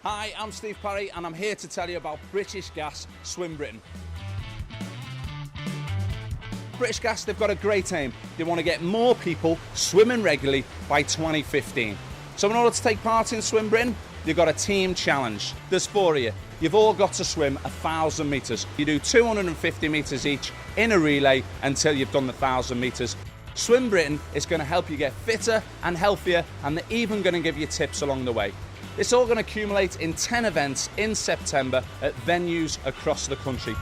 Hi, I'm Steve Parry and I'm here to tell you about British Gas Swim Britain. British Gas, they've got a great aim. They want to get more people swimming regularly by 2015. So in order to take part in Swim Britain, you've got a team challenge. There's 4 of you. You've all got to swim 1,000 metres. You do 250 metres each in a relay until you've done the 1,000 metres. Swim Britain is going to help you get fitter and healthier, and they're even going to give you tips along the way. It's all going to accumulate in 10 events in September at venues across the country.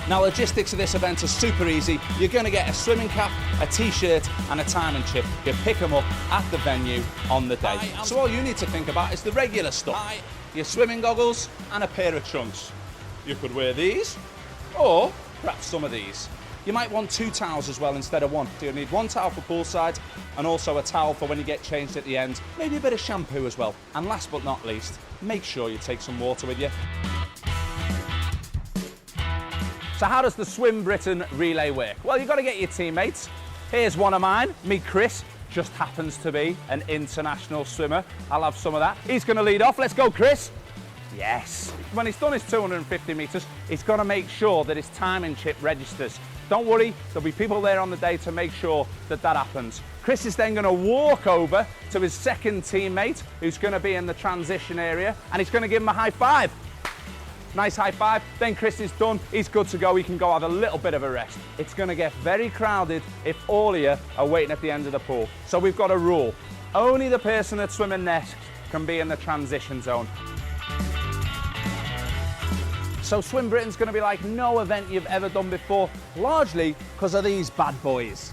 Now, logistics of this event are super easy. You're going to get a swimming cap, a t-shirt and a timing chip. You pick them up at the venue on the day. So all you need to think about is the regular stuff. Your swimming goggles and a pair of trunks. You could wear these or perhaps some of these. You might want 2 towels as well instead of 1. So you'll need 1 towel for poolside and also a towel for when you get changed at the end. Maybe a bit of shampoo as well. And last but not least, make sure you take some water with you. So how does the Swim Britain relay work? Well, you've got to get your teammates. Here's one of mine, me Chris, just happens to be an international swimmer. I'll have some of that. He's going to lead off. Let's go, Chris. Yes. When he's done his 250 metres, he's got to make sure that his timing chip registers. Don't worry, there'll be people there on the day to make sure that that happens. Chris is then going to walk over to his second teammate, who's going to be in the transition area, and he's going to give him a high five. Nice high five. Then Chris is done. He's good to go. He can go have a little bit of a rest. It's going to get very crowded if all of you are waiting at the end of the pool. So we've got a rule. Only the person that's swimming next can be in the transition zone. So Swim Britain's going to be like no event you've ever done before, largely because of these bad boys.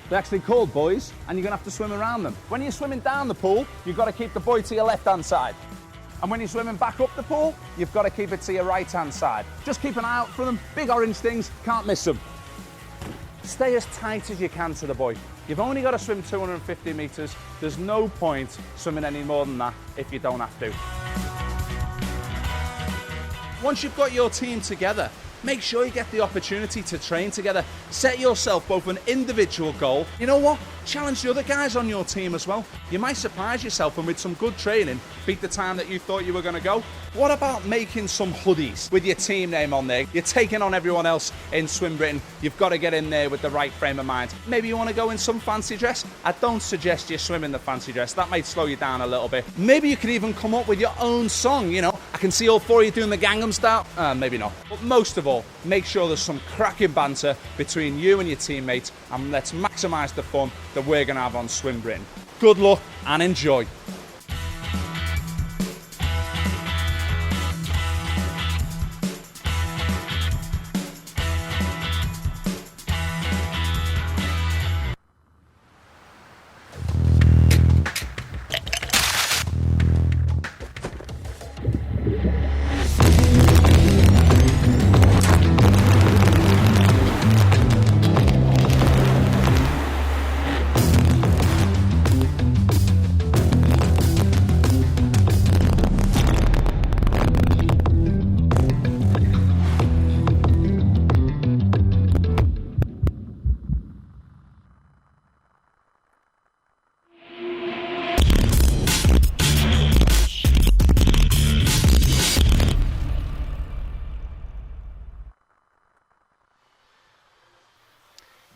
They're actually called buoys, and you're going to have to swim around them. When you're swimming down the pool, you've got to keep the buoy to your left-hand side. And when you're swimming back up the pool, you've got to keep it to your right-hand side. Just keep an eye out for them. Big orange things, can't miss them. Stay as tight as you can to the buoy. You've only got to swim 250 metres. There's no point swimming any more than that if you don't have to. Once you've got your team together, make sure you get the opportunity to train together. Set yourself both an individual goal. You know what? Challenge the other guys on your team as well. You might surprise yourself and with some good training, beat the time that you thought you were going to go. What about making some hoodies with your team name on there? You're taking on everyone else in Swim Britain. You've got to get in there with the right frame of mind. Maybe you want to go in some fancy dress. I don't suggest you swim in the fancy dress. That might slow you down a little bit. Maybe you could even come up with your own song, you know. I can see all 4 of you doing the Gangnam Style. Maybe not. But most of all, make sure there's some cracking banter between you and your teammates, and let's maximise the fun that we're going to have on Swim Britain. Good luck and enjoy.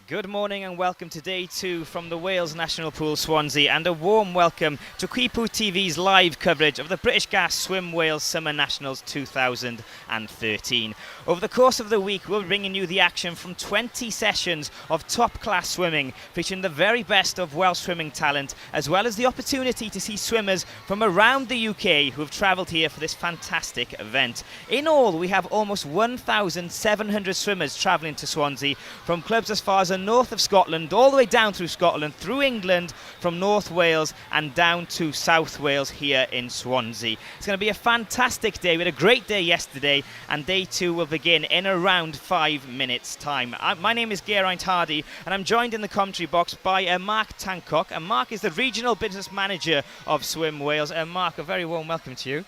Good morning and welcome to day 2 from the Wales National Pool Swansea, and a warm welcome to Quipu TV's live coverage of the British Gas Swim Wales Summer Nationals 2013. Over the course of the week, we'll be bringing you the action from 20 sessions of top-class swimming, featuring the very best of Welsh swimming talent, as well as the opportunity to see swimmers from around the UK who have travelled here for this fantastic event. In all, we have almost 1,700 swimmers travelling to Swansea from clubs as far as the north of Scotland, all the way down through Scotland, through England, from North Wales and down to South Wales here in Swansea. It's going to be a fantastic day. We had a great day yesterday, and day 2 will begin in around 5 minutes' time. My name is Geraint Hardy, and I'm joined in the commentary box by Mark Tancock, and Mark is the Regional Business Manager of Swim Wales. Mark, a very warm welcome to you.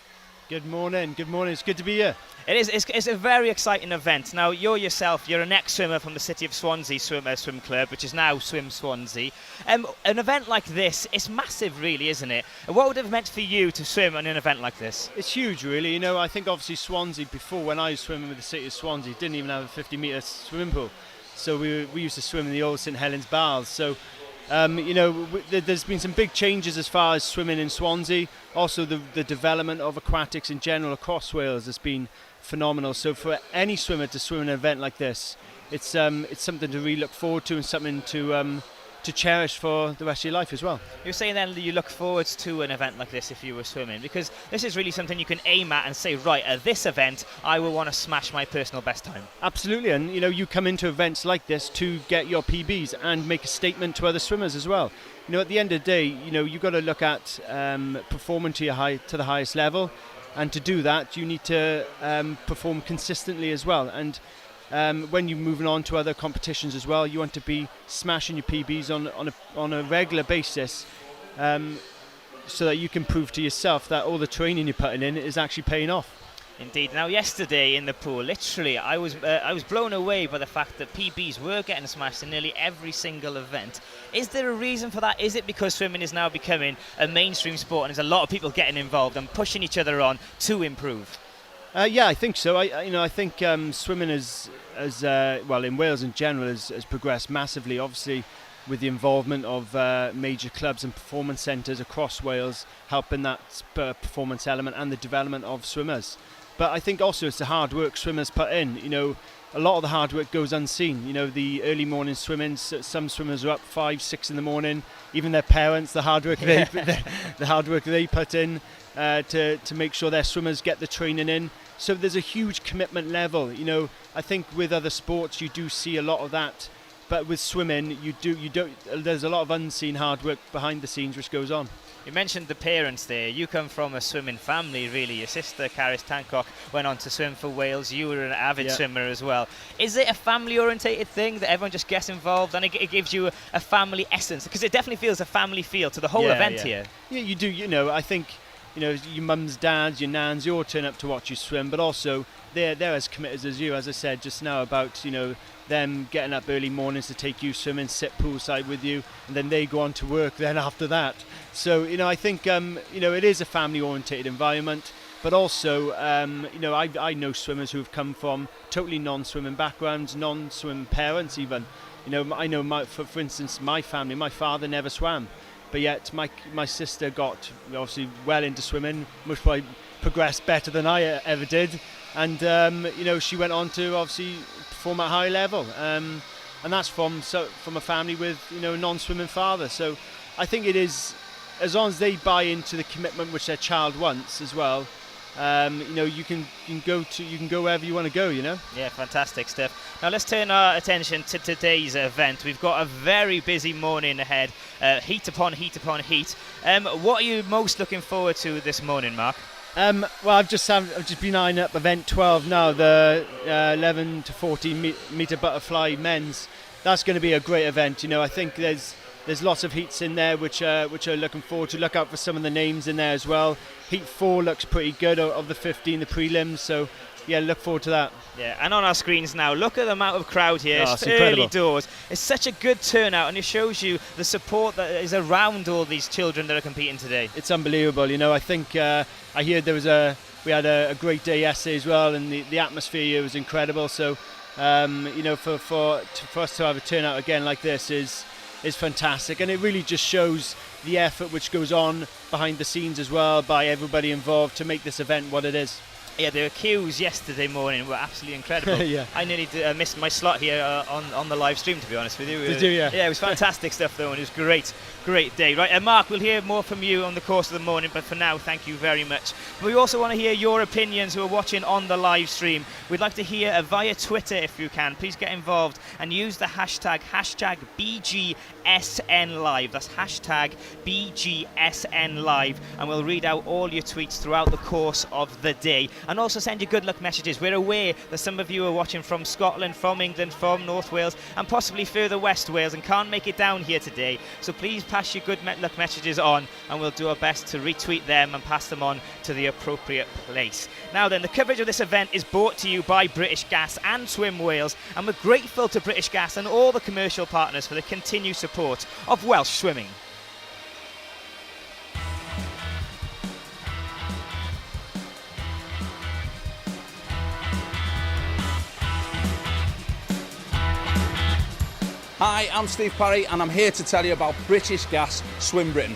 Good morning. It's good to be here. It is. It's a very exciting event. Now, you're an ex-swimmer from the City of Swansea Swim Club, which is now Swim Swansea. An event like this, it's massive, really, isn't it? What would it have meant for you to swim on an event like this? It's huge, really. I think obviously Swansea, before when I was swimming with the City of Swansea, didn't even have a 50-metre swimming pool. So we used to swim in the old St Helens Baths. So there's been some big changes as far as swimming in Swansea. Also, the development of aquatics in general across Wales has been phenomenal. So for any swimmer to swim in an event like this, it's something to really look forward to and something to cherish for the rest of your life as well. You're saying then that you look forward to an event like this if you were swimming, because this is really something you can aim at and say, right, at this event I will want to smash my personal best time. Absolutely. And you come into events like this to get your PBs and make a statement to other swimmers as well. At the end of the day, you've got to look at performing to the highest level, and to do that you need to perform consistently as well. And when you're moving on to other competitions as well, you want to be smashing your PBs on a regular basis, so that you can prove to yourself that all the training you're putting in is actually paying off. Indeed. Now, yesterday in the pool, literally, I was blown away by the fact that PBs were getting smashed in nearly every single event. Is there a reason for that? Is it because swimming is now becoming a mainstream sport and there's a lot of people getting involved and pushing each other on to improve? Yeah, I think so. I think swimming well in Wales in general has progressed massively. Obviously, with the involvement of major clubs and performance centres across Wales, helping that performance element and the development of swimmers. But I think also it's the hard work swimmers put in. A lot of the hard work goes unseen. The early morning swimming. Some swimmers are up 5, 6 in the morning. Even their parents, the hard work they put in to make sure their swimmers get the training in. So there's a huge commitment level. I think with other sports you do see a lot of that, but with swimming you don't. There's a lot of unseen hard work behind the scenes which goes on. You mentioned the parents there. You come from a swimming family, really. Your sister, Caris Tancock, went on to swim for Wales. You were an avid swimmer as well. Is it a family-orientated thing that everyone just gets involved and it gives you a family essence? Because it definitely feels a family feel to the whole event here. Yeah, you do. I think your mums, dads, your nans, you all turn up to watch you swim, but also they're as committed as you, as I said just now about, them getting up early mornings to take you swimming, sit poolside with you, and then they go on to work then after that. So, I think, it is a family-orientated environment, but also, I know swimmers who've come from totally non-swimming backgrounds, non-swimming parents even. I know, for instance, my family, my father never swam, but yet my sister got obviously well into swimming, most probably progressed better than I ever did, and she went on to obviously perform at high level, and that's from a family with a non-swimming father. So I think it is, as long as they buy into the commitment which their child wants as well. You can go wherever you want to go. Yeah, fantastic stuff. Now let's turn our attention to today's event. We've got a very busy morning ahead, heat upon heat upon heat. What are you most looking forward to this morning, Mark? Well, I've just been eyeing up event 12 now, the 11 to 14 metre butterfly men's. That's going to be a great event. I think there's lots of heats in there which are looking forward to. Look out for some of the names in there as well. Heat 4 looks pretty good of the 15, the prelims. So yeah, look forward to that. Yeah, and on our screens now, look at the amount of crowd here. Oh, it's early doors. It's such a good turnout, and it shows you the support that is around all these children that are competing today. It's unbelievable. I think I hear we had a great day yesterday as well, and the atmosphere here was incredible. So for us to have a turnout again like this is fantastic, and it really just shows the effort which goes on behind the scenes as well by everybody involved to make this event what it is. Yeah, the queues yesterday morning were absolutely incredible. Yeah. I nearly missed my slot here on the live stream, to be honest with you. Did you? Yeah. Yeah, it was fantastic stuff though, and it was great day. Right, Mark, we'll hear more from you on the course of the morning, but for now, thank you very much. But we also want to hear your opinions who are watching on the live stream. We'd like to hear via Twitter if you can. Please get involved and use the hashtag BGSNLive. That's hashtag BGSNLive, and we'll read out all your tweets throughout the course of the day. and also send your good luck messages. We're aware that some of you are watching from Scotland, from England, from North Wales, and possibly further West Wales and can't make it down here today. So please pass your good luck messages on, and we'll do our best to retweet them and pass them on to the appropriate place. Now then, the coverage of this event is brought to you by British Gas and Swim Wales, and we're grateful to British Gas and all the commercial partners for the continued support of Welsh swimming. Hi, I'm Steve Parry and I'm here to tell you about British Gas Swim Britain.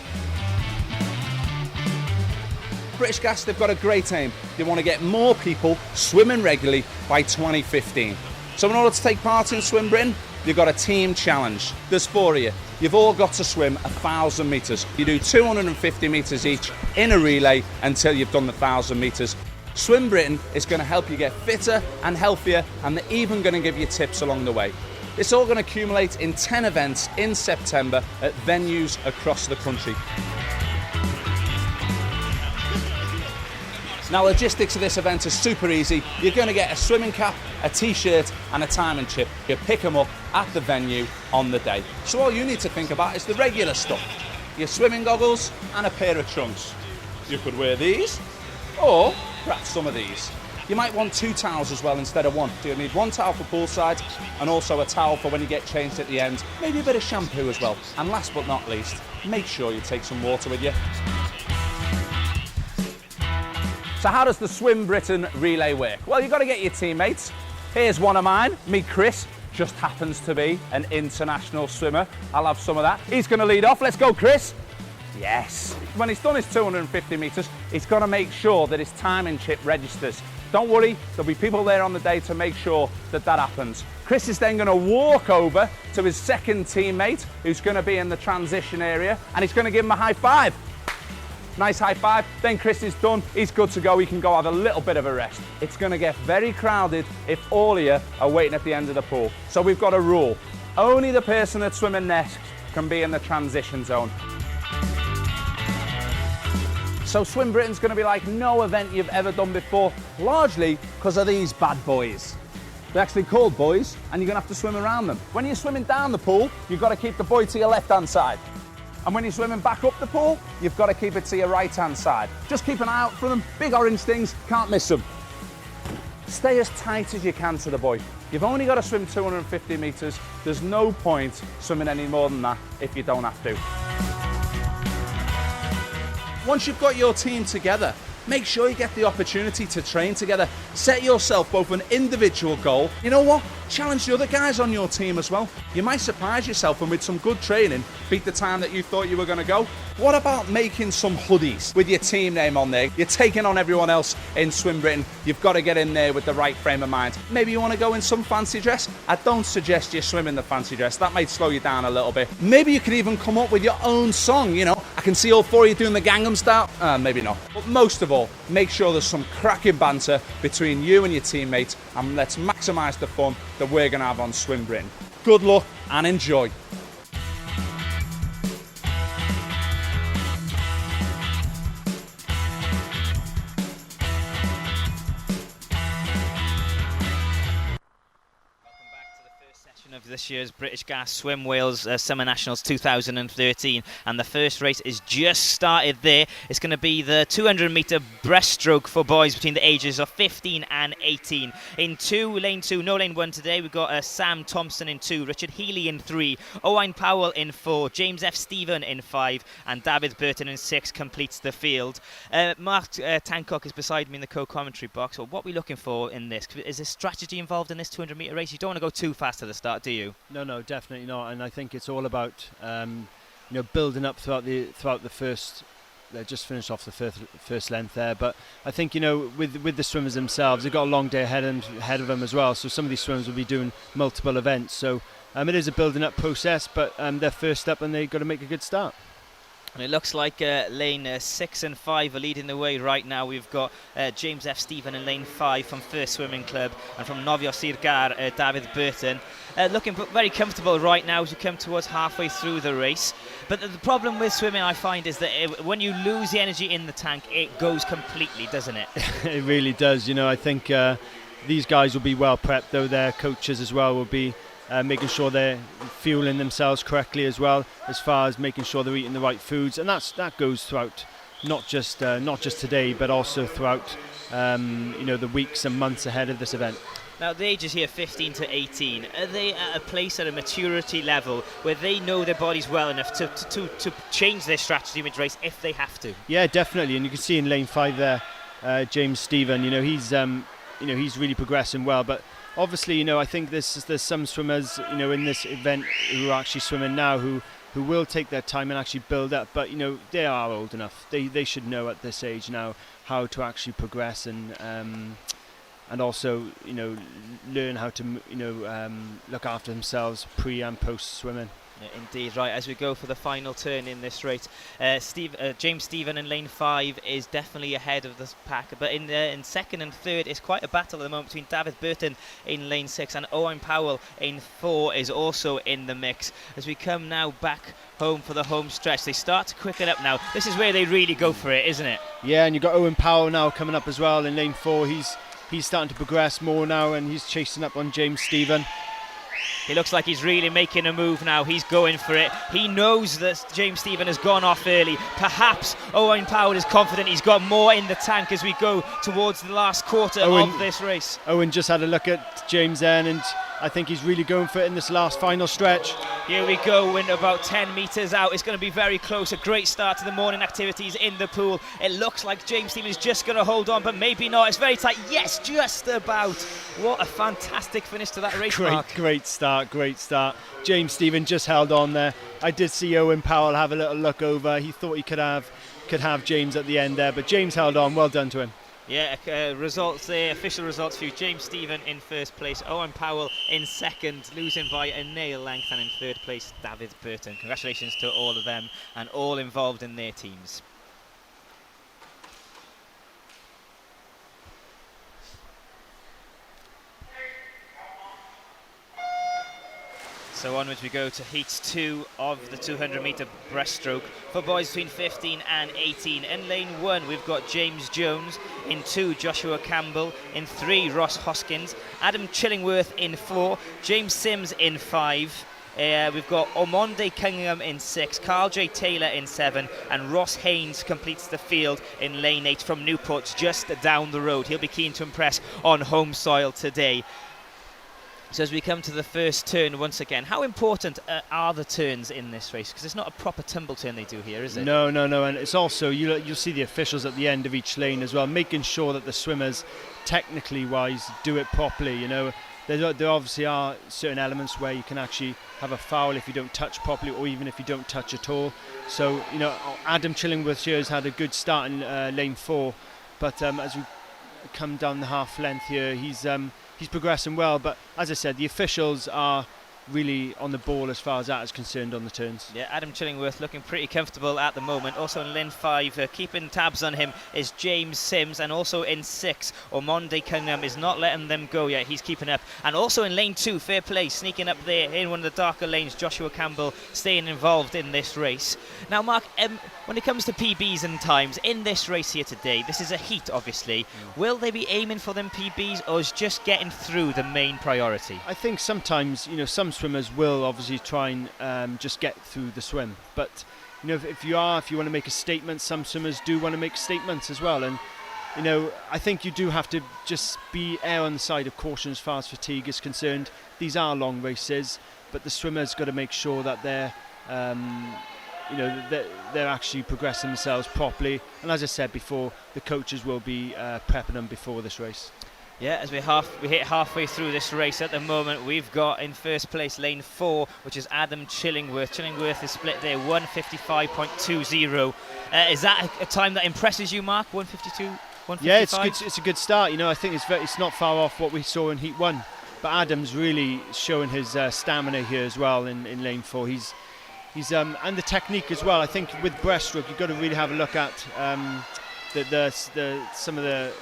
British Gas, they've got a great aim. They want to get more people swimming regularly by 2015. So in order to take part in Swim Britain, you've got a team challenge. There's 4 of you. You've all got to swim 1,000 metres. You do 250 metres each in a relay until you've done the 1,000 metres. Swim Britain is going to help you get fitter and healthier, and they're even going to give you tips along the way. It's all going to accumulate in 10 events in September at venues across the country. Now, logistics of this event is super easy. You're going to get a swimming cap, a t-shirt and a timing chip. You pick them up at the venue on the day. So all you need to think about is the regular stuff. Your swimming goggles and a pair of trunks. You could wear these or perhaps some of these. You might want 2 towels as well instead of 1. So you'll need 1 towel for poolside and also a towel for when you get changed at the end. Maybe a bit of shampoo as well. And last but not least, make sure you take some water with you. So how does the Swim Britain relay work? Well, you've got to get your teammates. Here's one of mine, me Chris, just happens to be an international swimmer. I'll have some of that. He's going to lead off. Let's go, Chris. Yes. When he's done his 250 metres, he's got to make sure that his timing chip registers. Don't worry, there'll be people there on the day to make sure that that happens. Chris is then going to walk over to his second teammate, who's going to be in the transition area, and he's going to give him a high five. Nice high five. Then Chris is done. He's good to go. He can go have a little bit of a rest. It's going to get very crowded if all of you are waiting at the end of the pool. So we've got a rule. Only the person that's swimming next can be in the transition zone. So Swim Britain's going to be like no event you've ever done before, largely because of these bad boys. They're actually called boys, and you're going to have to swim around them. When you're swimming down the pool, you've got to keep the buoy to your left-hand side. And when you're swimming back up the pool, you've got to keep it to your right-hand side. Just keep an eye out for them. Big orange things, can't miss them. Stay as tight as you can to the buoy. You've only got to swim 250 metres. There's no point swimming any more than that if you don't have to. Once you've got your team together, make sure you get the opportunity to train together. Set yourself both an individual goal. You know what? Challenge the other guys on your team as well. You might surprise yourself and with some good training, beat the time that you thought you were going to go. What about making some hoodies with your team name on there? You're taking on everyone else in Swim Britain. You've got to get in there with the right frame of mind. Maybe you want to go in some fancy dress. I don't suggest you swim in the fancy dress. That might slow you down a little bit. Maybe you could even come up with your own song, you know. I can see all 4 of you doing the Gangnam Style. Maybe not. But most of all, make sure there's some cracking banter between you and your teammates, and let's maximise the fun that we're going to have on Swim Britain. Good luck and enjoy. Of this year's British Gas Swim Wales Summer Nationals 2013, and the first race is just started there. It's going to be the 200 metre breaststroke for boys between the ages of 15 and 18. In lane 2, no lane 1 today, we've got Sam Thompson in 2, Richard Healy in 3, Owain Powell in 4, James F. Stephen in 5, and David Burton in 6 completes the field. Mark Tancock is beside me in the co-commentary box. Well, what are we looking for in this? Is there strategy involved in this 200 metre race? You don't want to go too fast at the start, do you? No, definitely not. And I think it's all about building up throughout the first. They just finished off the first length there, but I think with the swimmers themselves, they've got a long day ahead of them as well. So some of these swimmers will be doing multiple events. So it is a building up process, but they're first up and they've got to make a good start. And it looks like lane 6 and 5 are leading the way right now. We've got James F. Stephen in lane 5 from First Swimming Club, and from Novio Sirgar, David Burton. Looking very comfortable right now as you come towards halfway through the race. But the problem with swimming, I find, is that when you lose the energy in the tank, it goes completely, doesn't it? It really does. You know, I think these guys will be well prepped, though their coaches as well will be making sure they're fueling themselves correctly as well, as far as making sure they're eating the right foods, and that goes throughout not just today, but also throughout the weeks and months ahead of this event. Now, the ages here, 15 to 18, are they at a place, at a maturity level where they know their bodies well enough to change their strategy mid-race if they have to? Yeah, definitely, and you can see in lane 5 there, James Stephen, he's really progressing well, but obviously, I think there's some swimmers, in this event who are actually swimming now who will take their time and actually build up. But, they are old enough. They should know at this age now how to actually progress and also, learn how to, look after themselves pre and post swimming. Yeah, indeed, right, as we go for the final turn in this race, James Stephen in lane 5 is definitely ahead of the pack, but in second and third it's quite a battle at the moment between David Burton in lane 6 and Owen Powell in 4 is also in the mix. As we come now back home for the home stretch, they start to quicken up now. This is where they really go for it, isn't it? Yeah, and you've got Owen Powell now coming up as well in lane 4. He's starting to progress more now, and he's chasing up on James Stephen. He looks like he's really making a move now. He's going for it. He knows that James Stephen has gone off early. Perhaps Owen Powell is confident he's got more in the tank as we go towards the last quarter of this race. Owen just had a look at James then, and I think he's really going for it in this last final stretch. Here we go, in about 10 metres out. It's going to be very close. A great start to the morning activities in the pool. It looks like James Stephen is just going to hold on, but maybe not. It's very tight. Yes, just about. What a fantastic finish to that race, Mark. Great start. James Stephen just held on there. I did see Owen Powell have a little look over. He thought he could have James at the end there, but James held on. Well done to him. Yeah, results there, official results for you. James Stephen in first place, Owen Powell in second, losing by a nail length, and in third place, David Burton. Congratulations to all of them and all involved in their teams. So onwards we go to heat 2 of the 200 metre breaststroke for boys between 15 and 18. In lane 1 we've got James Jones, in 2 Joshua Campbell, in 3 Ross Hoskins, Adam Chillingworth in 4, James Sims in 5. We've got Omonde Cunningham in 6, Carl J. Taylor in 7, and Ross Haynes completes the field in lane 8 from Newport, just down the road. He'll be keen to impress on home soil today. So as we come to the first turn once again, how important are the turns in this race? Because it's not a proper tumble turn they do here, is it? No, and it's also, you'll see the officials at the end of each lane as well, making sure that the swimmers, technically wise, do it properly. There obviously are certain elements where you can actually have a foul if you don't touch properly, or even if you don't touch at all. So, Adam Chillingworth here has had a good start in lane 4, but as we come down the half length here, he's progressing well, but as I said, the officials are really on the ball as far as that is concerned on the turns. Yeah, Adam Chillingworth looking pretty comfortable at the moment. Also in lane 5, keeping tabs on him is James Sims, and also in 6, Omonde Cunningham is not letting them go yet. He's keeping up. And also in lane 2, fair play, sneaking up there in one of the darker lanes, Joshua Campbell staying involved in this race. Now, Mark, when it comes to PBs and times in this race here today, this is a heat, obviously. Will they be aiming for them PBs, or is just getting through the main priority? I think sometimes, some swimmers will obviously try and just get through the swim, but if you want to make a statement, some swimmers do want to make statements as well, and I think you do have to just err on the side of caution as far as fatigue is concerned. These are long races, but the swimmers got to make sure that they're actually progressing themselves properly, and as I said before, the coaches will be prepping them before this race. Yeah, as we hit halfway through this race at the moment, we've got in first place lane 4, which is Adam Chillingworth. Chillingworth is split there, 1:55.20. Is that a time that impresses you, Mark? 1:52, 1:55? Yeah, it's a good start. I think it's not far off what we saw in heat 1. But Adam's really showing his stamina here as well in lane 4. He's and the technique as well. I think with breaststroke, you've got to really have a look at some of the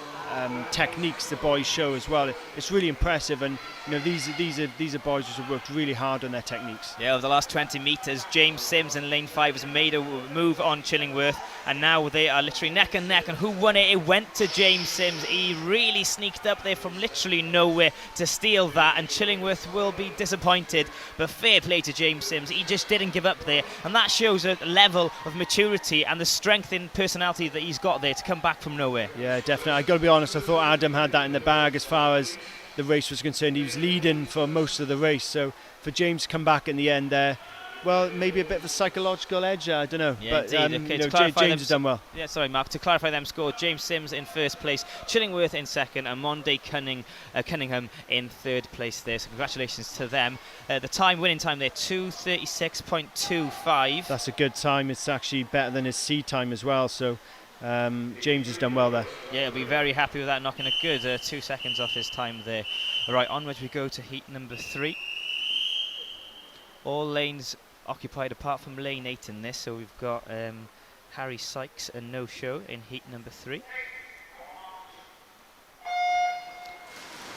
techniques the boys show as well. It's really impressive, and these are boys who have worked really hard on their techniques. Yeah, over the last 20 metres, James Sims in lane 5 has made a move on Chillingworth, and now they are literally neck and neck. And who won it? It went to James Sims. He really sneaked up there from literally nowhere to steal that, and Chillingworth will be disappointed. But fair play to James Sims. He just didn't give up there, and that shows a level of maturity and the strength in personality that he's got there to come back from nowhere. Yeah, definitely. I got to be honest, I thought Adam had that in the bag as far as the race was concerned. He was leading for most of the race, so for James to come back in the end there, well, maybe a bit of a psychological edge, I don't know. Yeah, but James has done well. Yeah, sorry, Mark. To clarify them score, James Sims in first place, Chillingworth in second, and Monday Cunningham in third place there. So congratulations to them. The winning time there, 2:36.25. That's a good time. It's actually better than his C time as well. So James has done well there. Yeah, he'll be very happy with that, knocking a good 2 seconds off his time there. Right, onwards we go to heat number 3. All lanes occupied apart from lane 8 in this, so we've got Harry Sykes a no-show in heat number 3.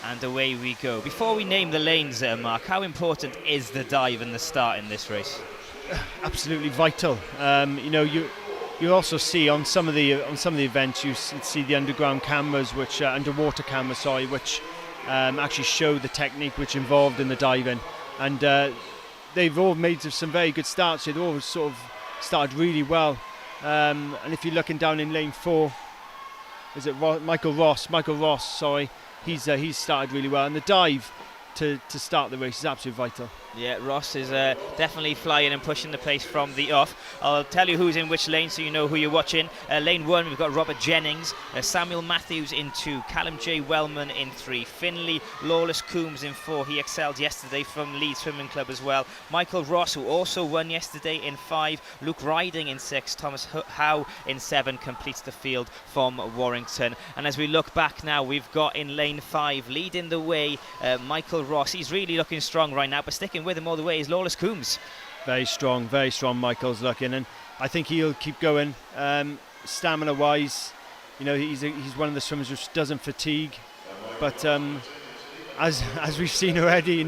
And away we go. Before we name the lanes, Mark, how important is the dive and the start in this race? Absolutely vital. You also see on some of the events, you see the underground cameras, underwater cameras, which actually show the technique which involved in the diving, and they've all made some very good starts. They've all sort of started really well, and if you're looking down in lane 4, is it Michael Ross? Sorry, he's started really well, and the dive to start the race is absolutely vital. Yeah, Ross is definitely flying and pushing the pace from the off. I'll tell you who's in which lane so you know who you're watching. Lane 1, we've got Robert Jennings, Samuel Matthews in 2, Callum J. Wellman in 3, Finley Lawless Coombs in 4. He excelled yesterday from Leeds Swimming Club as well. Michael Ross, who also won yesterday, in 5. Luke Riding in 6. Thomas Howe in 7 completes the field from Warrington. And as we look back now, we've got in lane 5, leading the way, Michael Ross. He's really looking strong right now, but sticking with him all the way is Lawless Coombs. Very strong Michael's looking, and I think he'll keep going. Stamina wise, he's one of the swimmers which doesn't fatigue, but as we've seen already,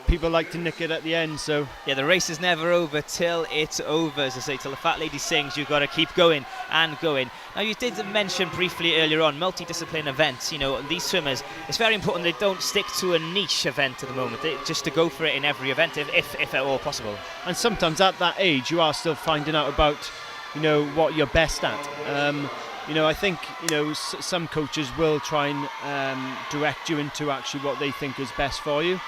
people like to nick it at the end. So yeah, the race is never over till it's over, as I say, till the fat lady sings. You've got to keep going and going. Now, you did mention briefly earlier on multidiscipline events. These swimmers, it's very important they don't stick to a niche event at the moment, just to go for it in every event if at all possible. And sometimes at that age you are still finding out about what you're best at. I think some coaches will try and direct you into actually what they think is best for you.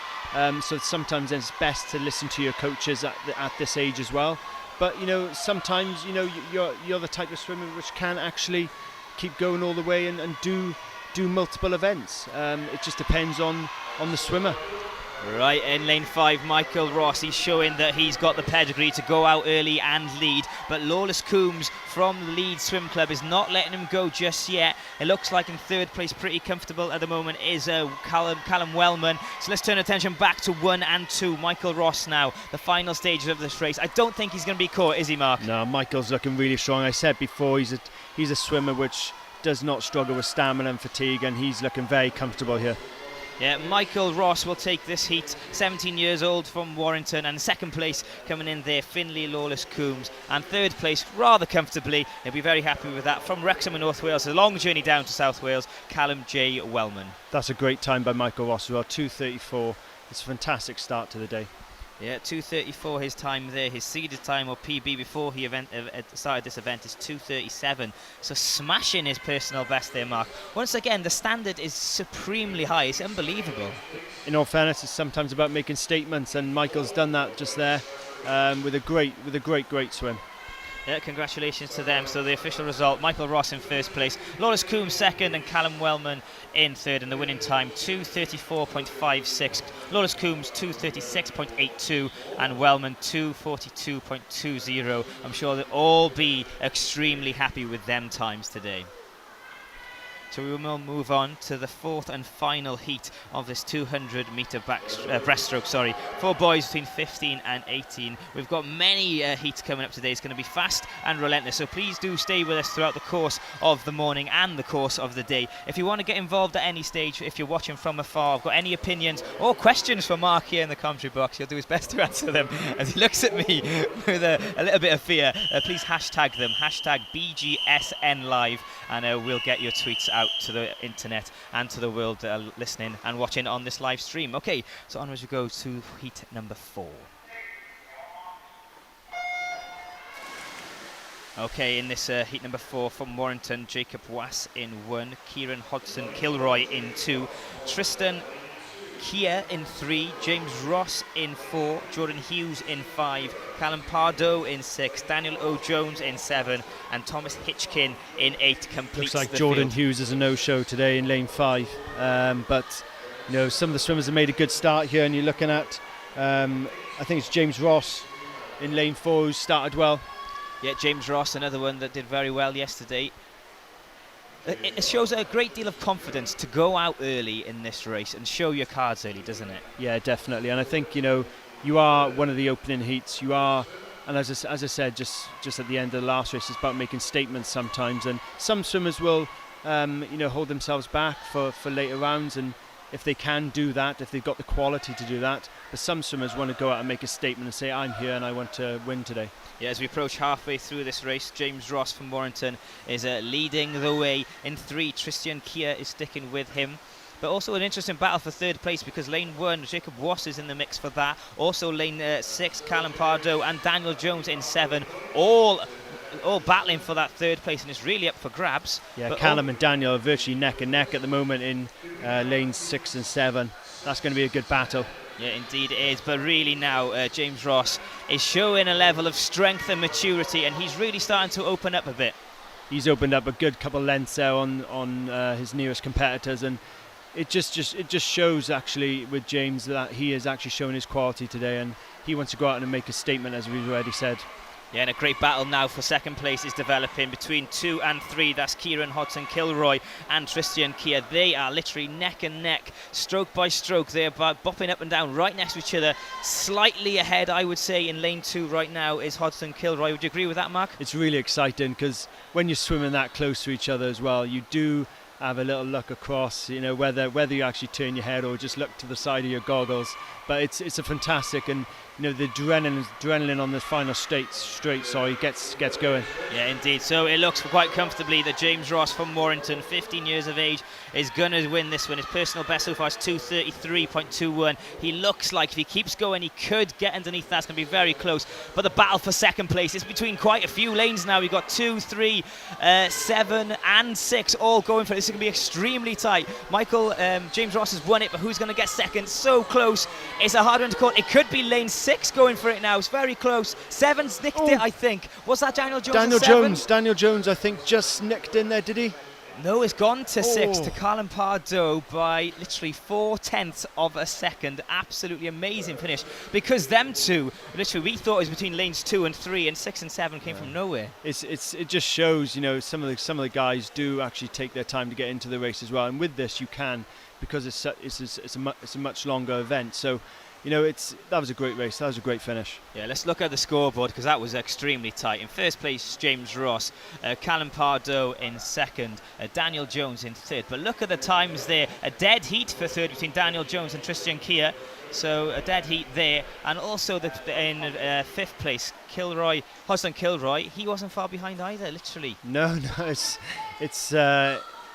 So sometimes it's best to listen to your coaches at this age as well. But sometimes you're the type of swimmer which can actually keep going all the way and do multiple events. It just depends on the swimmer. Right, in lane 5, Michael Ross, he's showing that he's got the pedigree to go out early and lead, but Lawless Coombs from the Leeds Swim Club is not letting him go just yet. It looks like in third place, pretty comfortable at the moment, is Callum Wellman. So let's turn attention back to 1 and 2. Michael Ross now, the final stages of this race. I don't think he's going to be caught, is he, Mark? No, Michael's looking really strong. I said before, he's a swimmer which does not struggle with stamina and fatigue, and he's looking very comfortable here. Yeah, Michael Ross will take this heat, 17 years old from Warrington, and second place coming in there, Finley Lawless Coombs, and third place, rather comfortably, he'll be very happy with that, from Wrexham in North Wales, a long journey down to South Wales, Callum J. Wellman. That's a great time by Michael Ross as well, 2:34. It's a fantastic start to the day. Yeah, 2:34 his time there. His seeded time, or PB, before he started this event is 2:37. So smashing his personal best there, Mark. Once again, the standard is supremely high. It's unbelievable. In all fairness, it's sometimes about making statements, and Michael's done that just there with a great swim. Yeah, congratulations to them. So the official result, Michael Ross in first place, Lawless Coombs second, and Callum Wellman in third. And the winning time, 2:34.56. Lawless Coombs 2:36.82, and Wellman 2:42.20. I'm sure they'll all be extremely happy with them times today. So we will move on to the fourth and final heat of this 200 metre breaststroke. For boys between 15 and 18. We've got many heats coming up today. It's going to be fast and relentless. So please do stay with us throughout the course of the morning and the course of the day. If you want to get involved at any stage, if you're watching from afar, I've got any opinions or questions for Mark here in the commentary box, he'll do his best to answer them as he looks at me with a little bit of fear. Please hashtag them, hashtag BGSN Live, and we'll get your tweets out to the internet and to the world listening and watching on this live stream. Okay, so onwards we go to heat number 4. Okay, in this heat number 4 from Warrington, Jacob Wass in 1, Kieran Hodson-Kilroy in 2, Tristan Keir in 3, James Ross in 4, Jordan Hughes in 5, Callum Pardo in 6, Daniel O'Jones in 7, and Thomas Hitchkin in 8 completes Looks like the Jordan field. Hughes is a no-show today in lane 5, but some of the swimmers have made a good start here, and you're looking at I think it's James Ross in lane 4 who started well. Yeah, James Ross, another one that did very well yesterday. It shows a great deal of confidence to go out early in this race and show your cards early, doesn't it? Yeah, definitely. And I think, you are one of the opening heats. You are, and as I said, just at the end of the last race, it's about making statements sometimes. And some swimmers will, hold themselves back for later rounds. And if they can do that, if they've got the quality to do that. But some swimmers want to go out and make a statement and say, I'm here and I want to win today. Yeah, as we approach halfway through this race, James Ross from Warrington is leading the way in 3. Tristan Keir is sticking with him. But also an interesting battle for third place, because lane 1, Jacob Wass is in the mix for that. Also lane 6, Callum Pardo and Daniel Jones in 7, all battling for that third place, and it's really up for grabs. Yeah, but Callum and Daniel are virtually neck and neck at the moment in lanes 6 and 7. That's going to be a good battle. Yeah, indeed it is. But really now, James Ross is showing a level of strength and maturity, and he's really starting to open up a bit. He's opened up a good couple of lengths there on his nearest competitors, and it just shows actually with James that he is actually showing his quality today, and he wants to go out and make a statement, as we've already said. Yeah, and a great battle now for second place is developing between 2 and 3. That's Kieran Hodson-Kilroy and Tristan Keir. They are literally neck and neck, stroke by stroke. They're bopping up and down right next to each other. Slightly ahead, I would say, in lane 2 right now is Hodson-Kilroy. Would you agree with that, Mark? It's really exciting, because when you're swimming that close to each other as well, you do have a little look across, whether you actually turn your head or just look to the side of your goggles. But it's a fantastic, and the adrenaline on the final straight gets going. Yeah, indeed. So it looks quite comfortably that James Ross from Warrington, 15 years of age, is going to win this one. His personal best so far is 2:33.21. He looks like if he keeps going, he could get underneath that. It's going to be very close. But the battle for second place is between quite a few lanes now. We've got 2, 3, 7 and 6 all going for it. This is going to be extremely tight. James Ross has won it, but who's going to get second? So close. It's a hard one to call. It could be lane 6 going for it now. It's very close. 7's nicked it, I think. Was that Daniel Jones? Daniel Jones, I think, just nicked in there, did he? No, it's gone to 6 to Callum Pardo by literally 4/10 of a second. Absolutely amazing finish, because them two, literally, we thought it was between lanes 2 and 3, and 6 and 7 came from nowhere. It just shows, some of the guys do actually take their time to get into the race as well, and with this you can, because it's a much longer event. So, that was a great race. That was a great finish. Yeah, let's look at the scoreboard, because that was extremely tight. In first place, James Ross, Callum Pardo in second, Daniel Jones in third. But look at the times there. A dead heat for third between Daniel Jones and Tristan Keir. So a dead heat there. And also in fifth place, Hodson-Kilroy. He wasn't far behind either, literally. No, it's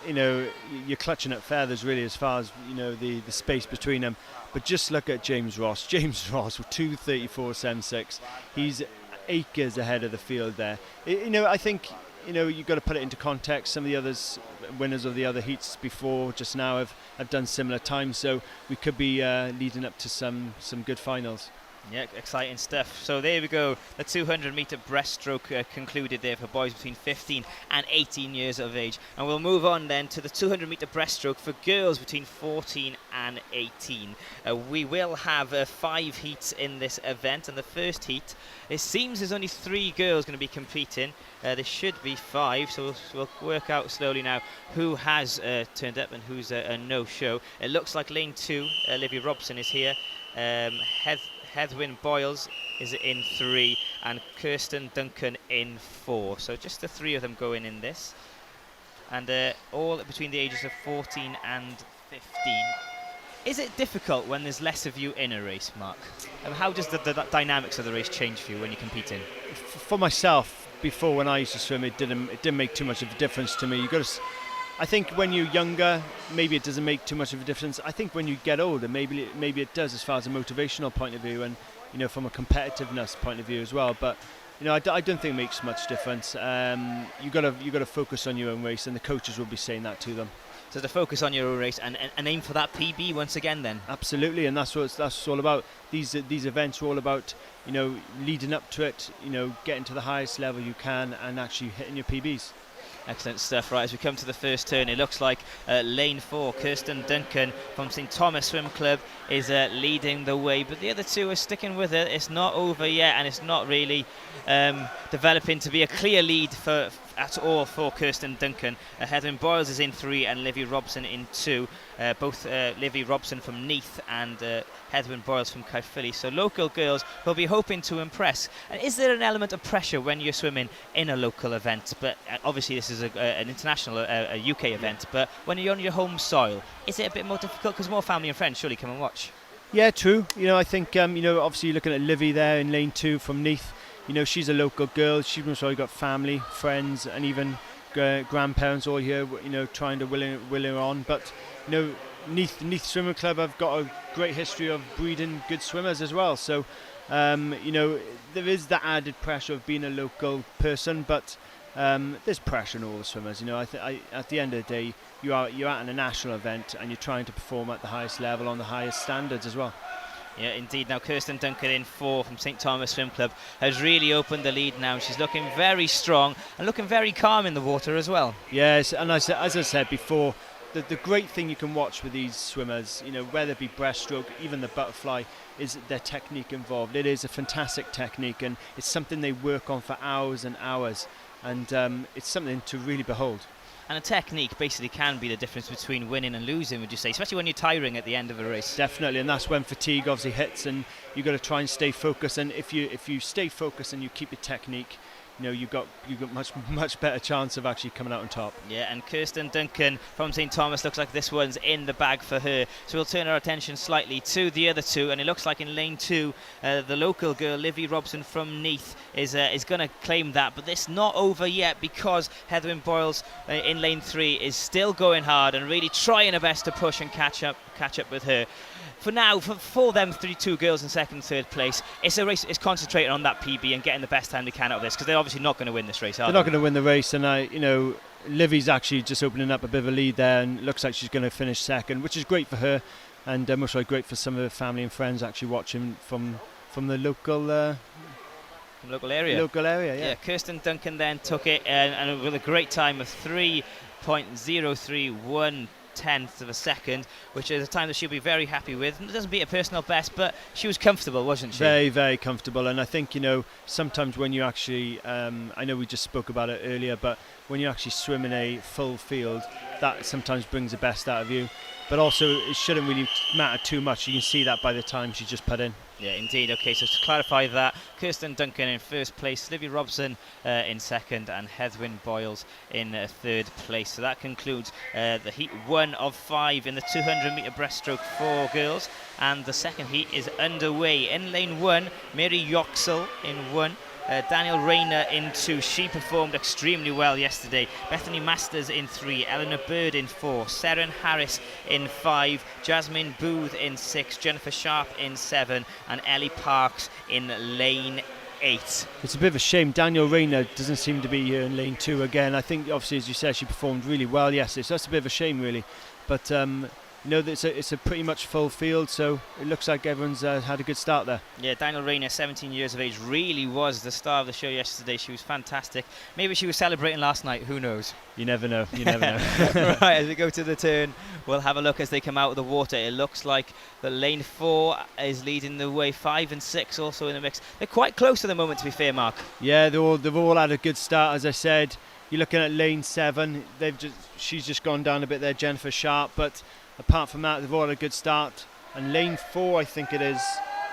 you're clutching at feathers really, as far as the space between them. But just look at James Ross. James Ross with 2:34.76. He's acres ahead of the field there. I think you've got to put it into context. Some of the others, winners of the other heats before just now, have done similar times. So we could be leading up to some good finals. Yeah, exciting stuff. So there we go. The 200-metre breaststroke concluded there for boys between 15 and 18 years of age. And we'll move on then to the 200-metre breaststroke for girls between 14 and 18. We will have 5 heats in this event, and the first heat, it seems there's only 3 girls going to be competing. There should be 5, so we'll work out slowly now who has turned up and who's a no-show. It looks like lane 2, Olivia Robson is here. Heddwyn Boyles is in 3 and Kirsten Duncan in 4. So just the 3 of them going in this. And all between the ages of 14 and 15. Is it difficult when there's less of you in a race, Mark? How does the dynamics of the race change for you when you're competing? For myself, before when I used to swim, it didn't make too much of a difference to me. I think when you're younger, maybe it doesn't make too much of a difference. I think when you get older, maybe it does, as far as a motivational point of view, and from a competitiveness point of view as well. But I don't think it makes much difference. You got to focus on your own race, and the coaches will be saying that to them. So to focus on your own race and aim for that PB once again, then. Absolutely, and that's what it's all about. These events are all about leading up to it, getting to the highest level you can, and actually hitting your PBs. Excellent stuff. Right, as we come to the first turn, it looks like lane 4, Kirsten Duncan from St Thomas Swim Club is leading the way, but the other 2 are sticking with it. It's not over yet, and it's not really developing to be a clear lead at all for Kirsten Duncan. Heddwyn Boyles is in 3 and Livy Robson in 2. Both Livy Robson from Neath and Heddwyn Boyles from Caerphilly. So local girls will be hoping to impress. And is there an element of pressure when you're swimming in a local event? But obviously this is an international, a UK event. But when you're on your home soil, is it a bit more difficult because more family and friends surely come and watch? Yeah, true. I think obviously you're looking at Livy there in lane 2 from Neath. She's a local girl. She's probably got family, friends, and even grandparents all here, trying to will her on. But Neath Swimming Club have got a great history of breeding good swimmers as well. So there is that added pressure of being a local person, but there's pressure on all the swimmers. At the end of the day, you're at a national event and you're trying to perform at the highest level on the highest standards as well. Yeah, indeed. Now Kirsten Duncan in 4 from St Thomas Swim Club has really opened the lead now. She's looking very strong and looking very calm in the water as well. Yes, and as I said before, the great thing you can watch with these swimmers, whether it be breaststroke, even the butterfly, is their technique involved. It is a fantastic technique, and it's something they work on for hours and hours, and it's something to really behold. And a technique basically can be the difference between winning and losing, would you say, especially when you're tiring at the end of a race? Definitely, and that's when fatigue obviously hits, and you've got to try and stay focused. And if you stay focused and you keep your technique, you've got much better chance of actually coming out on top. Yeah, and Kirsten Duncan from St Thomas, looks like this one's in the bag for her. So we'll turn our attention slightly to the other 2, and it looks like in lane 2, the local girl Livy Robson from Neath is going to claim that, but it's not over yet because Heddwyn Boyles in lane 3 is still going hard and really trying her best to push and catch up with her. For now, for them 2 girls in 2nd and 3rd place, it's a race. It's concentrating on that PB and getting the best time they can out of this, because they're obviously not going to win this race, are they? They're not going to win the race, and Livy's actually just opening up a bit of a lead there, and looks like she's going to finish 2nd, which is great for her, and most likely great for some of her family and friends actually watching from the local area. Local area, yeah. Kirsten Duncan then took it and with a great time of 3.031 tenth of a second, which is a time that she'll be very happy with. It doesn't beat a personal best, but she was comfortable, wasn't she? Very, very comfortable. And I think, sometimes when you actually, I know we just spoke about it earlier, but when you actually swim in a full field, that sometimes brings the best out of you. But also, it shouldn't really matter too much. You can see that by the time she just put in. Yeah, indeed. Okay, so to clarify that, Kirsten Duncan in 1st place, Livy Robson in 2nd, and Heddwyn Boyles in 3rd place. So that concludes the heat 1 of 5 in the 200-metre breaststroke for girls. And the 2nd heat is underway. In lane 1, Mary Yoxel in 1. Daniel Rayner in 2. She performed extremely well yesterday. Bethany Masters in 3. Eleanor Bird in 4. Seren Harris in 5. Jasmine Booth in 6. Jennifer Sharp in 7. And Ellie Parks in lane 8. It's a bit of a shame. Daniel Rayner doesn't seem to be here in lane 2 again. I think, obviously, as you said, she performed really well yesterday. So that's a bit of a shame, really. But you know, that it's a pretty much full field, so it looks like everyone's had a good start there. Yeah, Daniel Rayner, 17 years of age, really was the star of the show yesterday. She was fantastic. Maybe she was celebrating last night, who knows? You never know, you never know. Right, as we go to the turn, we'll have a look as they come out of the water. It looks like the lane 4 is leading the way, 5 and 6 also in the mix. They're quite close at the moment, to be fair, Mark. Yeah, they've all had a good start, as I said. You're looking at lane 7, she's just gone down a bit there, Jennifer Sharp, but apart from that, they've all had a good start. And lane 4, I think it is,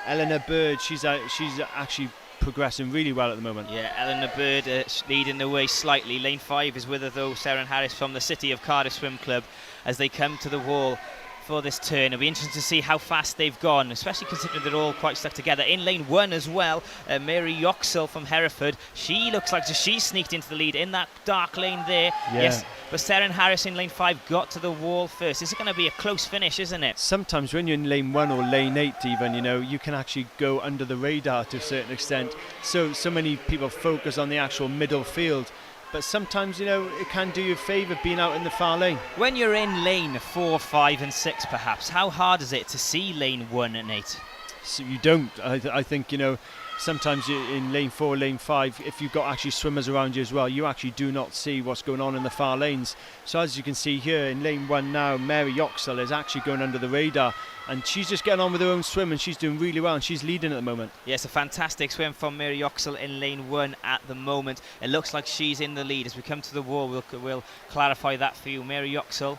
Eleanor Bird, she's actually progressing really well at the moment. Yeah, Eleanor Bird leading the way slightly. Lane 5 is with her though, Sarah Harris from the City of Cardiff Swim Club, as they come to the wall for this turn. It'll be interesting to see how fast they've gone, especially considering they're all quite stuck together. In lane 1 as well, Mary Yoxall from Hereford. She looks like she sneaked into the lead in that dark lane there. Yeah. Yes, but Sarah Harris in lane 5 got to the wall first. This is going to be a close finish, isn't it? Sometimes when you're in lane 1 or lane 8 even, you know, you can actually go under the radar to a certain extent. So many people focus on the actual middle field. But sometimes, you know, it can do you a favour being out in the far lane. When you're in lane 4, 5 and 6 perhaps, how hard is it to see lane 1 and 8? So you don't. I think, you know, sometimes in lane 4, lane 5, if you've got actually swimmers around you as well, you actually do not see what's going on in the far lanes. So as you can see here in lane 1 now, Mary Yoxall is actually going under the radar, and she's just getting on with her own swim, and she's doing really well, and she's leading at the moment. Yes, a fantastic swim from Mary Yoxall in lane 1 at the moment. It looks like she's in the lead. As we come to the wall, we'll clarify that for you. Mary Yoxall.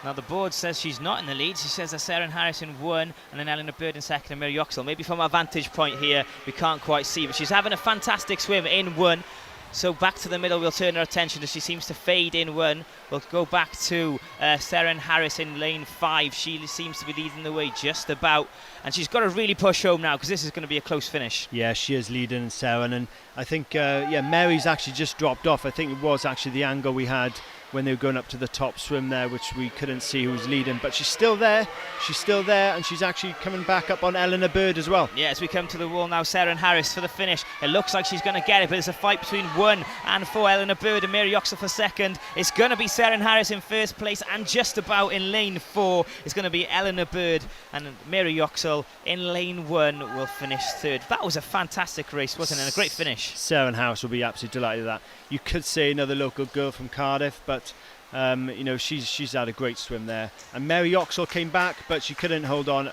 Now the board says she's not in the lead. She says that Sarah Harris in 1 and then Eleanor Bird in 2nd and Mary Yoxall. Maybe from our vantage point here we can't quite see, but she's having a fantastic swim in 1. So back to the middle, we'll turn our attention as she seems to fade in 1. We'll go back to Sarah Harris in lane 5. She seems to be leading the way just about, and she's got to really push home now because this is going to be a close finish. Yeah, she is leading Sarah, and I think Mary's actually just dropped off. I think it was actually the angle we had when they were going up to the top swim there, which we couldn't see who was leading, but she's still there, and she's actually coming back up on Eleanor Bird as well. Yeah, as we come to the wall now, Sarah Harris for the finish. It looks like she's going to get it, but it's a fight between 1 and 4, Eleanor Bird and Mary Yoxall for 2nd. It's going to be Sarah Harris in 1st place, and just about in lane 4 it's going to be Eleanor Bird, and Mary Yoxall in lane 1 will finish 3rd. That was a fantastic race, wasn't it? And a great finish. Sarah Harris will be absolutely delighted with that. You could say another local girl from Cardiff, but you know, she's had a great swim there. And Mary Yoxall came back, but she couldn't hold on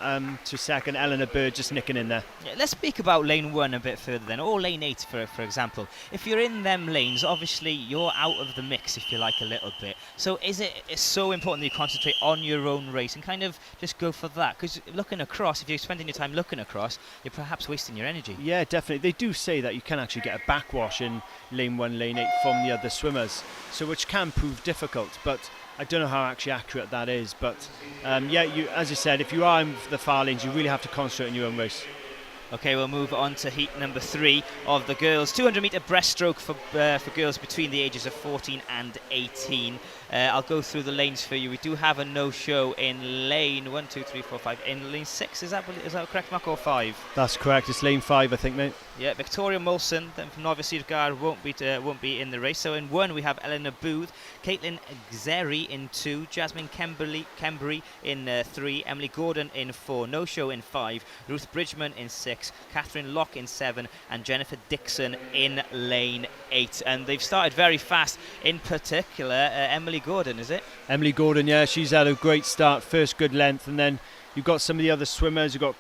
to 2nd. Eleanor Bird just nicking in there. Yeah, let's speak about lane 1 a bit further then, or lane 8 for example. If you're in them lanes, obviously you're out of the mix, if you like, a little bit. So it's so important that you concentrate on your own race and kind of just go for that? Because looking across, if you're spending your time looking across, you're perhaps wasting your energy. Yeah, definitely. They do say that you can actually get a backwash in lane 1, lane 8 from the other swimmers, so which can prove difficult, but I don't know how actually accurate that is. But yeah, as you said, if you are in the far lanes, you really have to concentrate on your own race. Okay, we'll move on to heat number 3 of the girls. 200-metre breaststroke for girls between the ages of 14 and 18. I'll go through the lanes for you. We do have a no-show in lane 1, 2, 3, 4, 5. In lane 6, is that correct, Mark, or 5? That's correct. It's lane 5, I think, mate. Yeah, Victoria Molson from Nova Sirgar won't be in the race. So in 1 we have Eleanor Booth, Caitlin Xeri in 2, Jasmine Kembury in 3, Emily Gordon in 4, no show in 5, Ruth Bridgman in 6, Catherine Locke in 7, and Jennifer Dixon in lane 8. And they've started very fast. In particular, Emily Gordon, is it? Emily Gordon, yeah, she's had a great start, first good length, and then you've got some of the other swimmers. You've got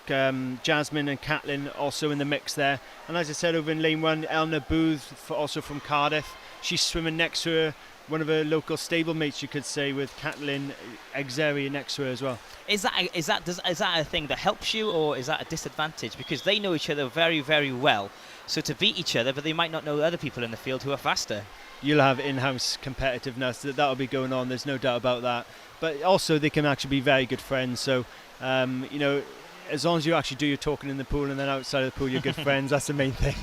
Jasmine and Caitlin also in the mix there. And as I said, over in lane 1, Eleanor Booth, also from Cardiff. She's swimming next to her, one of her local stablemates, you could say, with Caitlin Xeri next to her as well. Is that a thing that helps you, or is that a disadvantage? Because they know each other very, very well. So to beat each other, but they might not know other people in the field who are faster. You'll have in-house competitiveness, that'll be going on, there's no doubt about that. But also they can actually be very good friends, so you know, as long as you actually do your talking in the pool and then outside of the pool you're good friends, that's the main thing.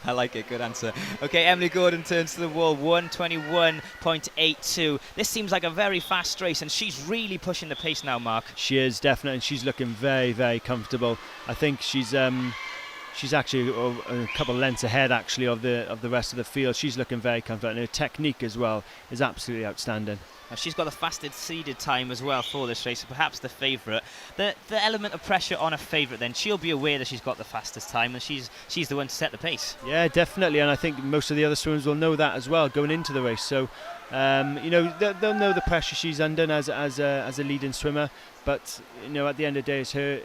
I like it, good answer. Okay, Emily Gordon turns to the wall, 1:21.82. This seems like a very fast race, and she's really pushing the pace now, Mark. She is, definitely, and she's looking very, very comfortable. I think she's she's actually a couple of lengths ahead actually of the rest of the field. She's looking very comfortable, and her technique as well is absolutely outstanding. Now she's got the fastest seeded time as well for this race, so perhaps the favourite. The element of pressure on a favourite, then she'll be aware that she's got the fastest time, and she's the one to set the pace. Yeah, definitely, and I think most of the other swimmers will know that as well going into the race. So, they'll know the pressure she's under as a leading swimmer. But at the end of the day, it's her.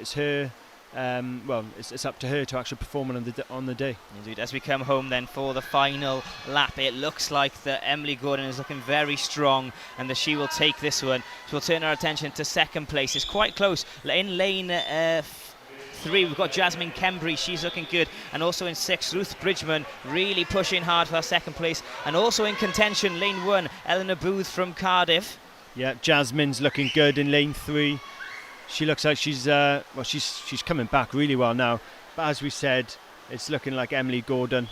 It's up to her to actually perform on the day. Indeed. As we come home then for the final lap, it looks like that Emily Gordon is looking very strong and that she will take this one. So we'll turn our attention to second place. It's quite close. In lane 3, we've got Jasmine Kembry, she's looking good, and also in 6, Ruth Bridgman really pushing hard for her second place, and also in contention, lane 1, Eleanor Booth from Cardiff. Yeah, Jasmine's looking good in lane 3. She looks like she's coming back really well now. But as we said, it's looking like Emily Gordon.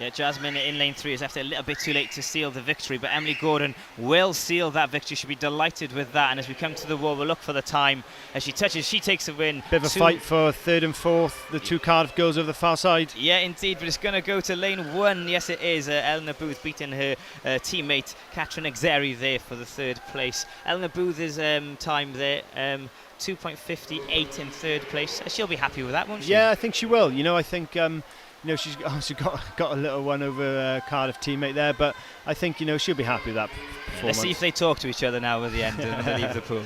Yeah, Jasmine in lane 3 is after a little bit too late to seal the victory, but Emily Gordon will seal that victory. She'll be delighted with that. And as we come to the wall, we'll look for the time. As she touches, she takes the win. Bit of a fight for 3rd and 4th. The 2 Cardiff girls over the far side. Yeah, indeed, but it's going to go to lane 1. Yes, it is. Eleanor Booth beating her teammate, Katrin Exeri, there for the 3rd place. Eleanor Booth's time there, 2.58 in 3rd place. She'll be happy with that, won't she? Yeah, I think she will. I think she's obviously got a little one over Cardiff teammate there, but I think she'll be happy with that performance. Let's see if they talk to each other now at the end and they leave the pool.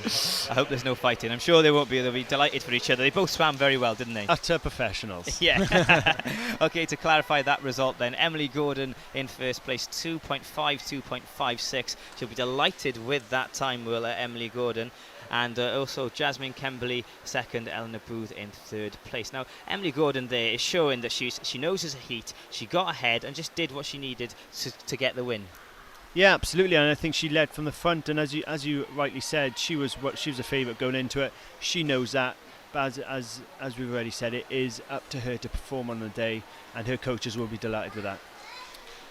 I hope there's no fighting. I'm sure there won't be. They'll be delighted for each other. They both swam very well, didn't they? Utter professionals. Yeah. Okay, to clarify that result then, Emily Gordon in first place, 2.56. She'll be delighted with that time, will Emily Gordon. And also Jasmine Kemberley second, Eleanor Booth in 3rd place. Now Emily Gordon there is showing that she knows there's a heat, she got ahead and just did what she needed to get the win. Yeah, absolutely, and I think she led from the front, and as you rightly said, she was a favourite going into it. She knows that, but as we've already said, it is up to her to perform on the day, and her coaches will be delighted with that.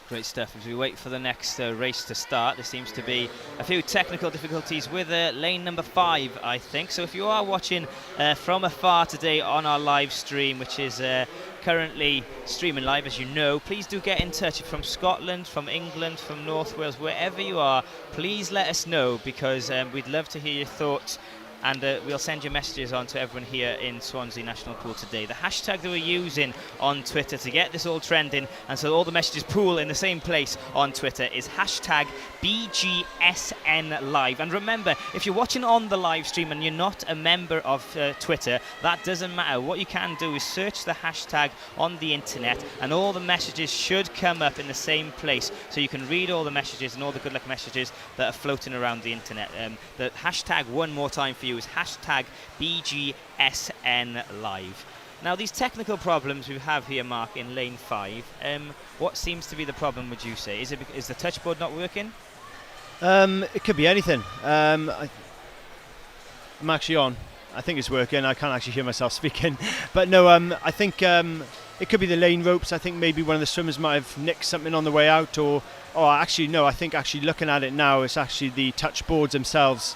Great stuff. As we wait for the next race to start, there seems to be a few technical difficulties with lane number 5, I think. So if you are watching from afar today on our live stream, which is currently streaming live, as you know, please do get in touch from Scotland, from England, from North Wales, wherever you are. Please let us know, because we'd love to hear your thoughts. And we'll send your messages on to everyone here in Swansea National Pool today. The hashtag that we're using on Twitter to get this all trending, and so all the messages pool in the same place on Twitter, is hashtag BGSNLive. And remember, if you're watching on the live stream and you're not a member of Twitter, that doesn't matter. What you can do is search the hashtag on the internet, and all the messages should come up in the same place, so you can read all the messages and all the good luck messages that are floating around the internet. The hashtag, one more time for you, is hashtag BGSNLive. Now, these technical problems we have here, Mark, in lane 5, what seems to be the problem, would you say? Is the touchboard not working? It could be anything. I'm actually on. I think it's working. I can't actually hear myself speaking. But no, I think it could be the lane ropes. I think maybe one of the swimmers might have nicked something on the way out, or actually no, I think actually looking at it now, it's actually the touchboards themselves.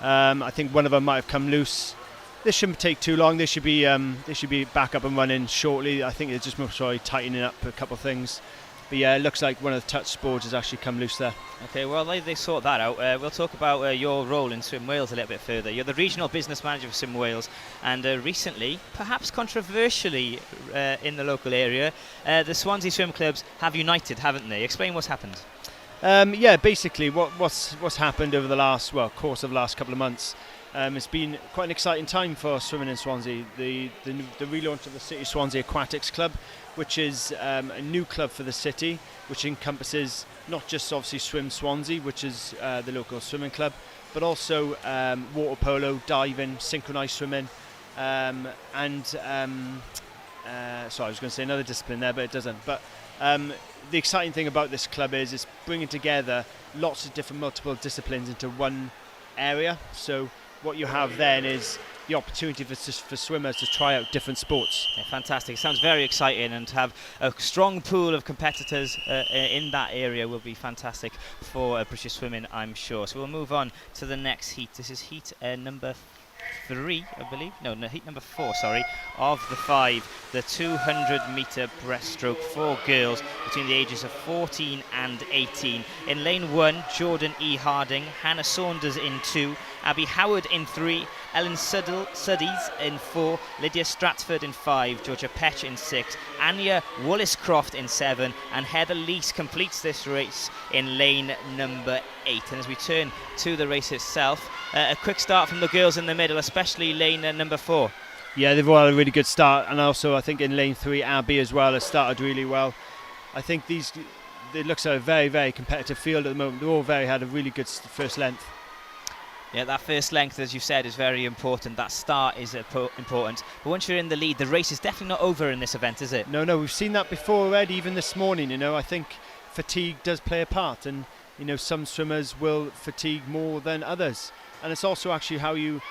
I think one of them might have come loose. This shouldn't take too long. They should be back up and running shortly. I think they're just most probably tightening up a couple of things. But yeah, it looks like one of the touch boards has actually come loose there. Okay, well, they sort that out. We'll talk about your role in Swim Wales a little bit further. You're the regional business manager for Swim Wales, and recently, perhaps controversially in the local area, the Swansea Swim Clubs have united, haven't they? Explain what's happened. Yeah, basically what's happened over the course of the last couple of months. It's been quite an exciting time for swimming in Swansea. The relaunch of the City Swansea Aquatics Club, which is a new club for the city, which encompasses not just obviously Swim Swansea, which is the local swimming club, but also water polo, diving, synchronised swimming, sorry, I was going to say another discipline there, but it doesn't. But the exciting thing about this club is it's bringing together lots of different multiple disciplines into one area. So what you have then is the opportunity for swimmers to try out different sports. Yeah, fantastic. It sounds very exciting, and to have a strong pool of competitors in that area will be fantastic for British swimming, I'm sure. So we'll move on to the next heat. This is heat number 3, I believe. No, heat number 4, sorry, of the 5. The 200-metre breaststroke for girls between the ages of 14 and 18. In lane 1, Jordan E. Harding, Hannah Saunders in 2, Abby Howard in 3, Ellen Suddies in 4, Lydia Stratford in 5, Georgia Petch in 6, Anya Wallace-Croft in 7, and Heather Lees completes this race in lane number 8. And as we turn to the race itself, a quick start from the girls in the middle, especially lane number 4. Yeah, they've all had a really good start, and also I think in lane 3, Abby as well has started really well. I think it looks like a very, very competitive field at the moment. They've all had a really good first length. Yeah, that first length, as you said, is very important. That start is important. But once you're in the lead, the race is definitely not over in this event, is it? No, we've seen that before already, even this morning. I think fatigue does play a part, and some swimmers will fatigue more than others. And it's also actually how you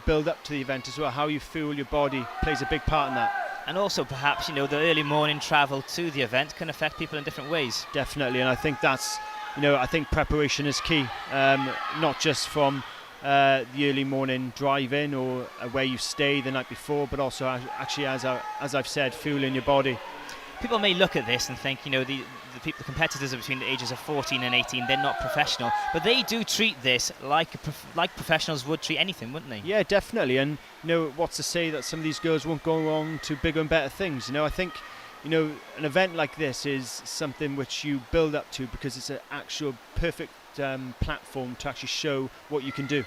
build up to the event as well. How you fuel your body plays a big part in that. And also perhaps, the early morning travel to the event can affect people in different ways. Definitely, and I think that's, I think preparation is key, not just from the early morning drive-in or where you stay the night before, but also actually, as I've said, fueling your body. People may look at this and think, the competitors are between the ages of 14 and 18, they're not professional, but they do treat this like professionals would treat anything, wouldn't they? Yeah, definitely. And what's to say that some of these girls won't go on to bigger and better things? I think an event like this is something which you build up to because it's an actual perfect platform to actually show what you can do.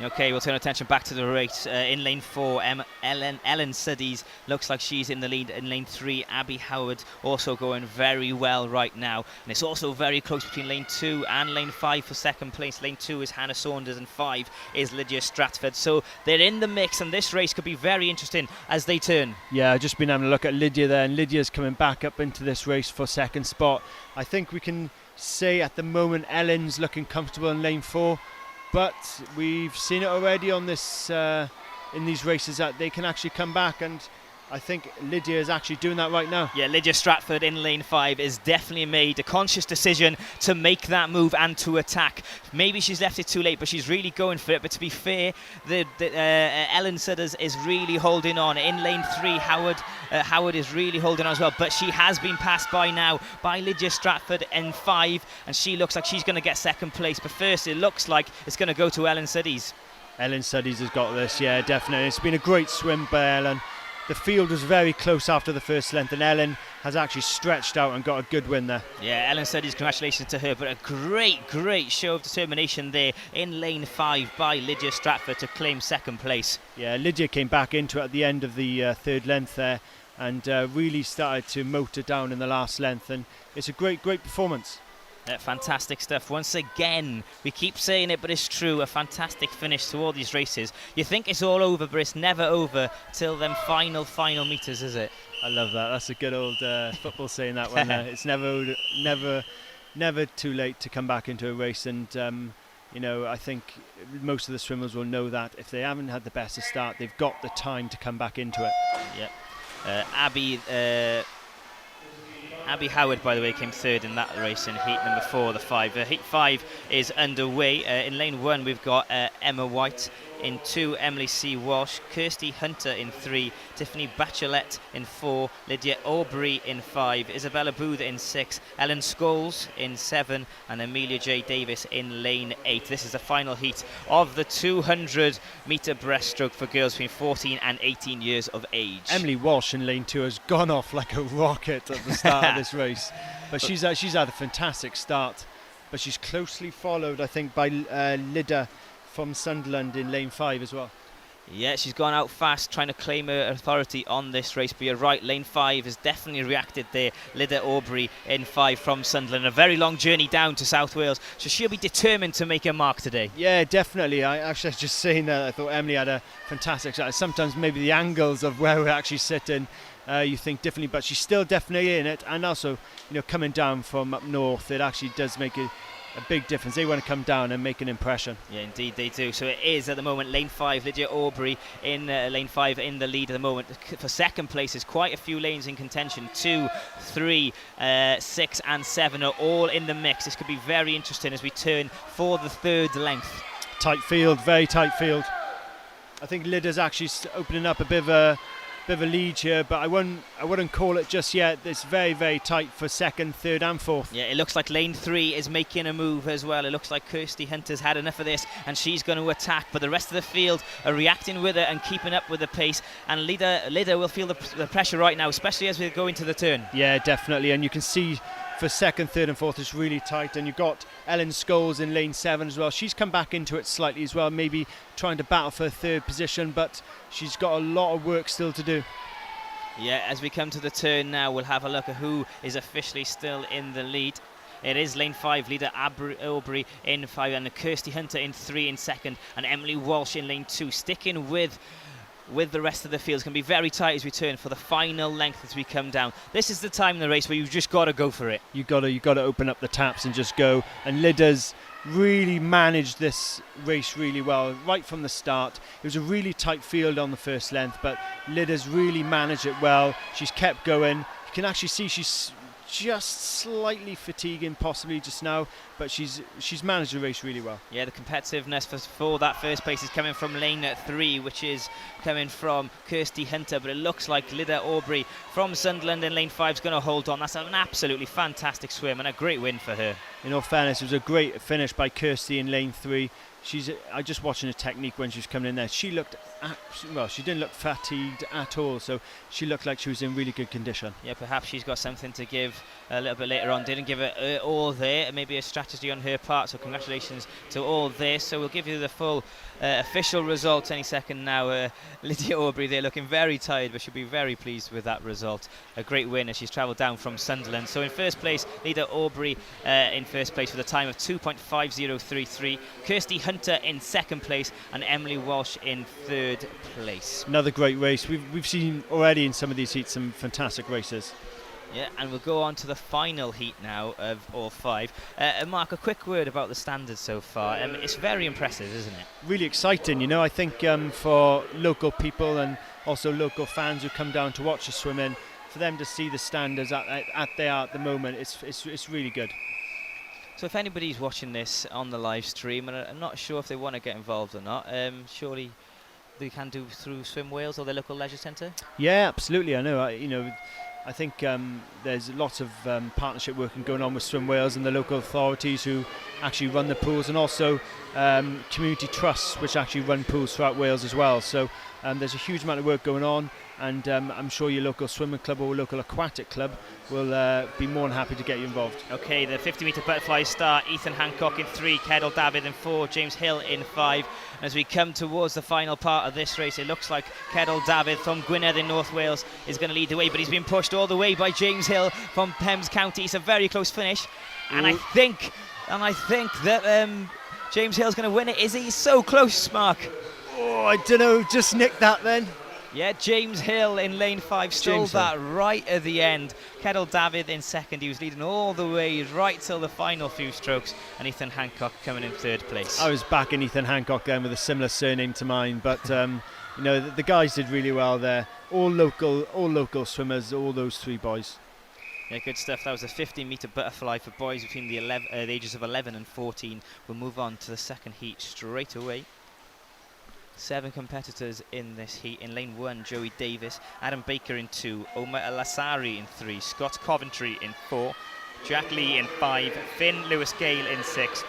Okay, we'll turn attention back to the race. In lane 4, Ellen Suddies looks like she's in the lead. In lane 3, Abby Howard also going very well right now. And it's also very close between lane 2 and lane 5 for second place. Lane 2 is Hannah Saunders and 5 is Lydia Stratford. So they're in the mix, and this race could be very interesting as they turn. Yeah, I've just been having a look at Lydia there, and Lydia's coming back up into this race for second spot. I think we can say at the moment Ellen's looking comfortable in lane 4. But we've seen it already on this in these races that they can actually come back, and I think Lydia is actually doing that right now. Yeah, Lydia Stratford in lane 5 is definitely made a conscious decision to make that move and to attack. Maybe she's left it too late, but she's really going for it. But to be fair, Ellen Sudders is really holding on. In lane 3, Howard is really holding on as well, but she has been passed by now by Lydia Stratford in 5, and she looks like she's going to get second place. But first, it looks like it's going to go to Ellen Suddies. Ellen Suddies has got this, yeah, definitely. It's been a great swim by Ellen. The field was very close after the first length, and Ellen has actually stretched out and got a good win there. Yeah, Ellen Suddies, congratulations to her, but a great show of determination there in lane 5 by Lydia Stratford to claim second place. Yeah, Lydia came back into it at the end of the third length there and really started to motor down in the last length, and it's a great performance. Fantastic stuff. Once again, we keep saying it, but it's true. A fantastic finish to all these races. You think it's all over, but it's never over till them final meters, is it? I love that. That's a good old football saying, that one. It's never too late to come back into a race, and I think most of the swimmers will know that if they haven't had the best of start, they've got the time to come back into it. Yep. Abby Howard, by the way, came third in that race in heat number 4, the 5. Heat 5 is underway. In lane 1, we've got Emma White. In 2, Emily C. Walsh, Kirsty Hunter in 3, Tiffany Bachelet in 4, Lydia Aubrey in 5, Isabella Booth in 6, Ellen Scholes in 7, and Amelia J. Davis in lane 8. This is the final heat of the 200-metre breaststroke for girls between 14 and 18 years of age. Emily Walsh in lane 2 has gone off like a rocket at the start of this race, but she's had a fantastic start. But she's closely followed, I think, by Lydia from Sunderland in lane 5 as well. Yeah, she's gone out fast trying to claim her authority on this race, but you're right, lane 5 has definitely reacted there. Lydia Aubrey in 5 from Sunderland. A very long journey down to South Wales, so she'll be determined to make her mark today. Yeah, definitely. I was just saying that I thought Emily had a fantastic shot. Sometimes maybe the angles of where we're actually sitting, you think differently, but she's still definitely in it. And also, coming down from up north, it actually does make a big difference. They want to come down and make an impression. Yeah, indeed they do. So it is at the moment lane 5, Lydia Aubrey in lane 5 in the lead at the moment. For second place, there's quite a few lanes in contention. 2, 3, 6 and 7 are all in the mix. This could be very interesting as we turn for the third length. Tight field, very tight field. I think Lyda's actually opening up a bit of a lead here, but I wouldn't call it just yet. It's very, very tight for second, third and fourth. Yeah, it looks like lane 3 is making a move as well. It looks like Kirsty Hunter's had enough of this and she's going to attack, but the rest of the field are reacting with her and keeping up with the pace, and Lyda will feel the pressure right now, especially as we go into the turn. Yeah, definitely, and you can see for second, third and fourth it's really tight, and you've got Ellen Scholes in lane 7 as well. She's come back into it slightly as well, maybe trying to battle for third position, but she's got a lot of work still to do. Yeah, as we come to the turn now, we'll have a look at who is officially still in the lead. It is lane 5, Lyda Aubrey in 5, and Kirsty Hunter in 3 in second, and Emily Walsh in lane 2, sticking with the rest of the field. It's going to be very tight as we turn for the final length as we come down. This is the time in the race where you've just got to go for it. You got to open up the taps and just go. And Lyda's really managed this race really well right from the start. It was a really tight field on the first length, but Lyda's really managed it well. She's kept going. You can actually see she's just slightly fatiguing possibly just now, but she's managed the race really well. Yeah, the competitiveness for that first place is coming from lane 3, which is coming from Kirsty Hunter, but it looks like Lyda Aubrey from Sunderland in lane 5 is going to hold on. That's an absolutely fantastic swim and a great win for her. In all fairness, it was a great finish by Kirsty in lane 3. I just watching her technique when she was coming in there. She looked, she didn't look fatigued at all, so she looked like she was in really good condition. Yeah, perhaps she's got something to give a little bit later on. Didn't give it all there, maybe a strategy on her part, so congratulations to all this. So we'll give you the full official results any second now. Lydia Aubrey there looking very tired, but she'll be very pleased with that result. A great win as she's travelled down from Sunderland. So in first place, Lydia Aubrey in first place with a time of 2.5033. Kirsty Hunter in second place, and Emily Walsh in third place. Another great race. We've seen already in some of these heats some fantastic races. Yeah, and we'll go on to the final heat now of all 5. Mark, a quick word about the standards so far. It's very impressive, isn't it? Really exciting, you know. I think for local people and also local fans who come down to watch the swimming, for them to see the standards at they are at the moment, it's really good. So if anybody's watching this on the live stream and I'm not sure if they want to get involved or not, surely they can do through Swim Wales or their local leisure centre? Yeah, absolutely. I know. I think there's lots of partnership working going on with Swim Wales and the local authorities who actually run the pools, and also community trusts which actually run pools throughout Wales as well. So there's a huge amount of work going on, and I'm sure your local swimming club or local aquatic club will be more than happy to get you involved. Okay, the 50-metre butterfly star, Ethan Hancock in 3, Kedal David in 4, James Hill in 5. And as we come towards the final part of this race, it looks like Kedal David from Gwynedd in North Wales is going to lead the way, but he's been pushed all the way by James Hill from Pembs County. It's a very close finish, and I think that James Hill's going to win it. Is he so close, Mark? Oh, I don't know, just nicked that then. Yeah, James Hill in lane 5 stole that right at the end. Kedal David in second. He was leading all the way right till the final few strokes, and Ethan Hancock coming in third place. I was backing Ethan Hancock then with a similar surname to mine, but the guys did really well there. All local swimmers, all those 3 boys. Yeah, good stuff. That was a 50-metre butterfly for boys between the ages of 11 and 14. We'll move on to the second heat straight away. 7 competitors in this heat. In lane 1, Joey Davis, Adam Baker in 2, Omar Al-Asari in 3, Scott Coventry in 4, Jack Lee in 5, Finn Lewis-Gale in 6,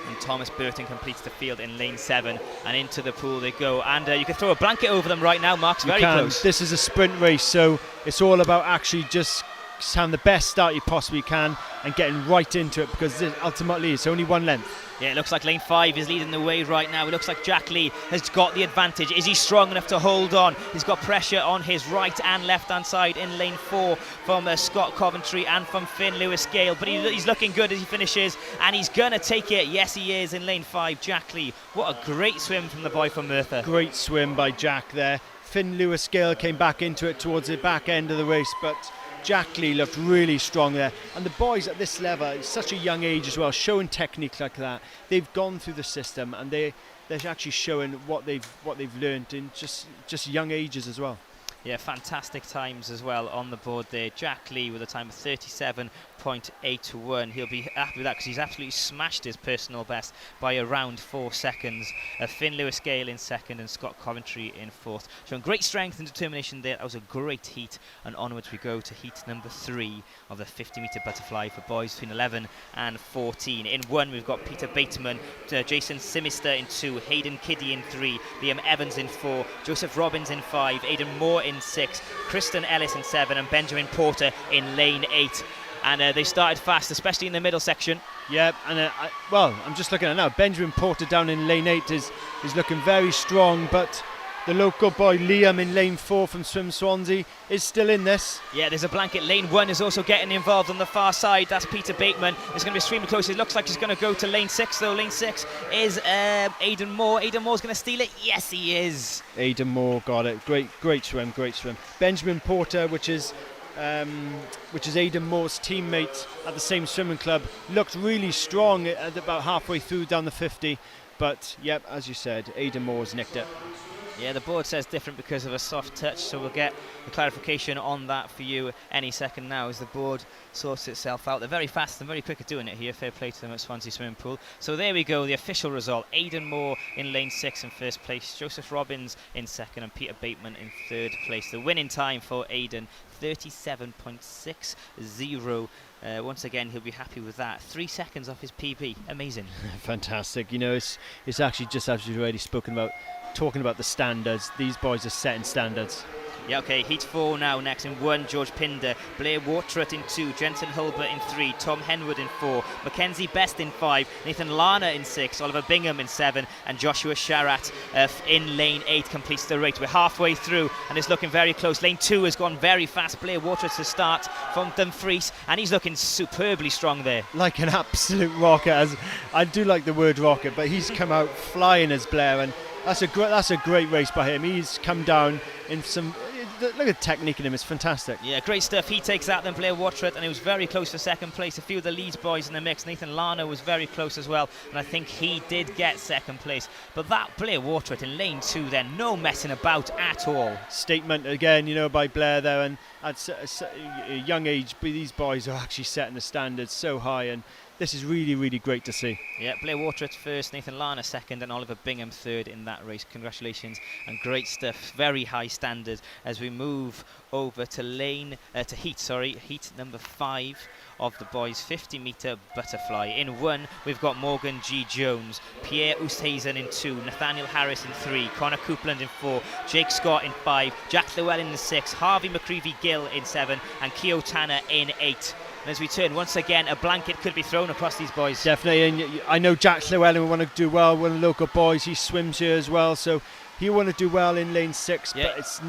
and Thomas Burton completes the field in lane 7, and into the pool they go. And you can throw a blanket over them right now, Mark. It's very close. This is a sprint race, so it's all about actually just having the best start you possibly can and getting right into it, because ultimately it's only one length. Yeah, it looks like lane 5 is leading the way right now. It looks like Jack Lee has got the advantage. Is he strong enough to hold on? He's got pressure on his right and left-hand side in lane 4 from Scott Coventry and from Finn Lewis-Gale. But he's looking good as he finishes, and he's going to take it. Yes, he is in lane 5, Jack Lee. What a great swim from the boy from Merthyr. Great swim by Jack there. Finn Lewis-Gale came back into it towards the back end of the race, but Jack Lee looked really strong there, and the boys at this level, at such a young age as well, showing technique like that. They've gone through the system, and they're actually showing what they've learned in just young ages as well. Yeah, fantastic times as well on the board there. Jack Lee with a time of 37, 2:38.81. He'll be happy with that because he's absolutely smashed his personal best by around 4 seconds. Finn Lewis-Gale in second and Scott Coventry in fourth. Showing great strength and determination there. That was a great heat, and onwards we go to heat number 3 of the 50-metre butterfly for boys between 11 and 14. In 1 we've got Peter Bateman, Jason Simister in 2, Hayden Kiddy in 3, Liam Evans in 4, Joseph Robbins in 5, Aidan Moore in 6, Kristen Ellis in 7 and Benjamin Porter in lane 8. And they started fast, especially in the middle section. Yeah, and I'm just looking at it now. Benjamin Porter down in lane 8 is looking very strong, but the local boy Liam in lane 4 from Swim Swansea is still in this. Yeah, there's a blanket. Lane 1 is also getting involved on the far side. That's Peter Bateman. It's going to be extremely close. It looks like he's going to go to lane 6 though. Lane 6 is Aidan Moore. Aidan Moore's going to steal it. Yes, he is. Aidan Moore got it. Great swim. Benjamin Porter, which is Aidan Moore's teammate at the same swimming club, looked really strong at about halfway through down the 50. But, yep, as you said, Aidan Moore's nicked it. Yeah, the board says different because of a soft touch, so we'll get the clarification on that for you any second now as the board sorts itself out. They're very fast and very quick at doing it here. Fair play to them at Swansea Swimming Pool. So there we go, the official result. Aidan Moore in lane 6 in first place, Joseph Robbins in second and Peter Bateman in third place. The winning time for Aidan, 37.60. Once again, he'll be happy with that. 3 seconds off his PB. Amazing. Fantastic. You know, it's actually just as we've already spoken about, talking about the standards. These boys are setting standards. Yeah, okay, heat 4 now. Next in 1, George Pinder, Blair Waterett in 2, Jensen Hulbert in 3, Tom Henwood in 4, Mackenzie Best in 5, Nathan Lana in 6, Oliver Bingham in 7, and Joshua Sharat in lane 8 completes the race. We're halfway through and it's looking very close. Lane 2 has gone very fast. Blair Waterett to start from Dumfries, and he's looking superbly strong there. Like an absolute rocket. As I do like the word rocket, but he's come out flying as Blair, and that's a great race by him. He's come down in some. Look at the technique in him, it's fantastic. Yeah, great stuff. He takes that, then Blair Waterett, and he was very close for second place. A few of the Leeds boys in the mix. Nathan Lana was very close as well, and I think he did get second place. But that Blair Waterett in lane 2 then, no messing about at all. Statement again, you know, by Blair there, and at a young age, these boys are actually setting the standards so high, and this is really, really great to see. Yeah, Blair Waterett first, Nathan Lana second, and Oliver Bingham third in that race. Congratulations and great stuff. Very high standards as we move over to heat number 5 of the boys 50-metre butterfly. In 1, we've got Morgan G. Jones, Pierre Oosthuizen in 2, Nathaniel Harris in 3, Connor Coupland in 4, Jake Scott in 5, Jack Llewellyn in 6, Harvey McCreevy-Gill in 7, and Keo Tanner in 8. And as we turn, once again, a blanket could be thrown across these boys. Definitely, and I know Jack Llewellyn will want to do well. One of the local boys, he swims here as well, so he'll want to do well in lane 6, yeah. But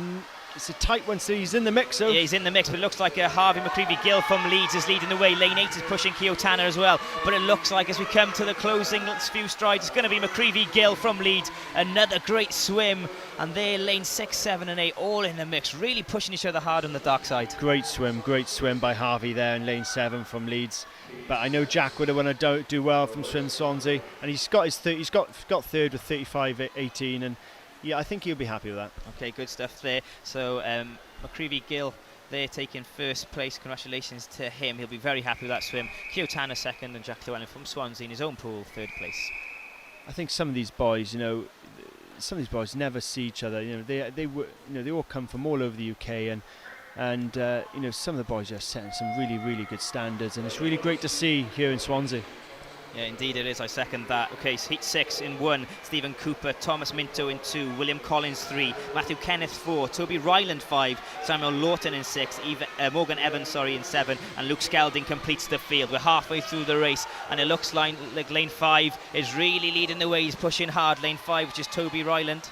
it's a tight one, so he's in the mix. So. Yeah, he's in the mix, but it looks like Harvey McCreevy-Gill from Leeds is leading the way. Lane 8 is pushing Keo Tanner as well, but it looks like as we come to the closing few strides, it's going to be McCreevy-Gill from Leeds. Another great swim, and they're lane 6, 7 and 8 all in the mix, really pushing each other hard on the dark side. Great swim by Harvey there in lane 7 from Leeds. But I know Jack would have want to do well from Swim Swansea, and he's got third with 35.18, and yeah, I think he'll be happy with that. Okay, good stuff there. So McCreevy-Gill, they're taking first place. Congratulations to him. He'll be very happy with that swim. Keo Tanner second, and Jack Llewellyn from Swansea in his own pool, third place. I think some of these boys, never see each other. You know, they all come from all over the UK, and some of the boys are setting some really, really good standards, and it's really great to see here in Swansea. Yeah, indeed it is. I second that. Okay, so heat 6 in 1, Stephen Cooper, Thomas Minto in 2, William Collins 3, Matthew Kenneth 4, Toby Ryland 5, Samuel Lawton in 6, Morgan Evans in 7, and Luke Skelding completes the field. We're halfway through the race, and it looks like lane 5 is really leading the way. He's pushing hard. Lane 5, which is Toby Ryland.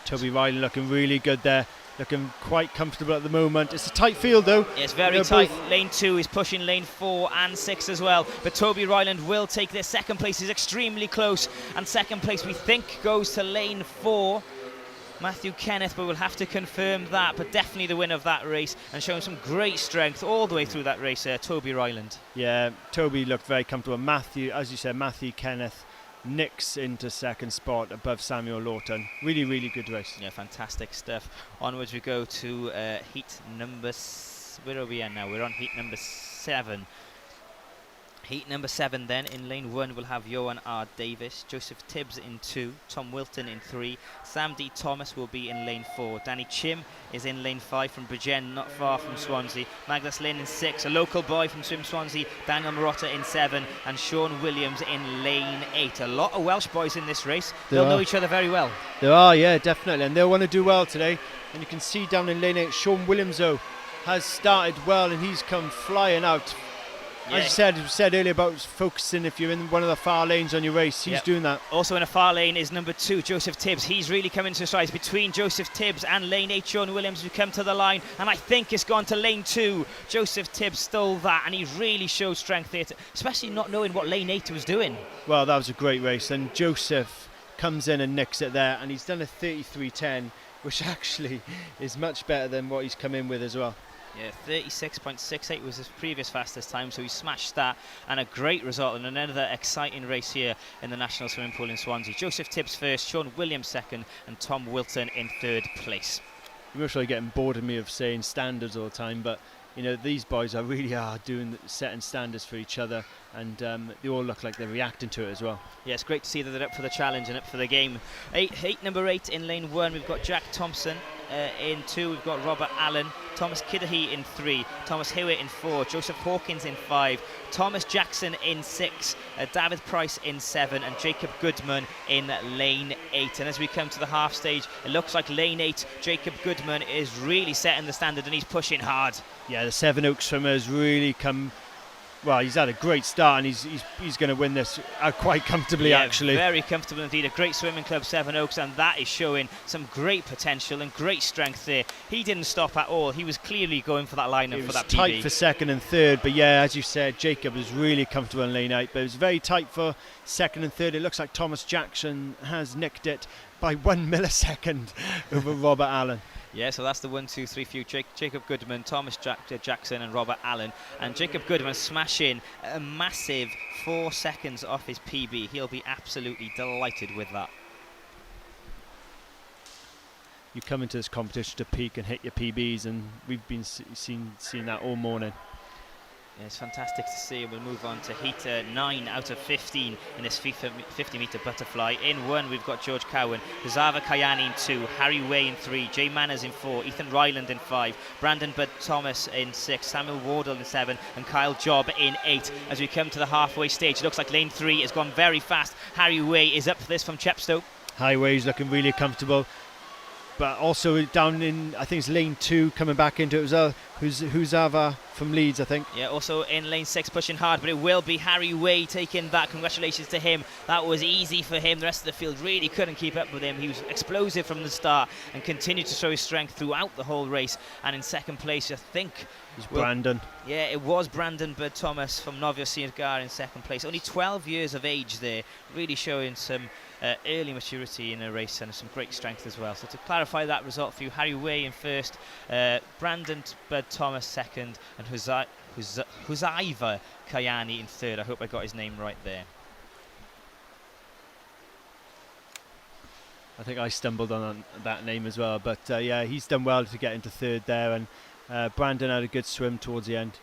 Toby Ryland looking really good there. Looking quite comfortable at the moment. It's a tight field though. Yeah, it's very tight. Lane 2 is pushing lane 4 and 6 as well. But Toby Ryland will take this. Second place is extremely close. And second place we think goes to lane 4. Matthew Kenneth, but we'll have to confirm that. But definitely the winner of that race and showing some great strength all the way through that race, Toby Ryland. Yeah, Toby looked very comfortable. Matthew, as you said, Matthew Kenneth nicks into second spot above Samuel Lawton. Really, really good race. Yeah, fantastic stuff. Onwards we go to heat number... Where are we at now? We're on heat number 7. Heat number 7 then. In lane 1 we'll have Johan R. Davis, Joseph Tibbs in 2, Tom Wilton in 3, Sam D. Thomas will be in lane 4, Danny Chim is in lane 5 from Bridgend, not far from Swansea, Magnus Lynn in 6, a local boy from Swim Swansea, Daniel Marotta in 7, and Sean Williams in lane 8. A lot of Welsh boys in this race. They'll know each other very well. There are, yeah, definitely, and they'll want to do well today. And you can see down in lane 8, Sean Williams though has started well, and he's come flying out. Yeah. As you said earlier about focusing if you're in one of the far lanes on your race, he's doing that. Also in a far lane is number 2, Joseph Tibbs. He's really coming to stride between Joseph Tibbs and lane 8, Sean Williams, who come to the line, and I think it's gone to lane 2. Joseph Tibbs stole that, and he really showed strength there, especially not knowing what lane 8 was doing. Well, that was a great race, and Joseph comes in and nicks it there, and he's done a 33.10, which actually is much better than what he's come in with as well. Yeah, 36.68 was his previous fastest time, so he smashed that, and a great result in another exciting race here in the National Swimming Pool in Swansea. Joseph Tibbs first, Sean Williams second, and Tom Wilton in 3rd place. You're really getting bored of me of saying standards all the time, but you know these boys really are doing setting standards for each other, and they all look like they're reacting to it as well. Yeah, it's great to see that they're up for the challenge and up for the game. Number 8 in lane 1, we've got Jack Thompson. In 2 we've got Robert Allen, Thomas Kiddahy in 3, Thomas Hewitt in 4, Joseph Hawkins in 5, Thomas Jackson in 6, David Price in 7, and Jacob Goodman in lane 8. And as we come to the half stage, it looks like lane 8, Jacob Goodman is really setting the standard, and he's pushing hard. Yeah, the Sevenoaks swimmer has really come. Well, he's had a great start, and he's going to win this quite comfortably, actually. Very comfortable indeed. A great swimming club, Sevenoaks, and that is showing some great potential and great strength there. He didn't stop at all. He was clearly going for that lineup for that PB. It was tight for 2nd and 3rd, but yeah, as you said, Jacob was really comfortable in lane 8, but it was very tight for 2nd and 3rd. It looks like Thomas Jackson has nicked it by 1 millisecond over Robert Allen. Yeah, so that's the 1, 2, 3 few. Jacob Goodman, Thomas Jackson and Robert Allen. And Jacob Goodman smashing a massive 4 seconds off his PB. He'll be absolutely delighted with that. You come into this competition to peak and hit your PBs, and we've been seeing that all morning. Yeah, it's fantastic to see. We'll move on to heat 9 out of 15 in this 50-metre butterfly. In 1, we've got George Cowan, Zava Kayani in 2, Harry Way in 3, Jay Manners in 4, Ethan Ryland in 5, Brandon Bud Thomas in 6, Samuel Wardle in 7, and Kyle Jobb in 8. As we come to the halfway stage, it looks like lane 3 has gone very fast. Harry Way is up for this from Chepstow. Harry Way's looking really comfortable. But also down in, I think it's lane 2 coming back into it as well. Huzava from Leeds, I think. Yeah, also in lane 6 pushing hard, but it will be Harry Way taking that. Congratulations to him. That was easy for him. The rest of the field really couldn't keep up with him. He was explosive from the start and continued to show his strength throughout the whole race. And in 2nd place, I think it was Brandon. Yeah, it was Brandon Bud Thomas from Novia Sirgar in 2nd place. Only 12 years of age there, really showing some early maturity in a race and some great strength as well. So to clarify that result for you, Harry Way in 1st, Brandon Bud Thomas 2nd, and Huzaiva Kayani in 3rd. I hope I got his name right there. I think I stumbled on that name as well, but yeah, he's done well to get into 3rd there, and Brandon had a good swim towards the end.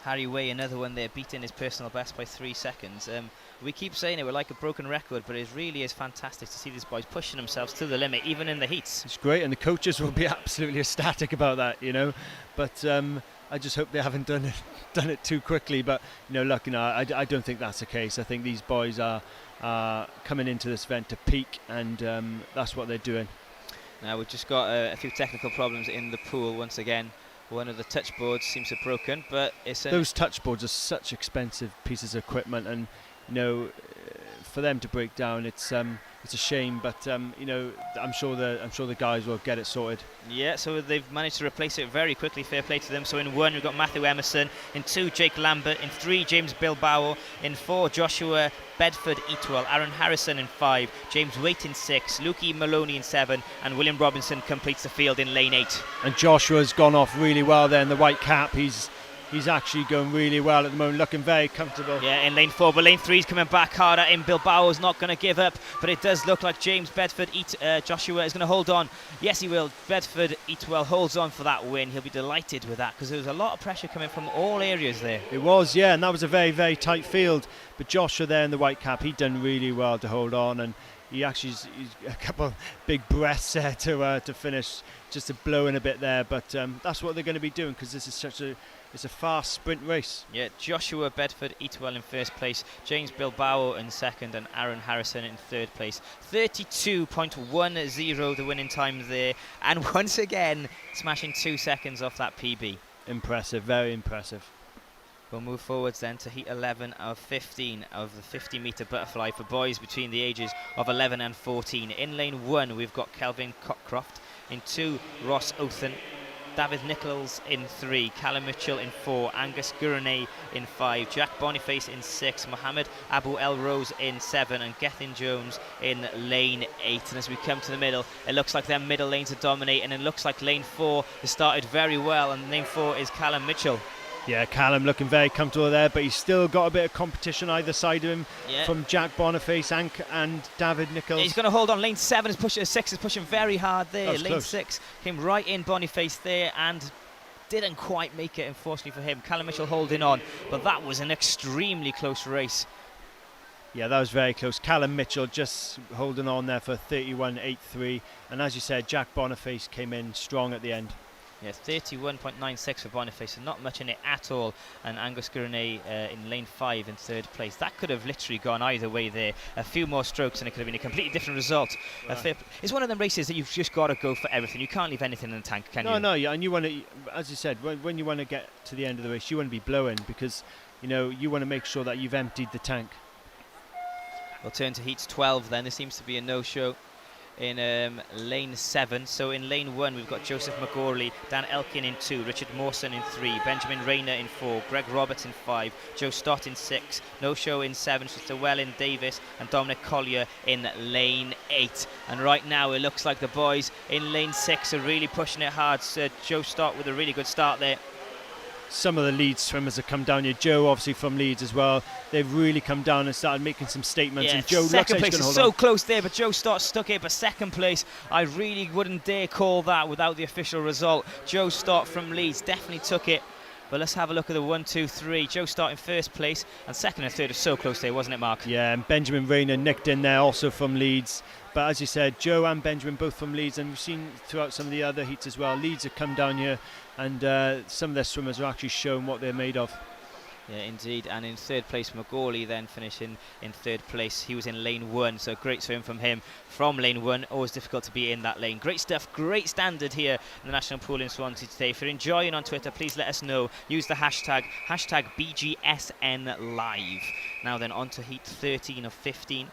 Harry Way, another one there, beating his personal best by 3 seconds. We keep saying it, we're like a broken record, but it really is fantastic to see these boys pushing themselves to the limit, even in the heats. It's great, and the coaches will be absolutely ecstatic about that, you know. But I just hope they haven't done it too quickly. But look, I don't think that's the case. I think these boys are coming into this event to peak, and that's what they're doing. Now we've just got a few technical problems in the pool once again. One of the touch boards seems to have broken, but it's those touch boards are such expensive pieces of equipment, and for them to break down, it's a shame. But I'm sure the guys will get it sorted. Yeah, so they've managed to replace it very quickly. Fair play to them. So in 1 we've got Matthew Emerson, in 2 Jake Lambert, in 3 James Bilbao, in 4 Joshua Bedford Eatwell, Aaron Harrison in 5, James Waite in 6, Lukey Maloney in 7, and William Robinson completes the field in lane 8. And Joshua's gone off really well there in the white cap. He's he's actually going really well at the moment, looking very comfortable. Yeah, in lane 4, but lane 3's coming back harder in. Bilbao's not going to give up, but it does look like James Bedford Joshua is going to hold on. Yes, he will. Bedford Eatwell holds on for that win. He'll be delighted with that because there was a lot of pressure coming from all areas there. It was, yeah, and that was a very, very tight field. But Joshua there in the white cap, he'd done really well to hold on, and he actually he's a couple of big breaths there to finish, just to blow in a bit there. But that's what they're going to be doing because this is it's a fast sprint race. Yeah, Joshua Bedford Eatwell in first place, James Bilbao in second, and Aaron Harrison in third place. 32.10 the winning time there, and once again smashing 2 seconds off that PB. Impressive, very impressive. We'll move forwards then to heat 11 of 15 of the 50-metre butterfly for boys between the ages of 11 and 14. In lane 1 we've got Kelvin Cockcroft. In 2 Ross Othen. David Nichols in 3, Callum Mitchell in 4, Angus Gurney in 5, Jack Boniface in 6, Mohammed Abu El Rose in 7, and Gethin Jones in lane 8. And as we come to the middle, it looks like their middle lanes are dominating, and it looks like lane 4 has started very well, and lane 4 is Callum Mitchell. Yeah, Callum looking very comfortable there, but he's still got a bit of competition either side of him from Jack Boniface and David Nichols. He's going to hold on. Lane 7 is pushing, 6 is pushing very hard there. Lane close. 6 came right in Boniface there and didn't quite make it, unfortunately for him. Callum Mitchell holding on, but that was an extremely close race. Yeah, that was very close. Callum Mitchell just holding on there for 31.83, and as you said, Jack Boniface came in strong at the end. Yes, 31.96 for Boniface, so not much in it at all. And Angus Gurney in lane 5 in third place. That could have literally gone either way there. A few more strokes and it could have been a completely different result. Right. It's one of them races that you've just got to go for everything. You can't leave anything in the tank, can you? No, yeah, and you want to, as you said, when you want to get to the end of the race, you want to be blowing because, you know, you want to make sure that you've emptied the tank. We'll turn to heat 12 then. There seems to be a no-show in lane 7. So in lane 1 we've got Joseph McGorley, Dan Elkin in 2, Richard Mawson in 3, Benjamin Rayner in 4, Greg Roberts in 5, Joe Stott in 6, no show in 7, so Llewellyn Davis and Dominic Collier in lane 8. And right now it looks like the boys in lane 6 are really pushing it hard. So Joe Stott with a really good start there. Some of the Leeds swimmers have come down here. Joe, obviously from Leeds as well. They've really come down and started making some statements. Yeah, and Joe second looks like place he's is hold so on. close there, but Joe Stott stuck it. But second place, I really wouldn't dare call that without the official result. Joe Stott from Leeds definitely took it. But let's have a look at the 1, 2, 3. Joe Stott in first place, and second and third are so close there, wasn't it, Mark? Yeah, and Benjamin Rayner nicked in there, also from Leeds. But as you said, Joe and Benjamin both from Leeds, and we've seen throughout some of the other heats as well. Leeds have come down here, and some of their swimmers are actually showing what they're made of. Yeah, indeed. And in third place, McGorley then finishing in third place. He was in lane 1, so great swim from him from lane 1. Always difficult to be in that lane. Great stuff, great standard here in the National Pool in Swansea today. If you're enjoying on Twitter, please let us know. Use the hashtag BGSNLive. Now then, on to heat 13 of 15.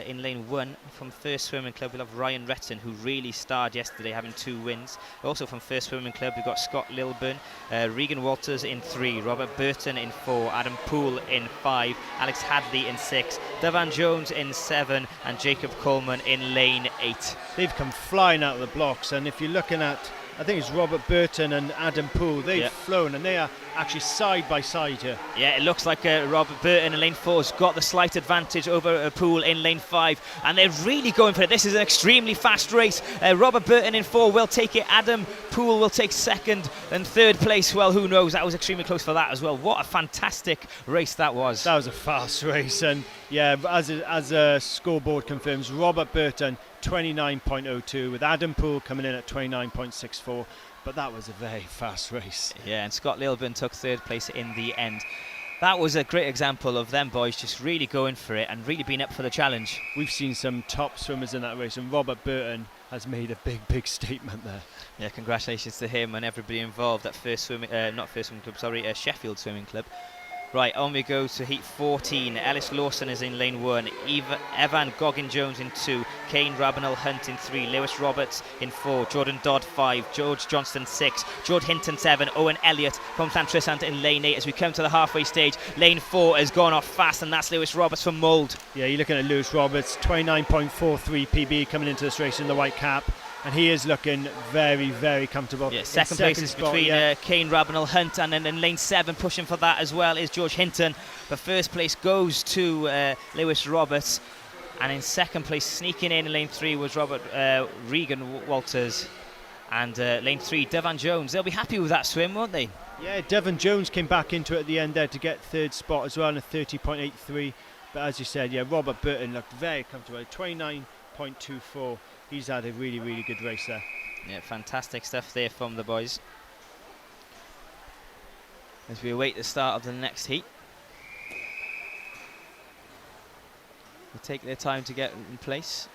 In lane 1 from First Swimming Club, we'll have Ryan Retson, who really starred yesterday, having 2 wins. Also from First Swimming Club, we've got Scott Lilburn, Regan Walters in 3, Robert Burton in 4, Adam Poole in 5, Alex Hadley in 6, Devan Jones in 7, and Jacob Coleman in lane 8. They've come flying out of the blocks, and if you're looking at, I think it's Robert Burton and Adam Poole, they've flown, and they are actually side by side here. Yeah, it looks like Robert Burton in lane 4 has got the slight advantage over Poole in lane 5, and they're really going for it. This is an extremely fast race. Robert Burton in 4 will take it. Adam Poole will take second, and third place, well, who knows? That was extremely close for that as well. What a fantastic race that was. That was a fast race, and yeah, as a scoreboard confirms, Robert Burton 29.02 with Adam Poole coming in at 29.64. But that was a very fast race. Yeah, and Scott Lilburn took third place in the end. That was a great example of them boys just really going for it and really being up for the challenge. We've seen some top swimmers in that race, and Robert Burton has made a big statement there. Yeah, congratulations to him and everybody involved at Sheffield Swimming Club. Right, on we go to heat 14. Ellis Lawson is in lane 1, Evan Goggin-Jones in 2, Kane Rabanel Hunt in 3, Lewis Roberts in 4, Jordan Dodd 5, George Johnston 6, George Hinton 7, Owen Elliott from Llantrisant in lane 8. As we come to the halfway stage, lane 4 has gone off fast, and that's Lewis Roberts from Mould. Yeah, you're looking at Lewis Roberts, 29.43 PB coming into this race in the white cap. and he is looking very, very comfortable. Yeah, second place is spot, between Kane Ravenel Hunt, and then in lane 7 pushing for that as well is George Hinton. But first place goes to Lewis Roberts, and in second place sneaking in lane 3 was Robert Regan Walters, and lane 3 Devan Jones. They'll be happy with that swim, won't they? Yeah, Devan Jones came back into it at the end there to get third spot as well in a 30.83. But as you said, yeah, Robert Burton looked very comfortable, 29.24. He's had a really, really good race there. Yeah, fantastic stuff there from the boys. As we await the start of the next heat. They take their time to get in place.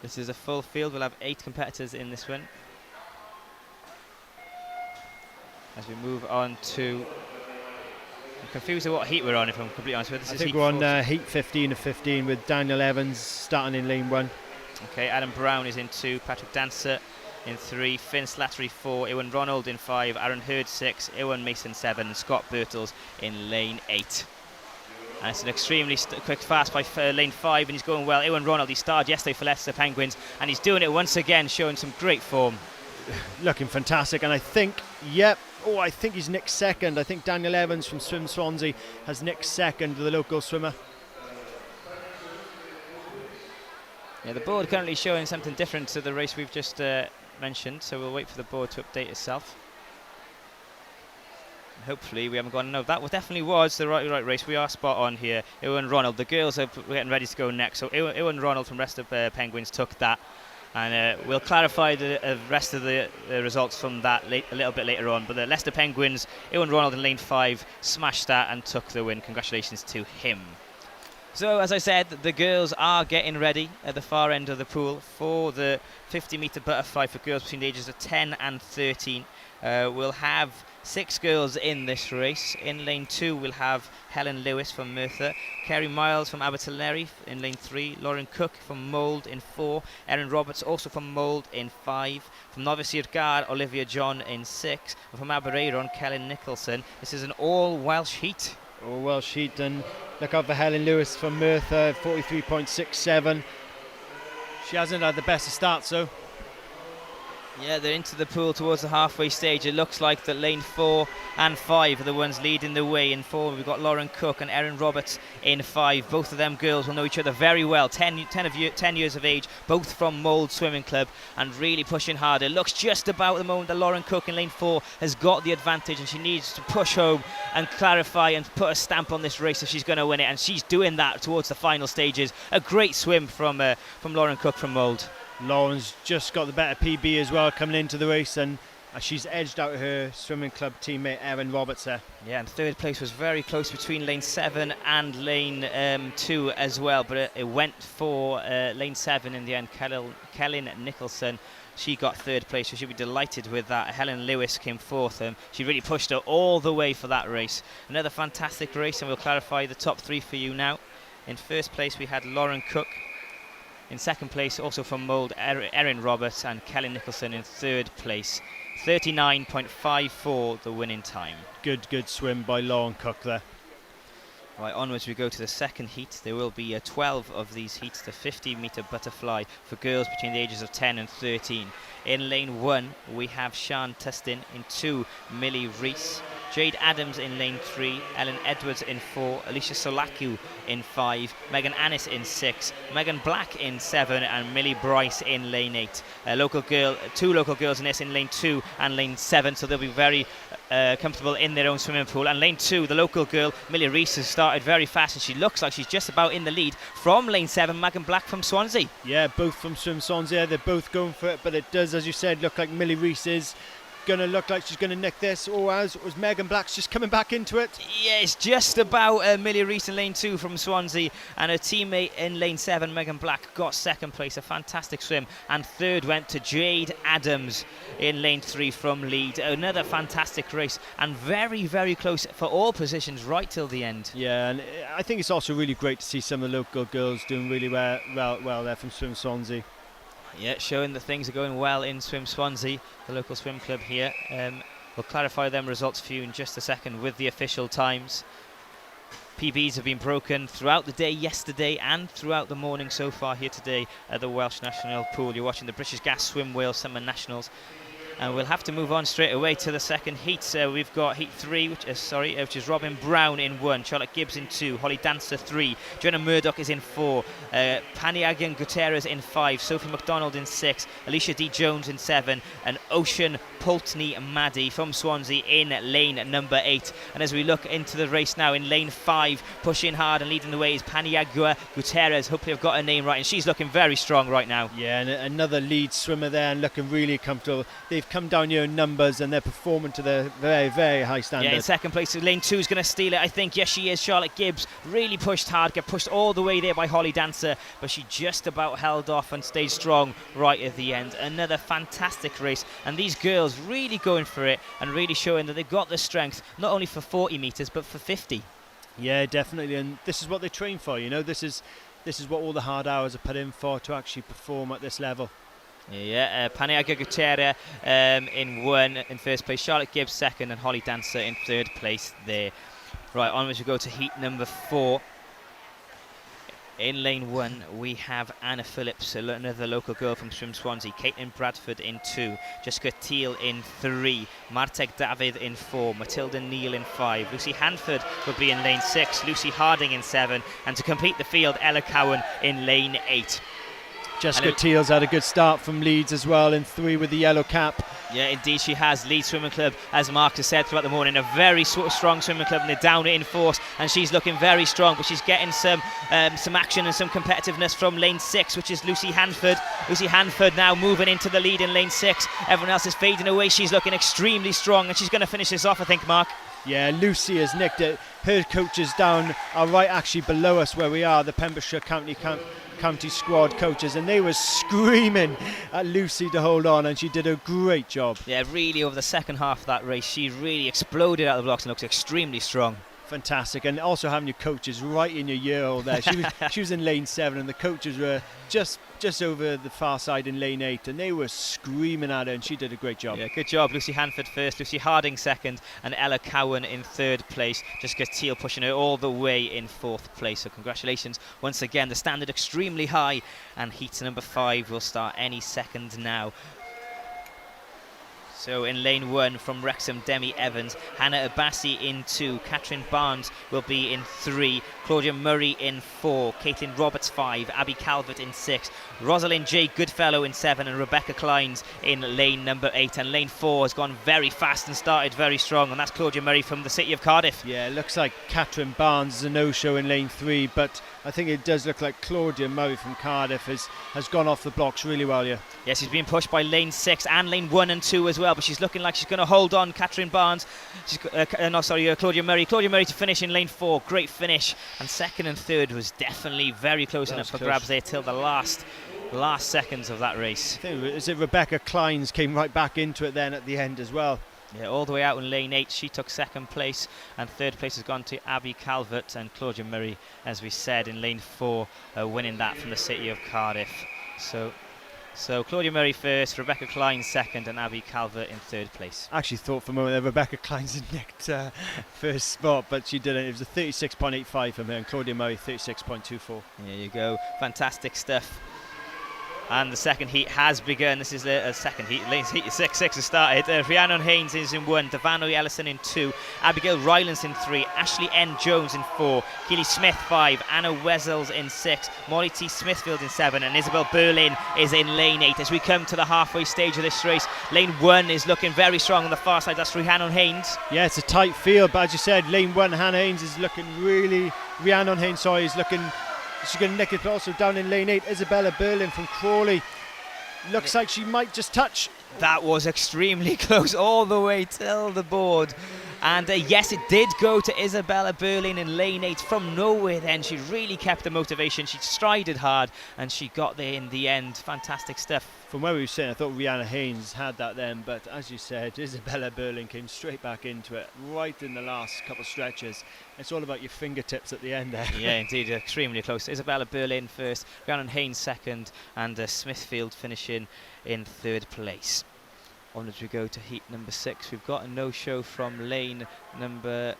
This is a full field. We'll have 8 competitors in this one. As we move on to... I'm confused with what heat we're on, if I'm completely honest with you. I think we're on heat 15 of 15 with Daniel Evans starting in lane 1. Okay, Adam Brown is in 2, Patrick Dancer in 3, Finn Slattery 4, Ewan Ronald in 5, Aaron Hurd 6, Ewan Mason 7, and Scott Birtles in lane 8. And it's an extremely quick fast by lane 5, and he's going well. Ewan Ronald, he started yesterday for Leicester Penguins, and he's doing it once again, showing some great form. Looking fantastic, and I think, I think he's nicked second. I think Daniel Evans from Swim Swansea has nicked second to the local swimmer. Yeah, the board currently showing something different to the race we've just mentioned, so we'll wait for the board to update itself. Hopefully we haven't gone. No, that definitely was the right race. We are spot on here. Ewan Ronald, the girls are getting ready to go next, so Ewan Ronald from Rest of Penguins took that. And we'll clarify the rest of the results from that a little bit later on. But the Leicester Penguins, Ewan Ronald in lane 5, smashed that and took the win. Congratulations to him. So, as I said, the girls are getting ready at the far end of the pool for the 50-metre butterfly for girls between the ages of 10 and 13. We'll have 6 girls in this race. In lane 2 we'll have Helen Lewis from Merthyr, Kerry Miles from Abertillery in lane 3, Lauren Cook from Mould in 4, Erin Roberts also from Mould in 5, from Novice Gar, Olivia John in 6, and from Aberaeron, Kellen Nicholson. This is an all Welsh heat. All Welsh heat, and look out for Helen Lewis from Merthyr, 43.67. She hasn't had the best of starts though. Yeah, they're into the pool towards the halfway stage. It looks like that lane 4 and 5 are the ones leading the way. In 4 we've got Lauren Cook and Erin Roberts in 5. Both of them girls will know each other very well. 10 years of age, both from Mould Swimming Club, and really pushing hard. It looks just about the moment that Lauren Cook in lane 4 has got the advantage, and she needs to push home and clarify and put a stamp on this race if she's going to win it, and she's doing that towards the final stages. A great swim from Lauren Cook from Mould. Lauren's just got the better PB as well coming into the race, and she's edged out her swimming club teammate Erin Roberts there. Yeah, and third place was very close between lane 7 and lane 2 as well, but it went for lane 7 in the end. Kellen Nicholson, she got third place, so she'll be delighted with that. Helen Lewis came fourth. She really pushed her all the way for that race. Another fantastic race, and we'll clarify the top 3 for you now. In first place we had Lauren Cook. In second place, also from Mould, Erin Roberts, and Kelly Nicholson in third place. 39.54 the winning time. Good swim by Lauren Cook there. Right, onwards we go to the second heat. There will be 12 of these heats, the 50-metre butterfly for girls between the ages of 10 and 13. In lane 1, we have Sian Tustin. In 2, Millie Rees. Jade Adams in lane 3, Ellen Edwards in 4, Alicia Solaku in 5, Megan Annis in 6, Megan Black in 7, and Millie Bryce in lane 8. Two local girls in this in lane 2 and lane 7, so they'll be very comfortable in their own swimming pool. And lane 2, the local girl, Millie Rees, has started very fast, and she looks like she's just about in the lead from lane 7, Megan Black from Swansea. Yeah, both from Swim Swansea, they're both going for it, but it does, as you said, look like Millie Rees is going to look like she's going to nick this, or as was Megan Black's just coming back into it. Yeah, it's just about Millie Rees in lane 2 from Swansea, and her teammate in lane 7, Megan Black, got second place. A fantastic swim, and third went to Jade Adams in lane 3 from Leeds. Another fantastic race, and very, very close for all positions right till the end. Yeah, and I think it's also really great to see some of the local girls doing really well there from Swim Swansea. Yeah, showing that things are going well in Swim Swansea, the local swim club here. We'll clarify them results for you in just a second with the official times. PBs have been broken throughout the day yesterday and throughout the morning so far here today at the Welsh National Pool. You're watching the British Gas Swim Wales Summer Nationals. And we'll have to move on straight away to the second heat. We've got heat 3, which is Robin Brown in 1, Charlotte Gibbs in 2, Holly Dancer 3, Joanna Murdoch is in 4, Paniagian Gutierrez in 5, Sophie McDonald in 6, Alicia D. Jones in 7, and Ocean Pulteney Maddie from Swansea in lane number 8. And as we look into the race now, in lane 5, pushing hard and leading the way is Paniagua Gutierrez. Hopefully I've got her name right, and she's looking very strong right now. Yeah, and another lead swimmer there and looking really comfortable. They've come down here in numbers and they're performing to their very, very high standard. Yeah, in second place, lane 2 is going to steal it, I think. Yes, she is. Charlotte Gibbs really pushed hard, got pushed all the way there by Holly Dancer, but she just about held off and stayed strong right at the end. Another fantastic race, and these girls really going for it and really showing that they've got the strength, not only for 40 metres, but for 50. Yeah, definitely, and this is what they train for, this is what all the hard hours are put in for, to actually perform at this level. Yeah, Paniagua Gutierrez in 1 in first place, Charlotte Gibbs second, and Holly Dancer in third place there. Right, onwards we go to heat number 4. In lane 1 we have Anna Phillips, another local girl from Swim Swansea, Caitlin Bradford in 2, Jessica Teal in 3, Marteg David in 4, Matilda Neal in 5, Lucy Hanford will be in lane 6, Lucy Harding in 7, and to complete the field, Ella Cowan in lane 8. Jessica Teal's had a good start from Leeds as well in 3 with the yellow cap. Yeah, indeed she has. Leeds Swimming Club, as Mark has said throughout the morning, a very strong swimming club, and they're down in force, and she's looking very strong, but she's getting some action and some competitiveness from lane 6, which is Lucy Hanford. Lucy Hanford now moving into the lead in lane 6. Everyone else is fading away. She's looking extremely strong, and she's going to finish this off, I think, Mark. Yeah, Lucy has nicked it. Her coaches down are right actually below us where we are, the Pembrokeshire County squad coaches, and they were screaming at Lucy to hold on, and she did a great job. Yeah, really over the second half of that race, she really exploded out of the blocks and looks extremely strong. Fantastic, and also having your coaches right in your ear hole there. She was in lane 7, and the coaches were just over the far side in lane 8, and they were screaming at her, and she did a great job. Yeah, good job. Lucy Hanford first, Lucy Harding second, and Ella Cowan in third place. Jessica Teal pushing her all the way in fourth place. So congratulations once again. The standard extremely high, and heat number 5 will start any second now. So in lane 1 from Wrexham, Demi Evans, Hannah Abassi in 2, Catherine Barnes will be in 3, Claudia Murray in 4, Caitlin Roberts 5, Abby Calvert in 6, Rosalind J. Goodfellow in 7, and Rebecca Kleins in lane number 8. And lane 4 has gone very fast and started very strong, and that's Claudia Murray from the city of Cardiff. Yeah, it looks like Catherine Barnes is a no-show in lane 3, but I think it does look like Claudia Murray from Cardiff has gone off the blocks really well here. Yes, she's being pushed by lane 6 and lane 1 and 2 as well, but she's looking like she's going to hold on. Catherine Barnes, Claudia Murray. Claudia Murray to finish in lane 4, great finish. And second and third was definitely very close enough for grabs there till the last seconds of that race. I think, is it Rebecca Kleins came right back into it then at the end as well. Yeah, all the way out in lane 8, she took second place, and third place has gone to Abby Calvert, and Claudia Murray, as we said, in lane 4, winning that from the city of Cardiff. So Claudia Murray first, Rebecca Klein second, and Abby Calvert in third place. I actually thought for a moment that Rebecca Kleins had nicked first spot, but she didn't. It was a 36.85 from her, and Claudia Murray 36.24. There you go, fantastic stuff. And the second heat has begun. This is the second heat. Lane's heat 6 has started. Rhiannon Haynes is in 1, Devano Ellison in 2, Abigail Rylance in 3, Ashley N. Jones in 4, Keely Smith 5, Anna Wessels in 6, Molly T. Smithfield in 7, and Isabel Berlin is in lane 8. As we come to the halfway stage of this race, lane 1 is looking very strong on the far side. That's Rhiannon Haynes. Yeah, it's a tight field, but as you said, lane 1, Hannah Haynes is looking really... Rhiannon Haynes, is looking... She's going to nick it, but also down in lane 8, Isabella Berlin from Crawley. Looks like she might just touch. That was extremely close all the way till the board. And yes, it did go to Isabella Berlin in lane 8 from nowhere then. She really kept the motivation. She strided hard and she got there in the end. Fantastic stuff. From where we were sitting, I thought Rhiannon Haynes had that then, but as you said, Isabella Berlin came straight back into it right in the last couple of stretches. It's all about your fingertips at the end there. Yeah, indeed, extremely close. Isabella Berlin first, Rhiannon Haynes second, and Smithfield finishing in third place. Onwards we go to heat number 6. We've got a no-show from lane number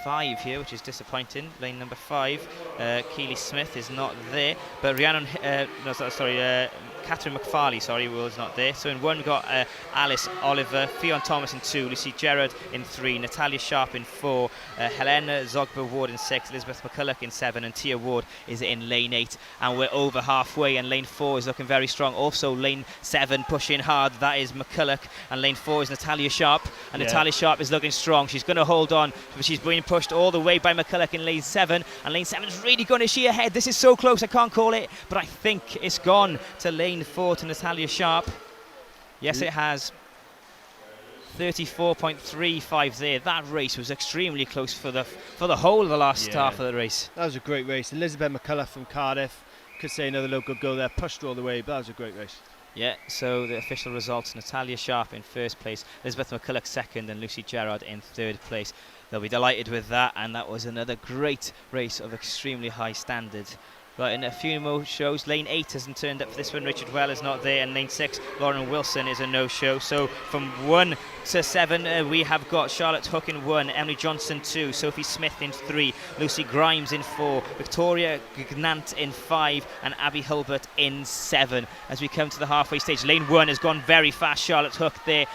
5 here, which is disappointing. Lane number 5, Keely Smith is not there, but Catherine McFarley, was not there. So in 1 we've got Alice Oliver, Fionn Thomas in 2, Lucy Gerard in 3, Natalia Sharp in 4, Helena Zogba Ward in 6, Elizabeth McCulloch in 7, and Tia Ward is in lane 8. And we're over halfway, and lane 4 is looking very strong. Also lane 7 pushing hard, that is McCulloch, and lane 4 is Natalia Sharp, and Natalia Sharp is looking strong. She's going to hold on, but she's being pushed all the way by McCulloch in lane 7, and lane 7 is really going to sheer ahead. This is so close, I can't call it, but I think it's gone to lane 4 to Natalia Sharp. Yes, it has. 34.35 there. That race was extremely close for the whole of the last half of the race. That was a great race. Elizabeth McCulloch from Cardiff, could say another local girl there, pushed her all the way, but that was a great race. Yeah, so the official results: Natalia Sharp in 1st place, Elizabeth McCulloch 2nd, and Lucy Gerard in 3rd place. They'll be delighted with that, and that was another great race of extremely high standard. But in a few more shows, lane 8 hasn't turned up for this one. Richard Well is not there, and lane 6, Lauren Wilson, is a no-show. So from 1 to 7, we have got Charlotte Hook in 1, Emily Johnson 2, Sophie Smith in 3, Lucy Grimes in 4, Victoria Gnant in 5, and Abby Hulbert in 7. As we come to the halfway stage, lane 1 has gone very fast. Charlotte Hook there,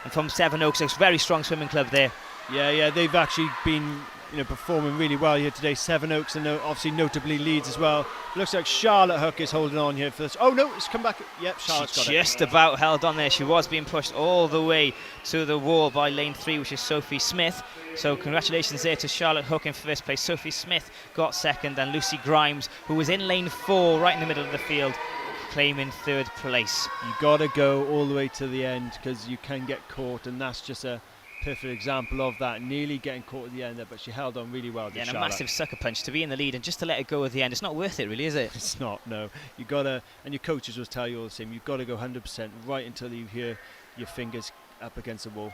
and from Seven Oaks, a very strong swimming club there. Yeah, they've actually been performing really well here today. Seven Oaks, and obviously notably Leeds as well. Looks like Charlotte Hook is holding on here for this. Oh no, it's come back. Yep, Charlotte's got it. Just about held on there. She was being pushed all the way to the wall by lane 3, which is Sophie Smith. So congratulations there to Charlotte Hook in 1st place. Sophie Smith got 2nd, and Lucy Grimes, who was in lane 4 right in the middle of the field, claiming 3rd place. You got to go all the way to the end, because you can get caught, and that's just a perfect example of that, nearly getting caught at the end there, but she held on really well. Yeah, and a massive sucker punch to be in the lead and just to let it go at the end. It's not worth it, really, is it? It's not, no. You gotta, and your coaches will tell you all the same, you've got to go 100% right until you hear your fingers up against the wall.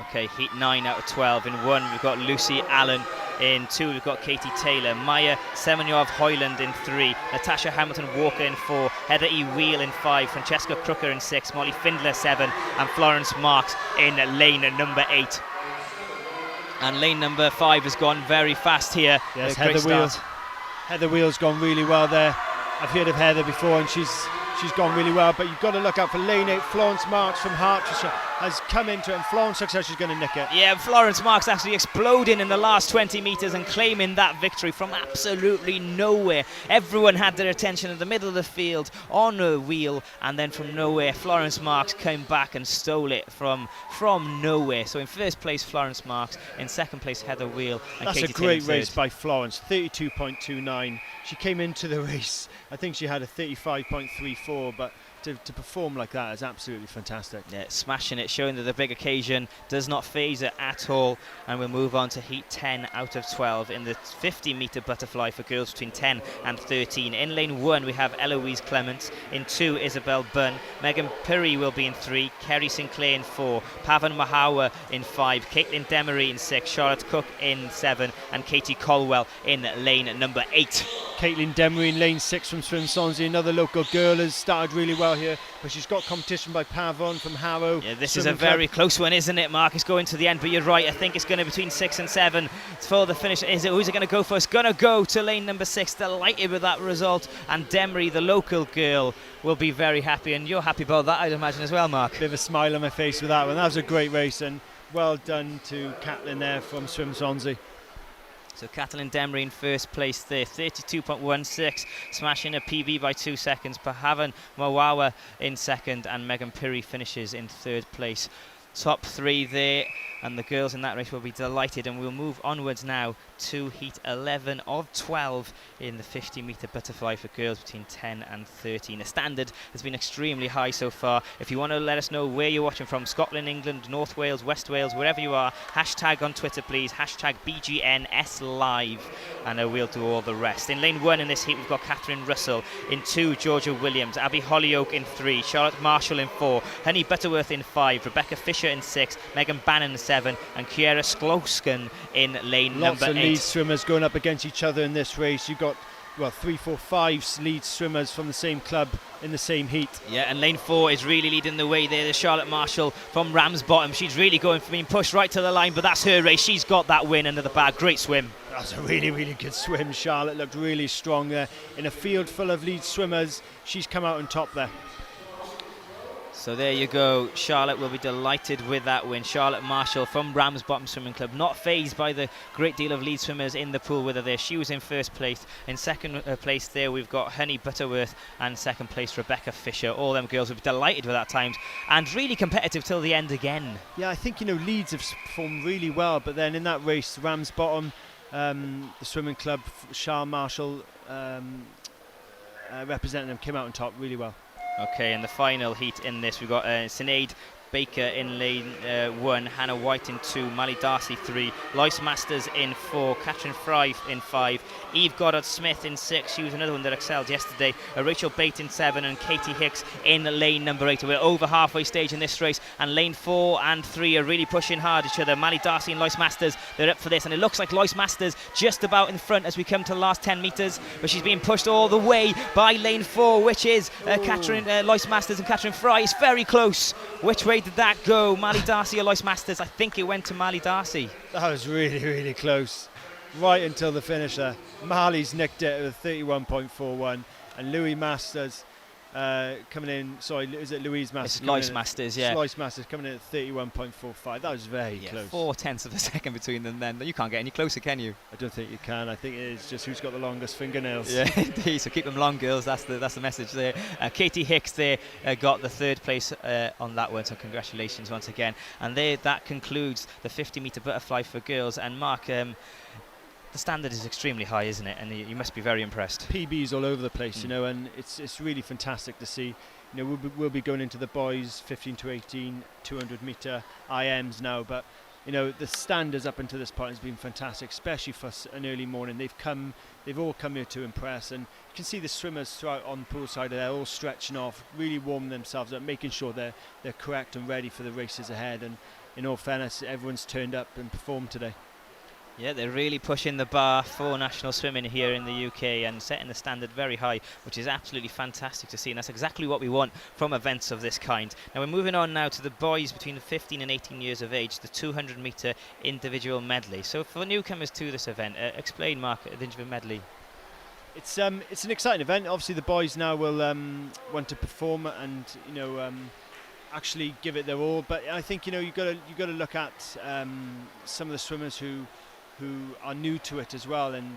Okay, heat 9 out of 12. In 1 we've got Lucy Allen, in 2 we've got Katie Taylor, Maya Semenyov Hoyland in 3, Natasha Hamilton Walker in 4, Heather E. Wheel in 5, Francesca Crooker in 6, Molly Findler 7, and Florence Marks in lane number 8. And lane number 5 has gone very fast here. Yes, Heather Wheel's gone really well there. I've heard of Heather before, and she's gone really well, but you've got to look out for lane 8. Florence Marks from Hertfordshire has come into it, and Florence looks like she's going to nick it. Yeah, Florence Marks actually exploding in the last 20 metres and claiming that victory from absolutely nowhere. Everyone had their attention in the middle of the field on a wheel, and then from nowhere Florence Marks came back and stole it from nowhere. So in 1st place Florence Marks, in 2nd place Heather Wheel, and that's Katie a great Taylor race by Florence. 32.29. She came into the race, I think she had a 35.34, but to perform like that is absolutely fantastic. Yeah, smashing it, showing that the big occasion does not faze her at all. And we'll move on to heat 10 out of 12 in the 50-metre butterfly for girls between 10 and 13. In lane 1 we have Eloise Clements, in 2 Isabel Bunn, Megan Pirrie will be in 3, Kerry Sinclair in 4, Pavan Mahawa in 5, Caitlin Demery in 6, Charlotte Cook in 7, and Katie Colwell in lane number 8. Caitlin Demery in lane 6 from Swim Swansea, another local girl, has started really well here, but she's got competition by Pavon from Harrow. Yeah, this is a very close one, isn't it, Mark? It's going to the end, but you're right, I think it's going to be between 6 and 7 for the finish. Who's it going to go for? It's going to go to lane number 6. Delighted with that result, and Demery, the local girl, will be very happy, and you're happy about that, I'd imagine, as well, Mark. Bit of a smile on my face with that one. That was a great race, and well done to Caitlin there from Swim Swansea. So Kathleen Demery in 1st place there, 32.16, smashing a PB by 2 seconds. Pahavan Mawawa in 2nd, and Megan Pirrie finishes in 3rd place. Top 3 there, and the girls in that race will be delighted. And we'll move onwards now to heat 11 of 12 in the 50-metre butterfly for girls between 10 and 13. The standard has been extremely high so far. If you want to let us know where you're watching from, Scotland, England, North Wales, West Wales, wherever you are, hashtag on Twitter please, hashtag BGNSLive, and we'll do all the rest. In lane 1 in this heat we've got Catherine Russell, in 2 Georgia Williams, Abby Hollyoak in 3, Charlotte Marshall in 4, Honey Butterworth in 5, Rebecca Fisher in 6, Megan Bannon in 7, and Kiera Skloskan in lane number 8. Lots of lead swimmers going up against each other in this race. You've got 3, 4, 5 lead swimmers from the same club in the same heat. Yeah, and lane 4 is really leading the way there. The Charlotte Marshall from Ramsbottom. She's really going for being pushed right to the line, but that's her race. She's got that win under the bag. Great swim. That's a really, really good swim. Charlotte looked really strong there. In a field full of lead swimmers, she's come out on top there. So there you go. Charlotte will be delighted with that win. Charlotte Marshall from Ramsbottom Swimming Club, not fazed by the great deal of lead swimmers in the pool with her there. She was in first place. In second place there, we've got Honey Butterworth, and second place Rebecca Fisher. All them girls will be delighted with that times, and really competitive till the end again. Yeah, I think, Leeds have performed really well, but then in that race, Ramsbottom, the swimming club, Charlotte Marshall representing them, came out on top really well. Okay, in the final heat in this, we've got Sinead Baker in lane 1, Hannah White in 2, Mally Darcy 3, Lois Masters in 4, Catherine Fry in 5, Eve Goddard-Smith in 6, she was another one that excelled yesterday, Rachel Bate in 7, and Katie Hicks in lane number 8. We're over halfway stage in this race, and lane 4 and 3 are really pushing hard each other. Mally Darcy and Lois Masters, they're up for this, and it looks like Lois Masters just about in front as we come to the last 10 metres, but she's being pushed all the way by lane 4, which is Lois Masters and Catherine Fry. It's very close. Which way did that go? Mally Darcy or Lois Masters? I think it went to Mally Darcy. That was really, really close. Right until the finish there. Marley's nicked it with 31.41, and Louis Masters coming in. Sorry, is it Louise Masters? It's Lois Masters, yeah. Lois Masters coming in at 31.45. That was very close. 0.4 of a second between them then. You can't get any closer, can you? I don't think you can. I think it is just who's got the longest fingernails. Yeah, indeed. So keep them long, girls. That's the message there. Katie Hicks there got the third place on that one. So congratulations once again. And that concludes the 50-metre butterfly for girls. And Mark, the standard is extremely high, isn't it? And you must be very impressed. PBs all over the place, and it's really fantastic to see. We'll be going into the boys 15 to 18, 200 metre IMs now, but the standards up until this point has been fantastic, especially for an early morning. They've all come here to impress, and you can see the swimmers throughout on the poolside. They're all stretching off, really warming themselves up, making sure they're correct and ready for the races ahead. And in all fairness, everyone's turned up and performed today. Yeah, they're really pushing the bar for national swimming here in the UK and setting the standard very high, which is absolutely fantastic to see, and that's exactly what we want from events of this kind. Now we're moving on now to the boys between 15 and 18 years of age, the 200 metre individual medley. So for newcomers to this event, explain, Mark, the individual medley. It's an exciting event. Obviously the boys now will want to perform and actually give it their all, but I think you've got to look at some of the swimmers who are new to it as well, and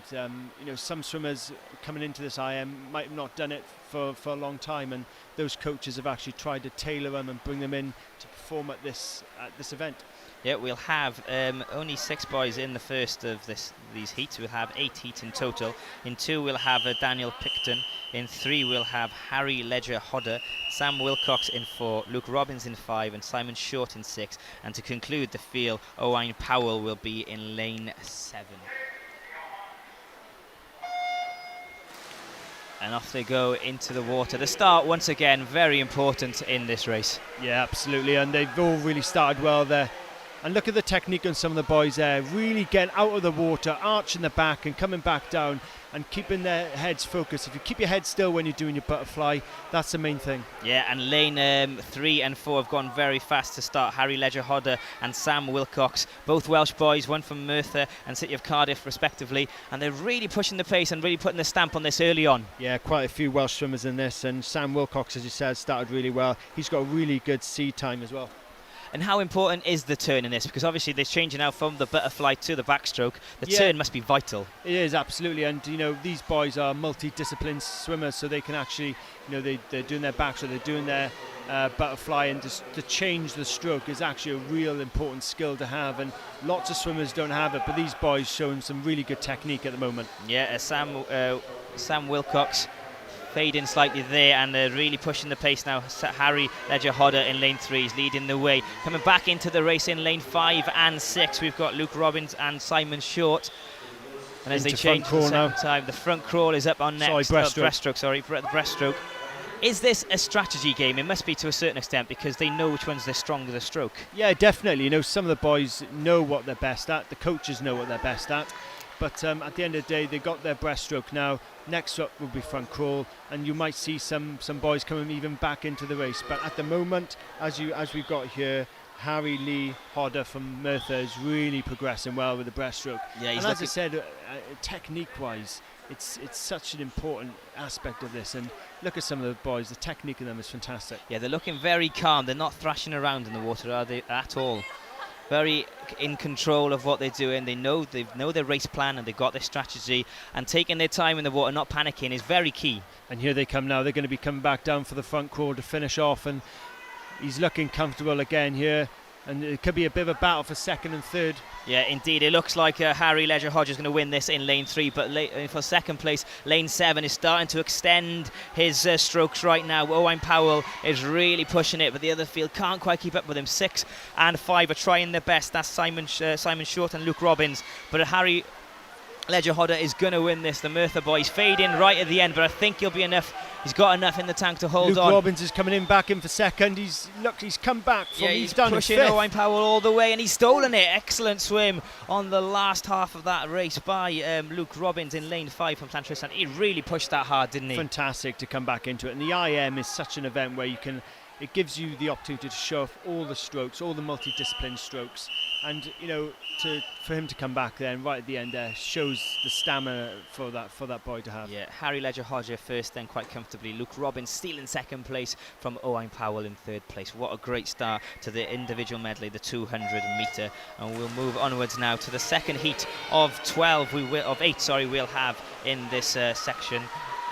some swimmers coming into this IM might have not done it for a long time, and those coaches have actually tried to tailor them and bring them in to perform at this event. Yeah, we'll have only 6 boys in the first of these heats. We'll have 8 heats in total. In 2 we'll have Daniel Picton. In 3 we'll have Harry Ledger-Hodder, Sam Wilcox in 4, Luke Robbins in 5, and Simon Short in 6. And to conclude the field, Owain Powell will be in lane 7. And off they go into the water. The start, once again, very important in this race. Yeah, absolutely, and they've all really started well there. And look at the technique on some of the boys there, really getting out of the water, arching the back and coming back down and keeping their heads focused. If you keep your head still when you're doing your butterfly, that's the main thing. Yeah, and lane 3 and 4 have gone very fast to start. Harry Ledger-Hodder and Sam Wilcox, both Welsh boys, one from Merthyr and City of Cardiff respectively, and they're really pushing the pace and really putting the stamp on this early on. Yeah, quite a few Welsh swimmers in this, and Sam Wilcox, as you said, started really well. He's got a really good seed time as well. And how important is the turn in this? Because obviously they're changing now from the butterfly to the backstroke. The turn must be vital. It is, absolutely. And, these boys are multi-discipline swimmers, so they can actually, they're doing their backstroke, they're doing their butterfly, and just to change the stroke is actually a real important skill to have. And lots of swimmers don't have it, but these boys showing some really good technique at the moment. Yeah, Sam Wilcox fading slightly there, and they're really pushing the pace now. Harry Ledger-Hodder in lane 3 is leading the way. Coming back into the race in lane 5 and 6, we've got Luke Robbins and Simon Short. And as they change the second time, the front crawl is up on next. Breaststroke. Is this a strategy game? It must be to a certain extent, because they know which one's the stronger stroke. Yeah, definitely. Some of the boys know what they're best at. The coaches know what they're best at. But at the end of the day, they got their breaststroke now. Next up will be front crawl, and you might see some boys coming even back into the race. But at the moment, as we've got here, Harry Lee Hodder from Merthyr is really progressing well with the breaststroke. Yeah, and as I said, technique-wise, it's such an important aspect of this. And look at some of the boys; the technique in them is fantastic. Yeah, they're looking very calm. They're not thrashing around in the water, are they, at all? Very in control of what they're doing. They know their race plan, and they've got their strategy, and taking their time in the water, not panicking, is very key. And here they come now. They're going to be coming back down for the front crawl to finish off, and he's looking comfortable again here, and it could be a bit of a battle for second and third. Yeah, indeed. It looks like Harry Ledger-Hodge is going to win this in lane 3, but for second place, lane 7 is starting to extend his strokes right now. Owain Powell is really pushing it, but the other field can't quite keep up with him. 6 and 5 are trying their best. That's Simon Short and Luke Robbins, but Harry Ledger-Hodder is going to win this. The Merthyr boys fade in right at the end, but I think he'll be enough. He's got enough in the tank to hold on. Luke Robbins is coming in back in for second. He's come back from. Yeah, he's done pushing Owain Powell all the way, and he's stolen it. Excellent swim on the last half of that race by Luke Robbins in lane 5 from Llantrisant. He really pushed that hard, didn't he? Fantastic to come back into it. And the IM is such an event where it gives you the opportunity to show off all the strokes, all the multidiscipline strokes. And for him to come back then right at the end there shows the stamina for that boy to have. Yeah, Harry Ledger-Hodge first, then quite comfortably. Luke Robbins stealing second place from Owain Powell in third place. What a great start to the individual medley, the 200 metre. And we'll move onwards now to the second heat of 8. We'll have in this section.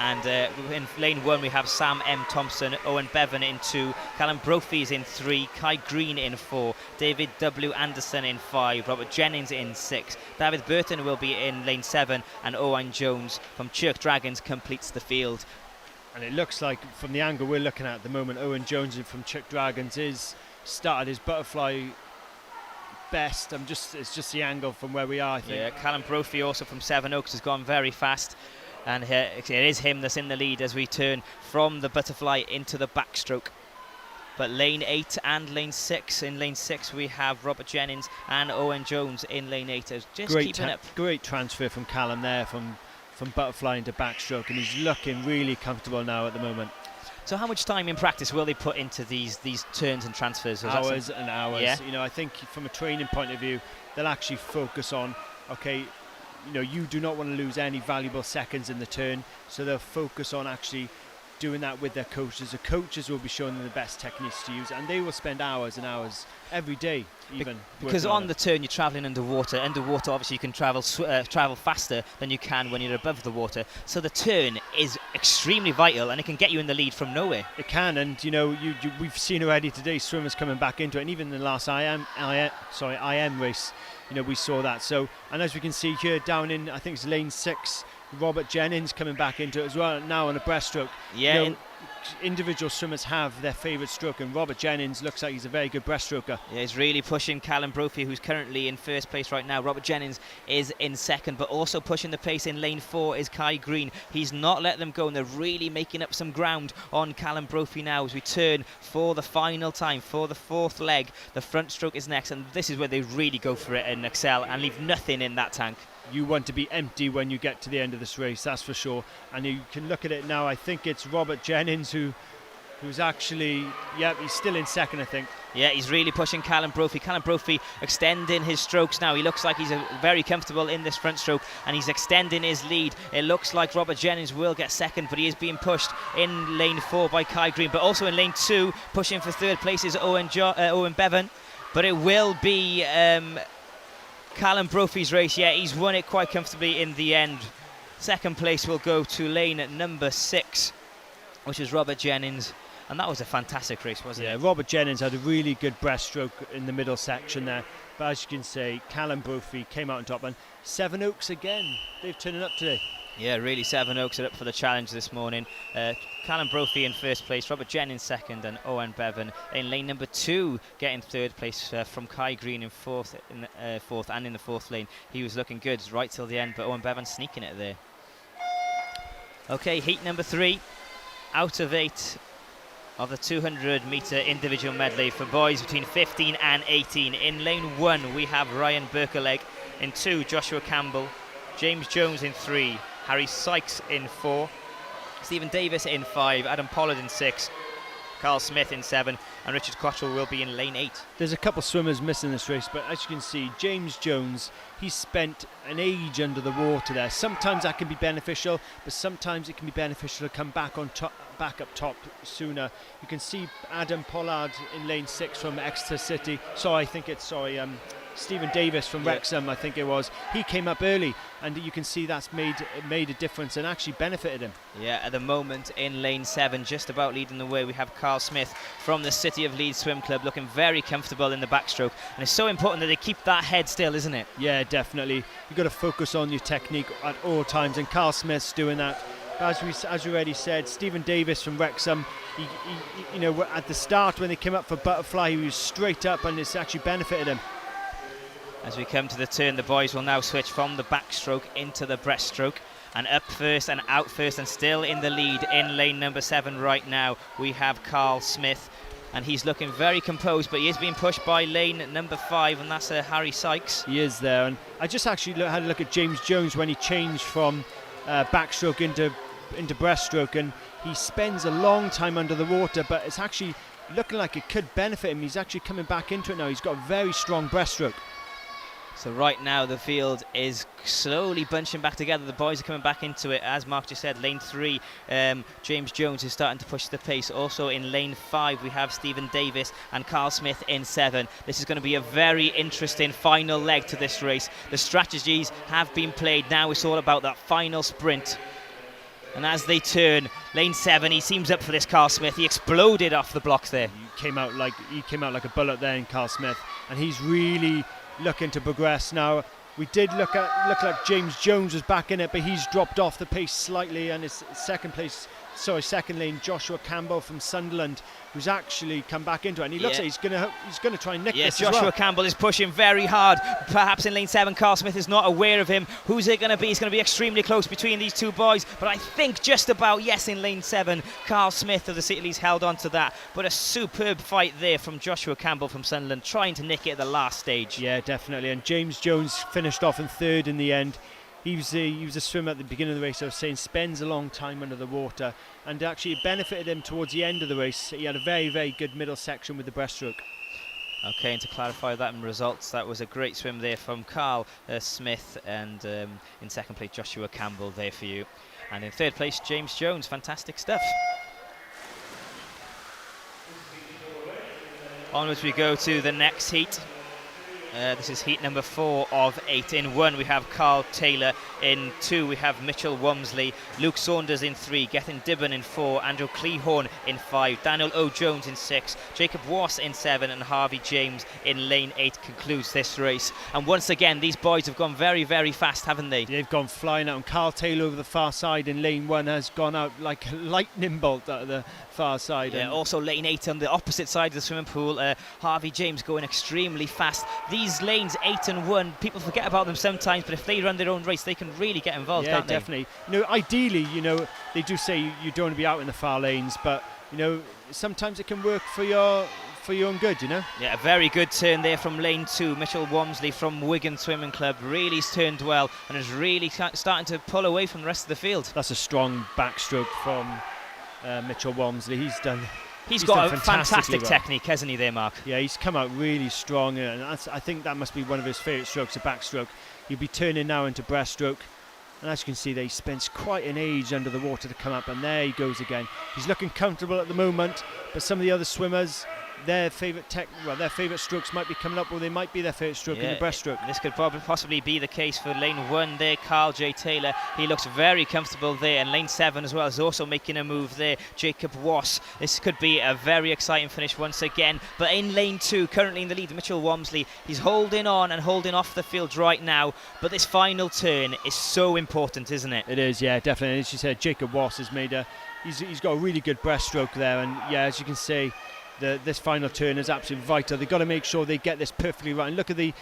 And in lane 1 we have Sam M. Thompson, Owen Bevan in 2, Callum Brophy is in 3, Kai Green in 4, David W. Anderson in 5, Robert Jennings in 6, David Burton will be in lane 7, and Owain Jones from Chirk Dragons completes the field. And it looks like from the angle we're looking at the moment, Owen Jones from Chirk Dragons is started his butterfly best. It's just the angle from where we are, I think. Yeah, Callum Brophy also from Seven Oaks has gone very fast. And it is him that's in the lead as we turn from the butterfly into the backstroke. But lane 8 and lane 6. In lane 6 we have Robert Jennings and Owen Jones in lane 8. Just keeping up. Great transfer from Callum there from butterfly into backstroke, and he's looking really comfortable now at the moment. So how much time in practice will they put into these turns and transfers? Hours and hours. Yeah. I think from a training point of view, they'll actually focus on, okay, you do not want to lose any valuable seconds in the turn, so they'll focus on actually doing that with their coaches. The coaches will be showing them the best techniques to use, and they will spend hours and hours every day even. Because on the turn you're travelling underwater. Underwater obviously you can travel faster than you can when you're above the water. So the turn is extremely vital, and it can get you in the lead from nowhere. It can, and we've seen already today swimmers coming back into it, and even in the last IM race, we saw that. So, and as we can see here down in, I think it's lane 6, Robert Jennings coming back into it as well now on a breaststroke. Yeah. Individual swimmers have their favourite stroke, and Robert Jennings looks like he's a very good breaststroker. Yeah, he's really pushing Callum Brophy, who's currently in first place right now. Robert Jennings is in second, but also pushing the pace in lane 4 is Kai Green. He's not let them go, and they're really making up some ground on Callum Brophy now as we turn for the final time, for the 4th leg. The front stroke is next, and this is where they really go for it and excel and leave nothing in that tank. You want to be empty when you get to the end of this race, that's for sure. And you can look at it now. I think it's Robert Jennings who's actually, he's still in second, I think. Yeah, he's really pushing Callum Brophy. Callum Brophy extending his strokes now. He looks like he's very comfortable in this front stroke, and he's extending his lead. It looks like Robert Jennings will get second, but he is being pushed in lane 4 by Kai Green. But also in lane 2, pushing for third place is Owen Bevan. But it will be Callum Brophy's race. Yeah, he's won it quite comfortably in the end. Second place will go to lane number 6, which is Robert Jennings. And that was a fantastic race, wasn't it? Yeah, Robert Jennings had a really good breaststroke in the middle section there. But as you can see, Callum Brophy came out on top. And Seven Oaks again, they've turned up today. Yeah, really, Seven Oaks are up for the challenge this morning. Callum Brophy in first place, Robert Jennings second, and Owen Bevan in lane number 2, getting third place from Kai Green in fourth and in the 4th lane. He was looking good right till the end, but Owen Bevan sneaking it there. Okay, heat number 3, out of 8 of the 200 metre individual medley for boys between 15 and 18. In lane 1 we have Ryan Berkeleg, in 2 Joshua Campbell, James Jones in 3, Harry Sykes in 4, Stephen Davis in 5, Adam Pollard in 6, Carl Smith in 7, and Richard Cottrell will be in lane 8. There's a couple swimmers missing this race, but as you can see, James Jones, he's spent an age under the water there. Sometimes that can be beneficial, but sometimes it can be beneficial to come back on top, back up top sooner. You can see Adam Pollard in lane 6 from Exeter City. Stephen Davis from Wrexham, I think it was. He came up early, and you can see that's made a difference and actually benefited him. Yeah, at the moment in lane 7, just about leading the way, we have Carl Smith from the City of Leeds Swim Club, looking very comfortable in the backstroke. And it's so important that they keep that head still, isn't it? Yeah, definitely. You've got to focus on your technique at all times, and Carl Smith's doing that. As we already said, Stephen Davis from Wrexham, he, you know, at the start when they came up for butterfly, he was straight up, and it's actually benefited him. As we come to the turn, the boys will now switch from the backstroke into the breaststroke. And up first and out first, and still in the lead in lane number 7 right now, we have Carl Smith. And he's looking very composed, but he is being pushed by lane number 5, and that's Harry Sykes. He is there, and I just actually had a look at James Jones when he changed from backstroke into breaststroke, and he spends a long time under the water, but it's actually looking like it could benefit him. He's actually coming back into it now. He's got a very strong breaststroke. So right now the field is slowly bunching back together. The boys are coming back into it. As Mark just said, lane 3, James Jones is starting to push the pace. Also in lane 5 we have Stephen Davis and Carl Smith in 7. This is going to be a very interesting final leg to this race. The strategies have been played. Now it's all about that final sprint. And as they turn, lane 7, he seems up for this, Carl Smith. He exploded off the blocks there. He came out like a bullet there in Carl Smith, and he's really looking to progress now. We did look like James Jones was back in it, but he's dropped off the pace slightly, and his second lane Joshua Campbell from Sunderland, who's actually come back into it, and he looks like he's gonna try and nick this Joshua as well. Campbell is pushing very hard. Perhaps in lane 7, Carl Smith is not aware of him. Who's it going to be? It's going to be extremely close between these two boys, but I think just about, yes, in lane 7, Carl Smith of the City Leeds held on to that, but a superb fight there from Joshua Campbell from Sunderland, trying to nick it at the last stage. Yeah, definitely, and James Jones finished off in 3rd in the end. He was a swimmer at the beginning of the race, I was saying, spends a long time under the water, and actually it benefited him towards the end of the race. He had a very, very good middle section with the breaststroke. Okay, and to clarify that in results, that was a great swim there from Carl Smith, and in 2nd place Joshua Campbell there for you. And in 3rd place James Jones. Fantastic stuff. Onwards we go to the next heat. This is heat number 4 of 8. In 1 we have Carl Taylor, in 2 we have Mitchell Wamsley, Luke Saunders in 3, Gethin Dibben in 4, Andrew Cleahorn in 5, Daniel O'Jones in 6, Jacob Wass in 7, and Harvey James in lane 8 concludes this race. And once again, these boys have gone very, very fast, haven't they? They've gone flying out, and Carl Taylor over the far side in lane 1 has gone out like a lightning bolt out of the far side. Yeah, also lane 8 on the opposite side of the swimming pool, Harvey James going extremely fast. These lanes 8 and 1, people forget about them sometimes, but if they run their own race, they can really get involved, can't they? Yeah, definitely. You know, ideally, you know, they do say you don't want to be out in the far lanes, but you know, sometimes it can work for your own good, you know. Yeah, a very good turn there from lane 2. Mitchell Wamsley from Wigan Swimming Club really turned well and is really starting to pull away from the rest of the field. That's a strong backstroke from Mitchell Wamsley. He's got a fantastic technique, hasn't he there, Mark? Yeah, he's come out really strong, and I think that must be one of his favourite strokes, a backstroke. He'll be turning now into breaststroke, and as you can see there, he spends quite an age under the water to come up, and there he goes again. He's looking comfortable at the moment, but some of the other swimmers, their favourite strokes might be coming up, or they might be their favourite stroke in the breaststroke. This could possibly be the case for lane 1 there, Carl J. Taylor. He looks very comfortable there, and lane 7 as well is also making a move there, Jacob Wass. This could be a very exciting finish once again. But in lane 2, currently in the lead, Mitchell Wamsley, he's holding on and holding off the field right now, but this final turn is so important, isn't it? It is, yeah, definitely. As you said, Jacob Wass has made he's got a really good breaststroke there, and yeah, as you can see, this final turn is absolutely vital. They've got to make sure they get this perfectly right. And look at the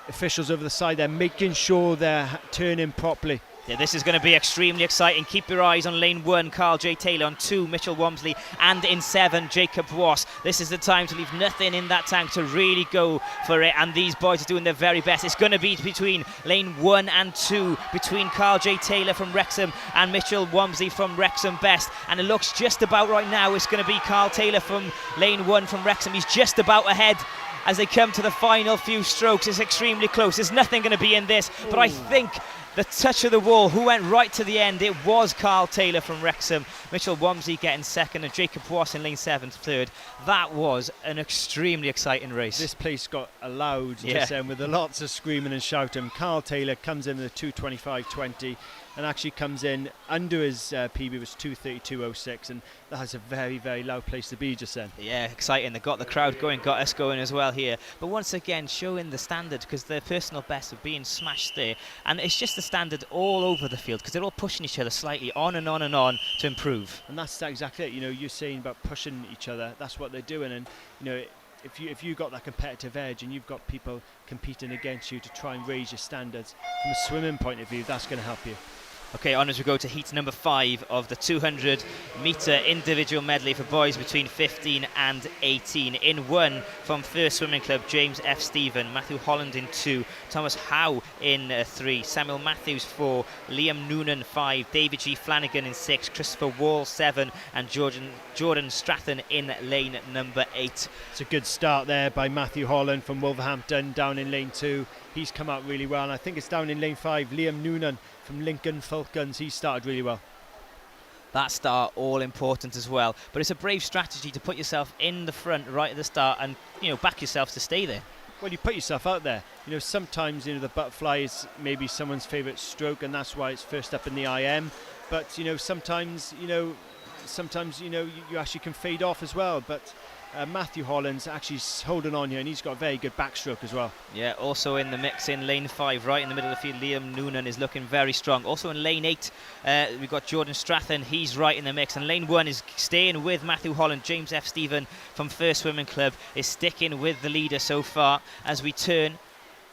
officials over the side there, making sure they're turning properly. Yeah, this is going to be extremely exciting. Keep your eyes on lane 1, Carl J. Taylor, on 2, Mitchell Walmsley, and in 7, Jacob Wass. This is the time to leave nothing in that tank, to really go for it, and these boys are doing their very best. It's going to be between lane 1 and 2, between Carl J. Taylor from Wrexham and Mitchell Walmsley from Wrexham Best, and it looks just about right now it's going to be Carl Taylor from lane 1 from Wrexham. He's just about ahead as they come to the final few strokes. It's extremely close. There's nothing going to be in this, but I think the touch of the wall, who went right to the end, it was Carl Taylor from Wrexham. Mitchell Walmsley getting second and Jacob Wass in lane 7 third. That was an extremely exciting race. This place got loud just then with lots of screaming and shouting. Carl Taylor comes in with a 2:25.20 and actually comes in under his PB was 2:32.06, and that's a very, very loud place to be just then. Yeah, exciting. They got the crowd going, got us going as well here. But once again, showing the standard, because their personal bests are being smashed there. And it's just the standard all over the field, because they're all pushing each other slightly on and on and on to improve. And that's exactly it. You know, you're saying about pushing each other. That's what they're doing. And, you know, if you got that competitive edge and you've got people competing against you to try and raise your standards from a swimming point of view, that's going to help you. Okay, on as we go to heat number 5 of the 200 metre individual medley for boys between 15 and 18. In 1 from First Swimming Club, James F. Stephen, Matthew Holland in 2, Thomas Howe in 3, Samuel Matthews 4, Liam Noonan 5, David G. Flanagan in 6, Christopher Wall 7, and Jordan Strathen in lane number 8. It's a good start there by Matthew Holland from Wolverhampton down in lane 2. He's come out really well, and I think it's down in lane 5, Liam Noonan from Lincoln Falcons. He started really well. That start all important as well, but it's a brave strategy to put yourself in the front right at the start and, you know, back yourself to stay there. Well, you put yourself out there. You know, sometimes, you know, the butterfly is maybe someone's favourite stroke, and that's why it's first up in the IM. But, you know, sometimes you actually can fade off as well. But Matthew Holland's actually holding on here, and he's got a very good backstroke as well. Yeah, also in the mix in lane 5, right in the middle of the field, Liam Noonan is looking very strong. Also in lane 8, we've got Jordan Strathen, he's right in the mix. And lane 1 is staying with Matthew Holland. James F. Stephen from First Swimming Club is sticking with the leader so far as we turn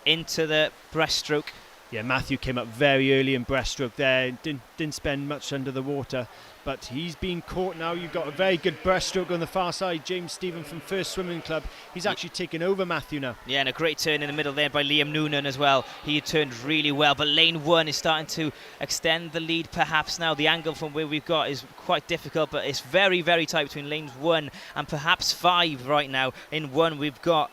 into the breaststroke. Yeah, Matthew came up very early in breaststroke there, didn't spend much under the water, but he's been caught now. You've got a very good breaststroke on the far side. James Stephen from First Swimming Club, he's actually taken over Matthew now. Yeah, and a great turn in the middle there by Liam Noonan as well. He turned really well, but lane 1 is starting to extend the lead perhaps now. The angle from where we've got is quite difficult, but it's very, very tight between lanes 1 and perhaps 5 right now. In 1 we've got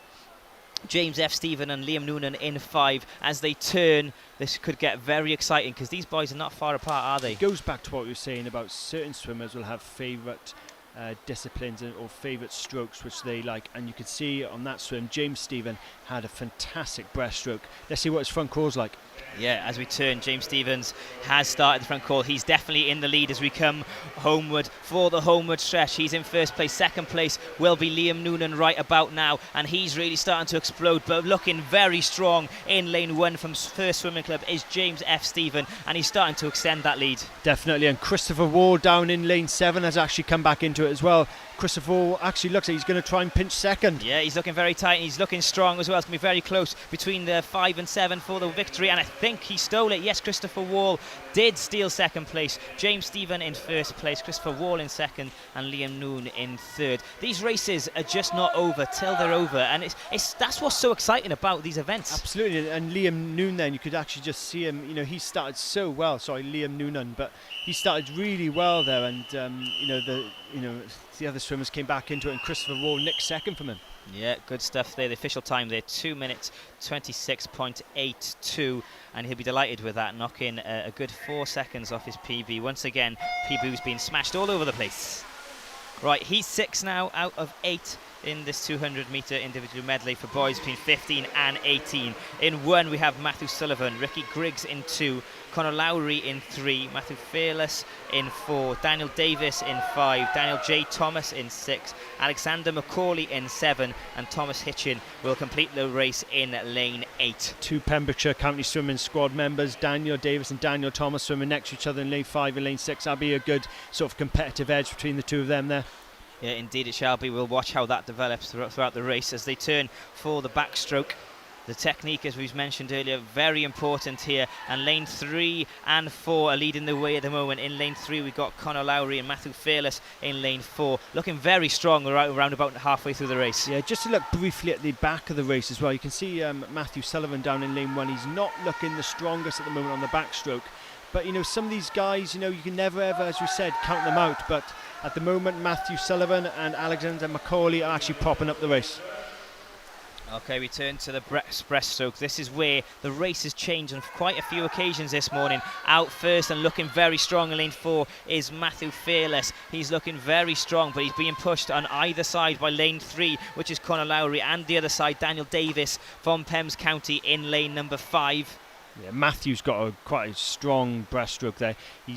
James F. Stephen and Liam Noonan in 5. As they turn, this could get very exciting because these boys are not far apart, are they? It goes back to what we were saying about certain swimmers will have favourite disciplines or favourite strokes which they like, and you could see on that swim James Stephen had a fantastic breaststroke. Let's see what his front crawl's like. Yeah, as we turn, James Stevens has started the front crawl. He's definitely in the lead as we come homeward for the homeward stretch. He's in first place. Second place will be Liam Noonan right about now, and he's really starting to explode, but looking very strong in lane 1 from First Swimming Club is James F. Stephen, and he's starting to extend that lead. Definitely, and Christopher Wall down in lane 7 has actually come back into it as well. Christopher Wall actually looks like he's going to try and pinch second. Yeah, he's looking very tight and he's looking strong as well. It's going to be very close between the 5 and 7 for the victory, and I think he stole it. Yes, Christopher Wall did steal second place. James Stephen in first place, Christopher Wall in second, and Liam Noonan in third. These races are just not over till they're over, and that's what's so exciting about these events. Absolutely, and Liam Noonan then, you could actually just see him, you know, he started so well. Sorry, Liam Noonan, but he started really well there, and the other swimmers came back into it, and Christopher Wall nicked second from him. Yeah, good stuff there. The official time there, 2 minutes 26.82, and he'll be delighted with that, knocking a good 4 seconds off his PB. Once again, PB's been smashed all over the place. Right, he's 6 now out of 8 in this 200 metre individual medley for boys between 15 and 18. In 1 we have Matthew Sullivan, Ricky Griggs in 2, Conor Lowry in 3, Matthew Fearless in 4, Daniel Davis in 5, Daniel J. Thomas in 6, Alexander McCauley in 7, and Thomas Hitchin will complete the race in lane 8. 2 Pembrokeshire County Swimming Squad members, Daniel Davis and Daniel Thomas, swimming next to each other in lane 5 and lane 6. That'll be a good sort of competitive edge between the two of them there. Yeah, indeed it shall be. We'll watch how that develops throughout the race as they turn for the backstroke. The technique, as we've mentioned earlier, very important here. And lane 3 and 4 are leading the way at the moment. In lane 3 we've got Conor Lowry and Matthew Fearless in lane 4, looking very strong around about halfway through the race. Yeah, just to look briefly at the back of the race as well, you can see Matthew Sullivan down in lane 1. He's not looking the strongest at the moment on the backstroke. But, some of these guys, you can never ever, as we said, count them out. But at the moment, Matthew Sullivan and Alexander Macaulay are actually propping up the race. Okay, we turn to the breaststroke. This is where the race has changed on quite a few occasions this morning. Out first and looking very strong in lane 4 is Matthew Fearless. He's looking very strong, but he's being pushed on either side by lane 3, which is Conor Lowry, and the other side, Daniel Davis from Pembs County in lane number 5. Yeah, Matthew's got quite a strong breaststroke there. He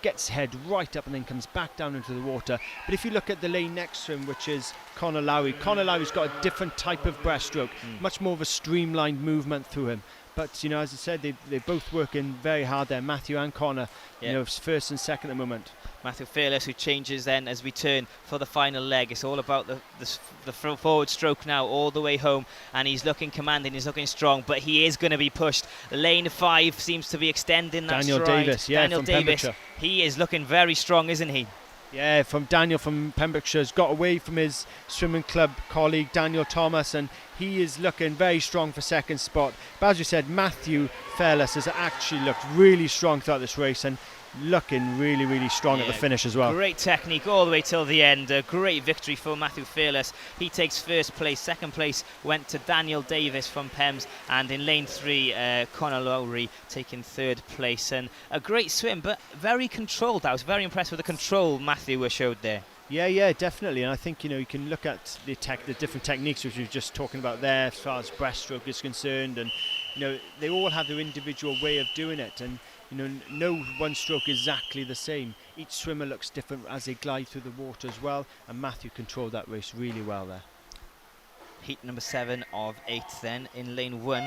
gets head right up and then comes back down into the water. But if you look at the lane next to him, which is Conor Lowry's got a different type of breaststroke, much more of a streamlined movement through him. But, as I said, they're both working very hard there, Matthew and Conor, first and second at the moment. Matthew Fearless, who changes then as we turn for the final leg. It's all about the forward stroke now all the way home, and he's looking commanding, he's looking strong, but he is going to be pushed. Lane 5 seems to be extending that Daniel stride. Davis, yeah, Daniel from Davis, Pembrokeshire. He is looking very strong, isn't he? Yeah, from Daniel from Pembrokeshire has got away from his swimming club colleague Daniel Thomas, and he is looking very strong for second spot. But as you said, Matthew Fearless has actually looked really strong throughout this race and looking really, really strong at the finish as well. Great technique all the way till the end. A great victory for Matthew Fearless. He takes first place. Second place went to Daniel Davis from Pembs, and in lane 3 Conor Lowry taking third place. And a great swim, but very controlled. I was very impressed with the control Matthew showed there. Yeah, definitely. And I think you can look at the different techniques which we were just talking about there as far as breaststroke is concerned, and they all have their individual way of doing it, and no one stroke is exactly the same. Each swimmer looks different as they glide through the water as well, and Matthew controlled that race really well there. Heat number 7 of 8 then. In lane 1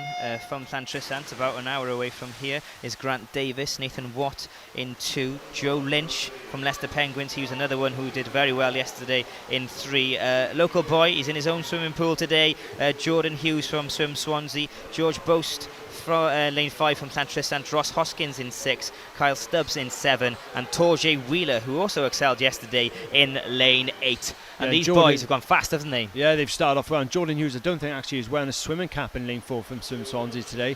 from Llantrisant, about an hour away from here, is Grant Davis. Nathan Watt in 2. Joe Lynch from Leicester Penguins. He was another one who did very well yesterday in 3. Local boy, he's in his own swimming pool today. Jordan Hughes from Swim Swansea. George Boast from lane 5 from Llantrisant. Ross Hoskins in 6. Kyle Stubbs in 7. And Torjay Wheeler, who also excelled yesterday, in lane 8. And these boys have gone fast, haven't they? Yeah, they've started off well. And Jordan Hughes, I don't think actually is wearing a swimming cap in lane 4 from Swim Swansea today.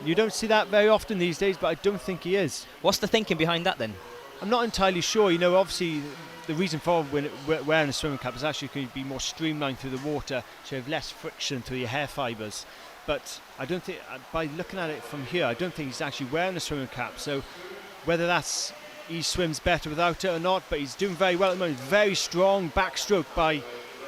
You don't see that very often these days, but I don't think he is. What's the thinking behind that then? I'm not entirely sure. Obviously the reason for wearing a swimming cap is actually going to be more streamlined through the water, so you have less friction through your hair fibres. But I don't think, by looking at it from here, I don't think he's actually wearing a swimming cap. So whether that's he swims better without it or not, but he's doing very well at the moment. Very strong backstroke by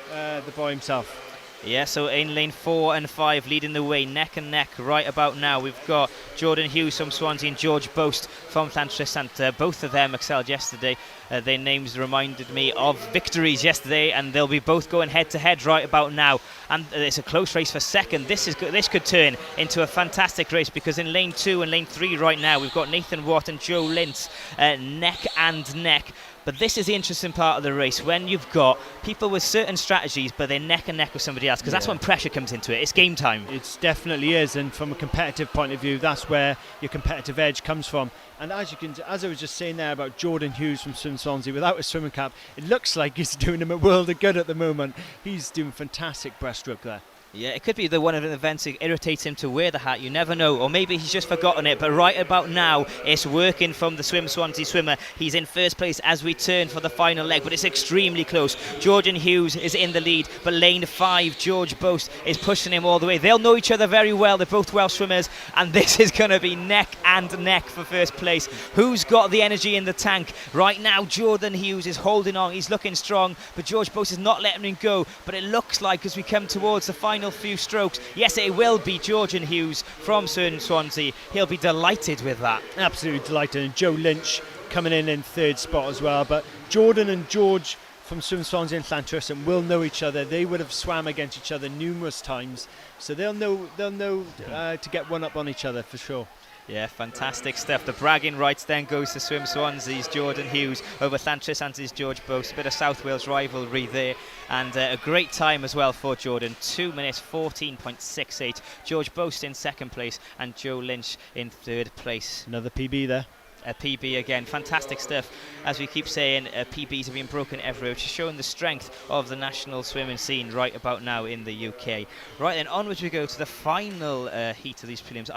the boy himself. Yeah, so in lane 4 and 5 leading the way, neck and neck right about now. We've got Jordan Hughes from Swansea and George Boast from Llantrisant. Both of them excelled yesterday. Their names reminded me of victories yesterday, and they'll be both going head to head right about now. And it's a close race for second. This could turn into a fantastic race, because in lane 2 and lane 3 right now we've got Nathan Watt and Joe Lynch neck and neck. But this is the interesting part of the race, when you've got people with certain strategies but they're neck and neck with somebody else, because that's when pressure comes into it. It's game time. It definitely is, and from a competitive point of view, that's where your competitive edge comes from. And as I was just saying there about Jordan Hughes from Swim Swansea, without a swimming cap, it looks like it's doing him a world of good at the moment. He's doing fantastic breaststroke there. Yeah, it could be the one of the events that irritates him to wear the hat. You never know. Or maybe he's just forgotten it. But right about now, it's working from the Swim Swansea swimmer. He's in first place as we turn for the final leg, but it's extremely close. Jordan Hughes is in the lead, but lane 5, George Boast, is pushing him all the way. They'll know each other very well. They're both Welsh swimmers, and this is going to be neck and neck for first place. Who's got the energy in the tank? Right now, Jordan Hughes is holding on. He's looking strong, but George Boast is not letting him go. But it looks like, as we come towards the final few strokes, yes, it will be Jordan Hughes from Swim Swansea. He'll be delighted with that. Absolutely delighted. And Joe Lynch coming in third spot as well. But Jordan and George from Swim Swansea and Llantrisant will know each other. They would have swam against each other numerous times, so they'll know to get one up on each other for sure. Yeah, fantastic stuff. The bragging rights then goes to Swim Swansea's Jordan Hughes over Llantrisant's George Boast. A bit of South Wales rivalry there, and a great time as well for Jordan. 2 minutes 14.68. George Boast in second place and Joe Lynch in third place. Another PB there. A PB again, fantastic stuff. As we keep saying, PBs have been broken everywhere, which is showing the strength of the national swimming scene right about now in the UK. Right then, onwards we go to the final heat of these prelims.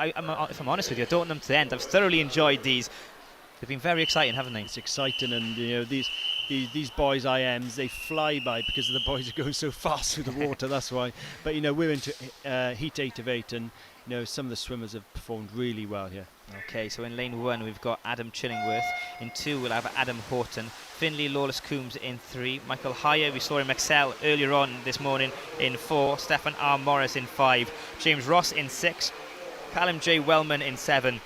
If I'm honest with you, I don't want them to end. I've thoroughly enjoyed these. They've been very exciting, haven't they? It's exciting, and these boys IMs, they fly by because the boys are going so fast through the water. That's why. But we're into heat 8 of 8, and some of the swimmers have performed really well here. Okay, so in lane 1 we've got Adam Chillingworth. In 2 we'll have Adam Horton. Finlay Lawless Coombs in 3. Michael Hyer, we saw him excel earlier on this morning, in 4. Stefan R. Morris in 5. James Ross in 6. Callum J. Wellman in 7.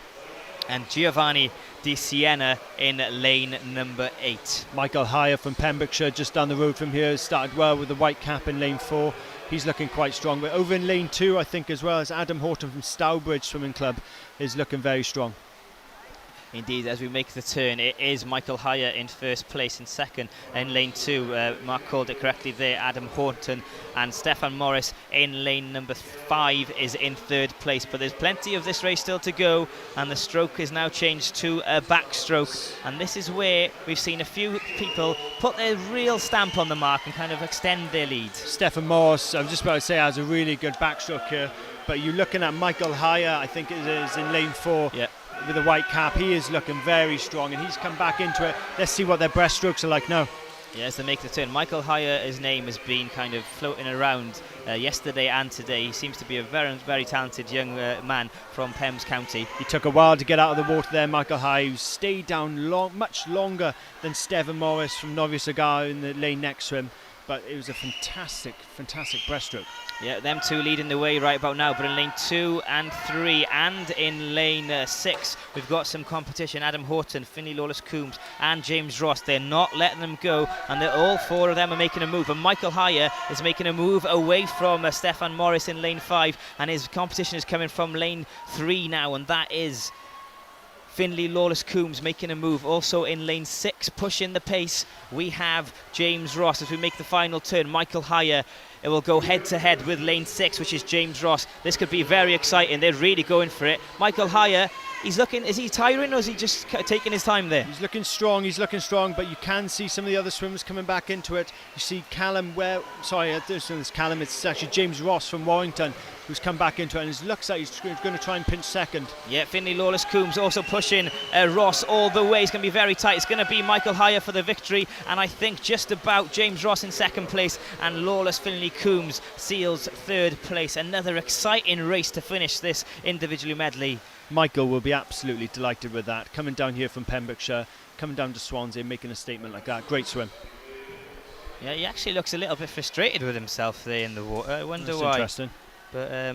And Giovanni Di Siena in lane number 8. Michael Hyer from Pembrokeshire, just down the road from here, started well with the white cap in lane 4. He's looking quite strong. But over in lane 2, I think, as well as Adam Horton from Stourbridge Swimming Club is looking very strong. Indeed, as we make the turn, it is Michael Hyer in first place. In second, in lane 2, Mark called it correctly there, Adam Horton, and Stefan Morris in lane number 5 is in third place. But there's plenty of this race still to go, and the stroke is now changed to a backstroke, and this is where we've seen a few people put their real stamp on the mark and kind of extend their lead. Stefan Morris, I was just about to say, has a really good backstroke here, but you're looking at Michael Hyer, I think it is in lane 4. Yeah. With a white cap, he is looking very strong, and he's come back into it. Let's see what their breaststrokes are like now. Yes, they make the turn. Michael Hyer, his name has been kind of floating around yesterday and today. He seems to be a very, very talented young man from Pembs County. He took a while to get out of the water there, Michael Hyer, who stayed down much longer than Stephen Morris from Novice Agar in the lane next to him. But it was a fantastic breaststroke. Yeah, them two leading the way right about now. But in lane 2 and 3 and in lane 6, we've got some competition. Adam Horton, Finlay Lawless Coombs and James Ross. They're not letting them go, and all 4 of them are making a move. And Michael Hyer is making a move away from Stefan Morris in lane 5, and his competition is coming from lane 3 now, and that is Finlay Lawless Coombs making a move. Also in lane 6, pushing the pace, we have James Ross as we make the final turn. Michael Hyer, it will go head to head with lane 6, which is James Ross. This could be very exciting. They're really going for it. Michael Hyer, he's looking, is he tiring or is he just taking his time there? He's looking strong, but you can see some of the other swimmers coming back into it. You see Callum, it's Callum, it's actually James Ross from Warrington who's come back into it, and it looks like he's going to try and pinch second. Yeah, Finlay Lawless Coombs also pushing Ross all the way. It's going to be very tight. It's going to be Michael Hyer for the victory, and I think just about James Ross in second place, and Lawless Finlay Coombs seals third place. Another exciting race to finish this individual medley. Michael will be absolutely delighted with that, coming down here from Pembrokeshire, coming down to Swansea, making a statement like that. Great swim. Yeah, he actually looks a little bit frustrated with himself there in the water. I wonder That's why. Interesting. But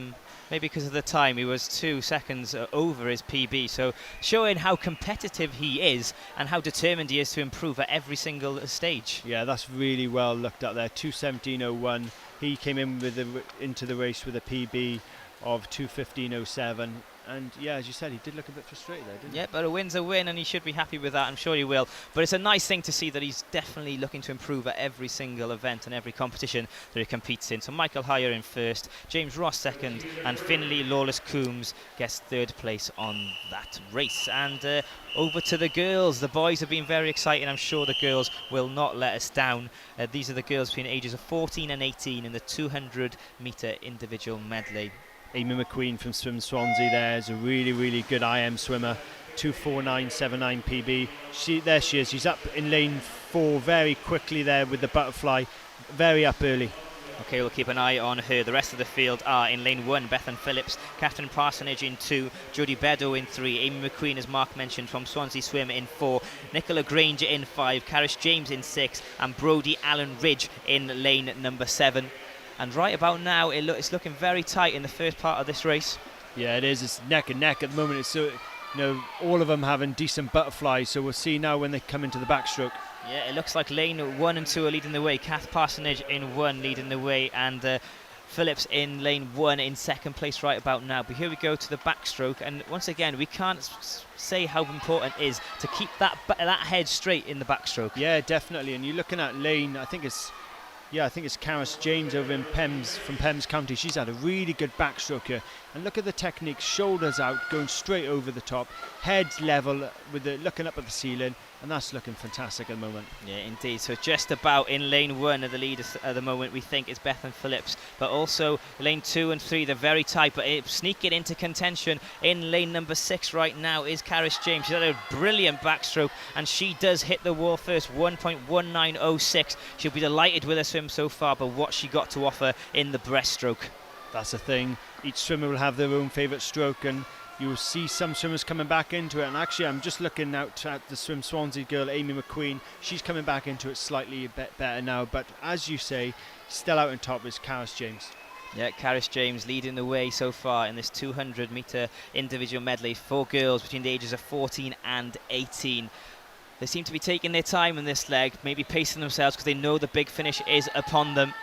maybe because of the time, he was 2 seconds over his PB, so showing how competitive he is and how determined he is to improve at every single stage. Yeah, that's really well looked at there. 2:17.01. He came in into the race with a PB of 2:15.07. And yeah, as you said, he did look a bit frustrated there, didn't he? Yeah, but a win's a win, and he should be happy with that. I'm sure he will. But it's a nice thing to see that he's definitely looking to improve at every single event and every competition that he competes in. So Michael Hyer in first, James Ross second, and Finlay Lawless Coombs gets third place on that race. And over to the girls. The boys have been very exciting. I'm sure the girls will not let us down. These are the girls between ages of 14 and 18 in the 200-metre individual medley. Amy McQueen from Swim Swansea there is a really, really good IM swimmer. 2:49.79 PB. There she is. She's up in lane 4 very quickly there with the butterfly, very up early. Okay, we'll keep an eye on her. The rest of the field are in lane 1, Bethan Phillips, Catherine Parsonage in 2, Jodie Beddoe in 3, Amy McQueen, as Mark mentioned, from Swansea Swim in 4, Nicola Granger in 5, Carish James in 6, and Brodie Allen Ridge in lane number 7. And right about now, it's looking very tight in the first part of this race. Yeah, it is. It's neck and neck at the moment. It's all of them having decent butterflies. So we'll see now when they come into the backstroke. Yeah, it looks like lane 1 and 2 are leading the way. Kath Parsonage in 1 leading the way, and Phillips in lane 1 in second place right about now. But here we go to the backstroke, and once again we can't say how important it is to keep that head straight in the backstroke. Yeah, definitely. And you're looking at lane, I think it's Karis James over in from Pembs County. She's had a really good backstroke here. And look at the technique, shoulders out, going straight over the top, head level, looking up at the ceiling, and that's looking fantastic at the moment. Yeah, indeed. So just about in lane 1 of the lead at the moment, we think it's Bethan Phillips. But also lane 2 and 3, they're very tight, but sneaking into contention in lane number 6 right now is Karis James. She's had a brilliant backstroke, and she does hit the wall first, 1.1906. She'll be delighted with her swim so far, but what she got to offer in the breaststroke. That's the thing. Each swimmer will have their own favourite stroke, and you'll see some swimmers coming back into it. And actually, I'm just looking out at the Swim Swansea girl, Amy McQueen. She's coming back into it slightly a bit better now. But as you say, still out on top is Karis James. Yeah, Karis James leading the way so far in this 200 metre individual medley for girls between the ages of 14 and 18. They seem to be taking their time in this leg, maybe pacing themselves because they know the big finish is upon them.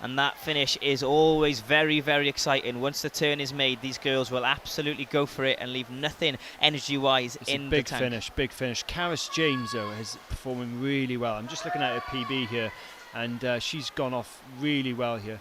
And that finish is always very, very exciting. Once the turn is made, these girls will absolutely go for it and leave nothing energy-wise in the tank. Big finish. Karis James, though, is performing really well. I'm just looking at her PB here, and she's gone off really well here.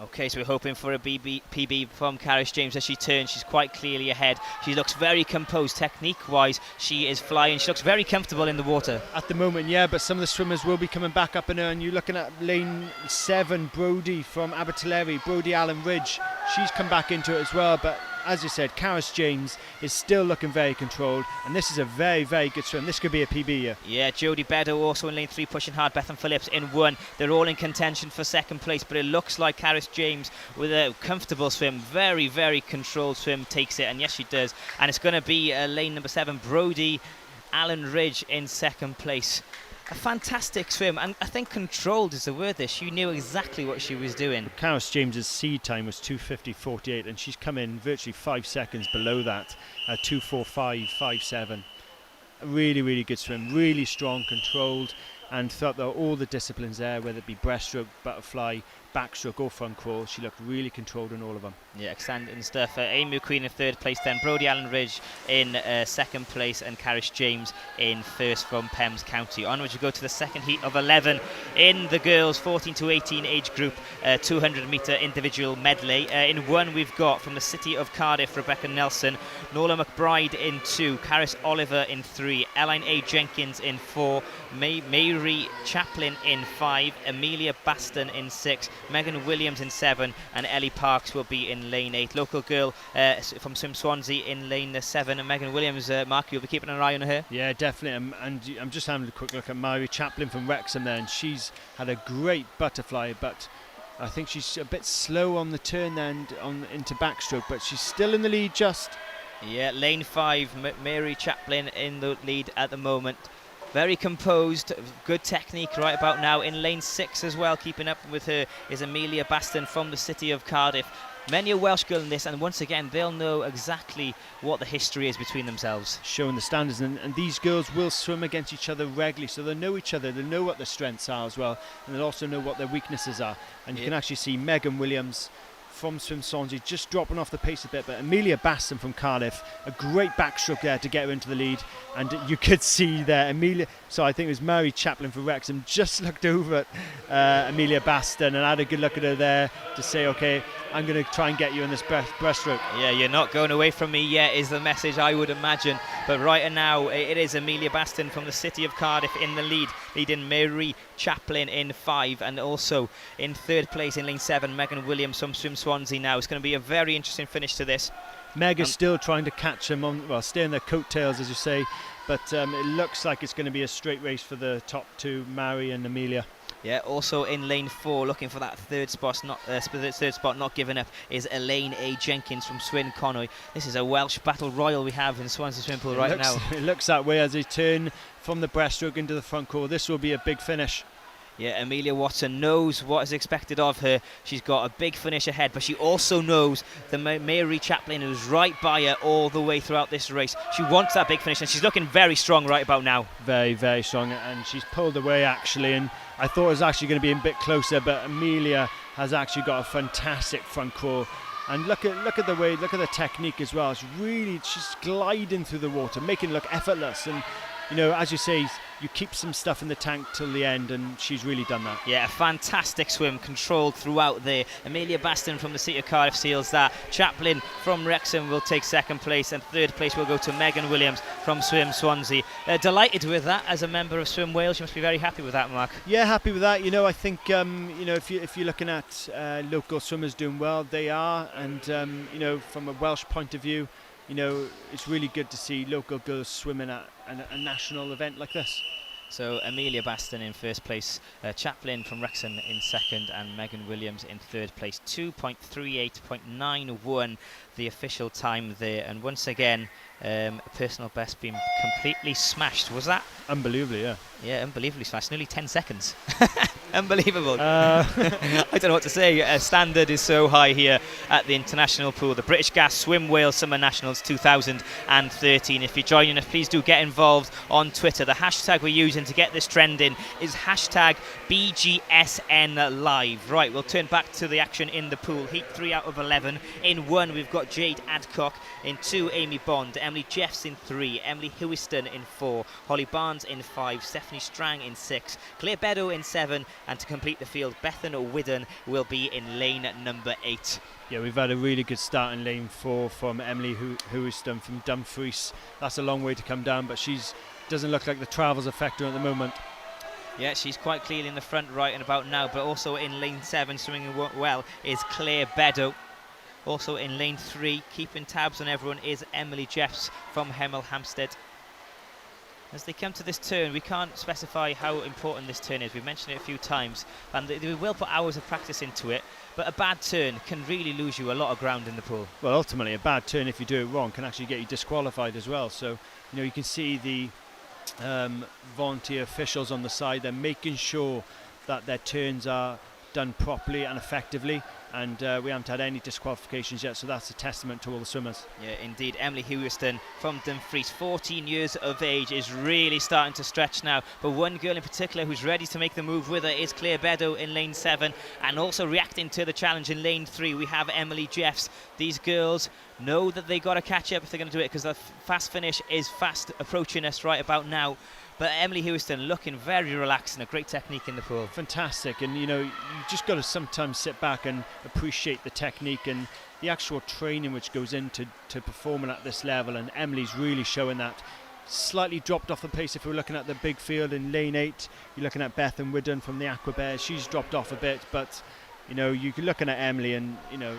Okay, so we're hoping for a PB from Karis James as she turns. She's quite clearly ahead. She looks very composed technique-wise. She is flying. She looks very comfortable in the water. At the moment, yeah, but some of the swimmers will be coming back up in her. And you're looking at lane 7, Brodie from Abertillery, Brodie Allen Ridge. She's come back into it as well, but as you said, Karis James is still looking very controlled, and this is a very, very good swim. This could be a PB here. Yeah, Jodie Beddoe also in lane 3 pushing hard. Bethan Phillips in 1. They're all in contention for second place, but it looks like Karis James with a comfortable swim, very, very controlled swim, takes it, and yes, she does. And it's going to be lane number 7, Brodie Allen Ridge in second place. A fantastic swim, and I think controlled is the word there. She knew exactly what she was doing. Karis James's seed time was 2:50.48, and she's come in virtually 5 seconds below that, 2:45.57. A really, really good swim, really strong, controlled, and throughout all the disciplines there, whether it be breaststroke, butterfly, backstroke or front crawl, she looked really controlled in all of them. Yeah, exciting stuff. Amy McQueen in third place, then Brodie Allen Ridge in second place, and Karis James in first from Pembs County. Onwards we go to the second heat of 11 in the girls 14 to 18 age group 200 metre individual medley. In 1 we've got from the city of Cardiff, Rebecca Nelson, Nola McBride in 2, Caris Oliver in 3, Elaine A. Jenkins in 4, Mary Chaplin in 5, Amelia Baston in 6, Megan Williams in 7, and Ellie Parks will be in lane 8. Local girl from Swim Swansea in lane 7, and Megan Williams, Mark, you'll be keeping an eye on her? Yeah, definitely. And I'm just having a quick look at Mary Chaplin from Wrexham there, and she's had a great butterfly, but I think she's a bit slow on the turn then into backstroke, but she's still in the lead just. Yeah, lane 5, Mary Chaplin in the lead at the moment. Very composed, good technique right about now. In lane 6 as well, keeping up with her, is Amelia Baston from the city of Cardiff. Many a Welsh girl in this, and once again, they'll know exactly what the history is between themselves. Showing the standards, and these girls will swim against each other regularly, so they'll know each other, they'll know what their strengths are as well, and they'll also know what their weaknesses are. And you can actually see Megan Williams from Swim Swansea just dropping off the pace a bit, but Amelia Baston from Cardiff, a great backstroke there to get her into the lead, and you could see there Amelia, so I think it was Mary Chaplin for Wrexham, just looked over at Amelia Baston and had a good look at her there to say, okay, I'm going to try and get you in this breaststroke. Yeah, you're not going away from me yet is the message, I would imagine. But right now, it is Amelia Baston from the city of Cardiff in the lead, leading Mary Chaplin in 5, and also in third place in lane 7, Megan Williams from Swim Swansea now. It's going to be a very interesting finish to this. Meg is still trying to catch them on, well, stay on their coattails, as you say, but it looks like it's going to be a straight race for the top two, Mary and Amelia. Yeah, also in lane 4, looking for that third spot, not giving up, is Elaine A. Jenkins from Swin Conwy. This is a Welsh battle royal we have in Swansea Swimming Pool now. It looks that way as they turn from the breaststroke into the front crawl. This will be a big finish. Yeah, Amelia Watson knows what is expected of her. She's got a big finish ahead, but she also knows the Mary Chaplin, who's right by her all the way throughout this race. She wants that big finish, and she's looking very strong right about now. Very, very strong, and she's pulled away actually, and I thought it was actually going to be a bit closer, but Amelia has actually got a fantastic front crawl. And look at the way, look at the technique as well. She's gliding through the water, making it look effortless. And you know, as you say, you keep some stuff in the tank till the end, and she's really done that. Yeah, a fantastic swim, controlled throughout there. Amelia Baston from the City of Cardiff seals that. Chaplin from Wrexham will take second place, and third place will go to Megan Williams from Swim Swansea. Delighted with that as a member of Swim Wales. You must be very happy with that, Mark. Yeah, happy with that. You know, I think you know, if you're looking at local swimmers doing well, they are, and you know, from a Welsh point of view, you know, it's really good to see local girls swimming at a national event like this. So Amelia Baston in first place, Chaplin from Wrexham in second, and Megan Williams in third place. 2.38.91 the official time there, and once again personal best being completely smashed. Was that? Unbelievably, yeah. Yeah, unbelievably smashed. Nearly 10 seconds. Unbelievable. I don't know what to say. Standard is so high here at the international pool. The British Gas Swim Wales Summer Nationals 2013. If you're joining us, please do get involved on Twitter. The hashtag we're using to get this trend in is hashtag BGSN Live. Right, we'll turn back to the action in the pool. Heat 3 out of 11. In 1, we've got Jade Adcock. In 2, Amy Bond. Emily Jeffs in 3. Emily Hewiston in 4. Holly Barnes in 5. Stephanie Strang in 6. Claire Beddoe in 7. And to complete the field, Bethan Widden will be in lane number 8. Yeah, we've had a really good start in lane 4 from Emily Hewiston from Dumfries. That's a long way to come down, but doesn't look like the travel's affecting her at the moment. Yeah, she's quite clearly in the front right and about now, but also in lane 7, swimming well, is Claire Beddoe. Also in lane 3, keeping tabs on everyone, is Emily Jeffs from Hemel Hampstead. As they come to this turn, we can't specify how important this turn is. We've mentioned it a few times, and they will put hours of practice into it, but a bad turn can really lose you a lot of ground in the pool. Well, ultimately, a bad turn, if you do it wrong, can actually get you disqualified as well. So, you know, you can see the volunteer officials on the side. They're making sure that their turns are done properly and effectively, and we haven't had any disqualifications yet, so that's a testament to all the swimmers. Yeah, indeed. Emily Hewiston from Dumfries, 14 years of age, is really starting to stretch now, but one girl in particular who's ready to make the move with her is Claire Beddoe in lane 7, and also reacting to the challenge in lane 3 we have Emily Jeffs. These girls know that they got to catch up if they're going to do it, because the fast finish is fast approaching us right about now. But Emily Hewiston looking very relaxed and a great technique in the pool. Fantastic, and you know, you just got to sometimes sit back and appreciate the technique and the actual training which goes into performing at this level, and Emily's really showing that. Slightly dropped off the pace if we're looking at the big field in lane 8. You're looking at Bethan Widden from the Aqua Bears. She's dropped off a bit, but you know, you're looking at Emily, and you know,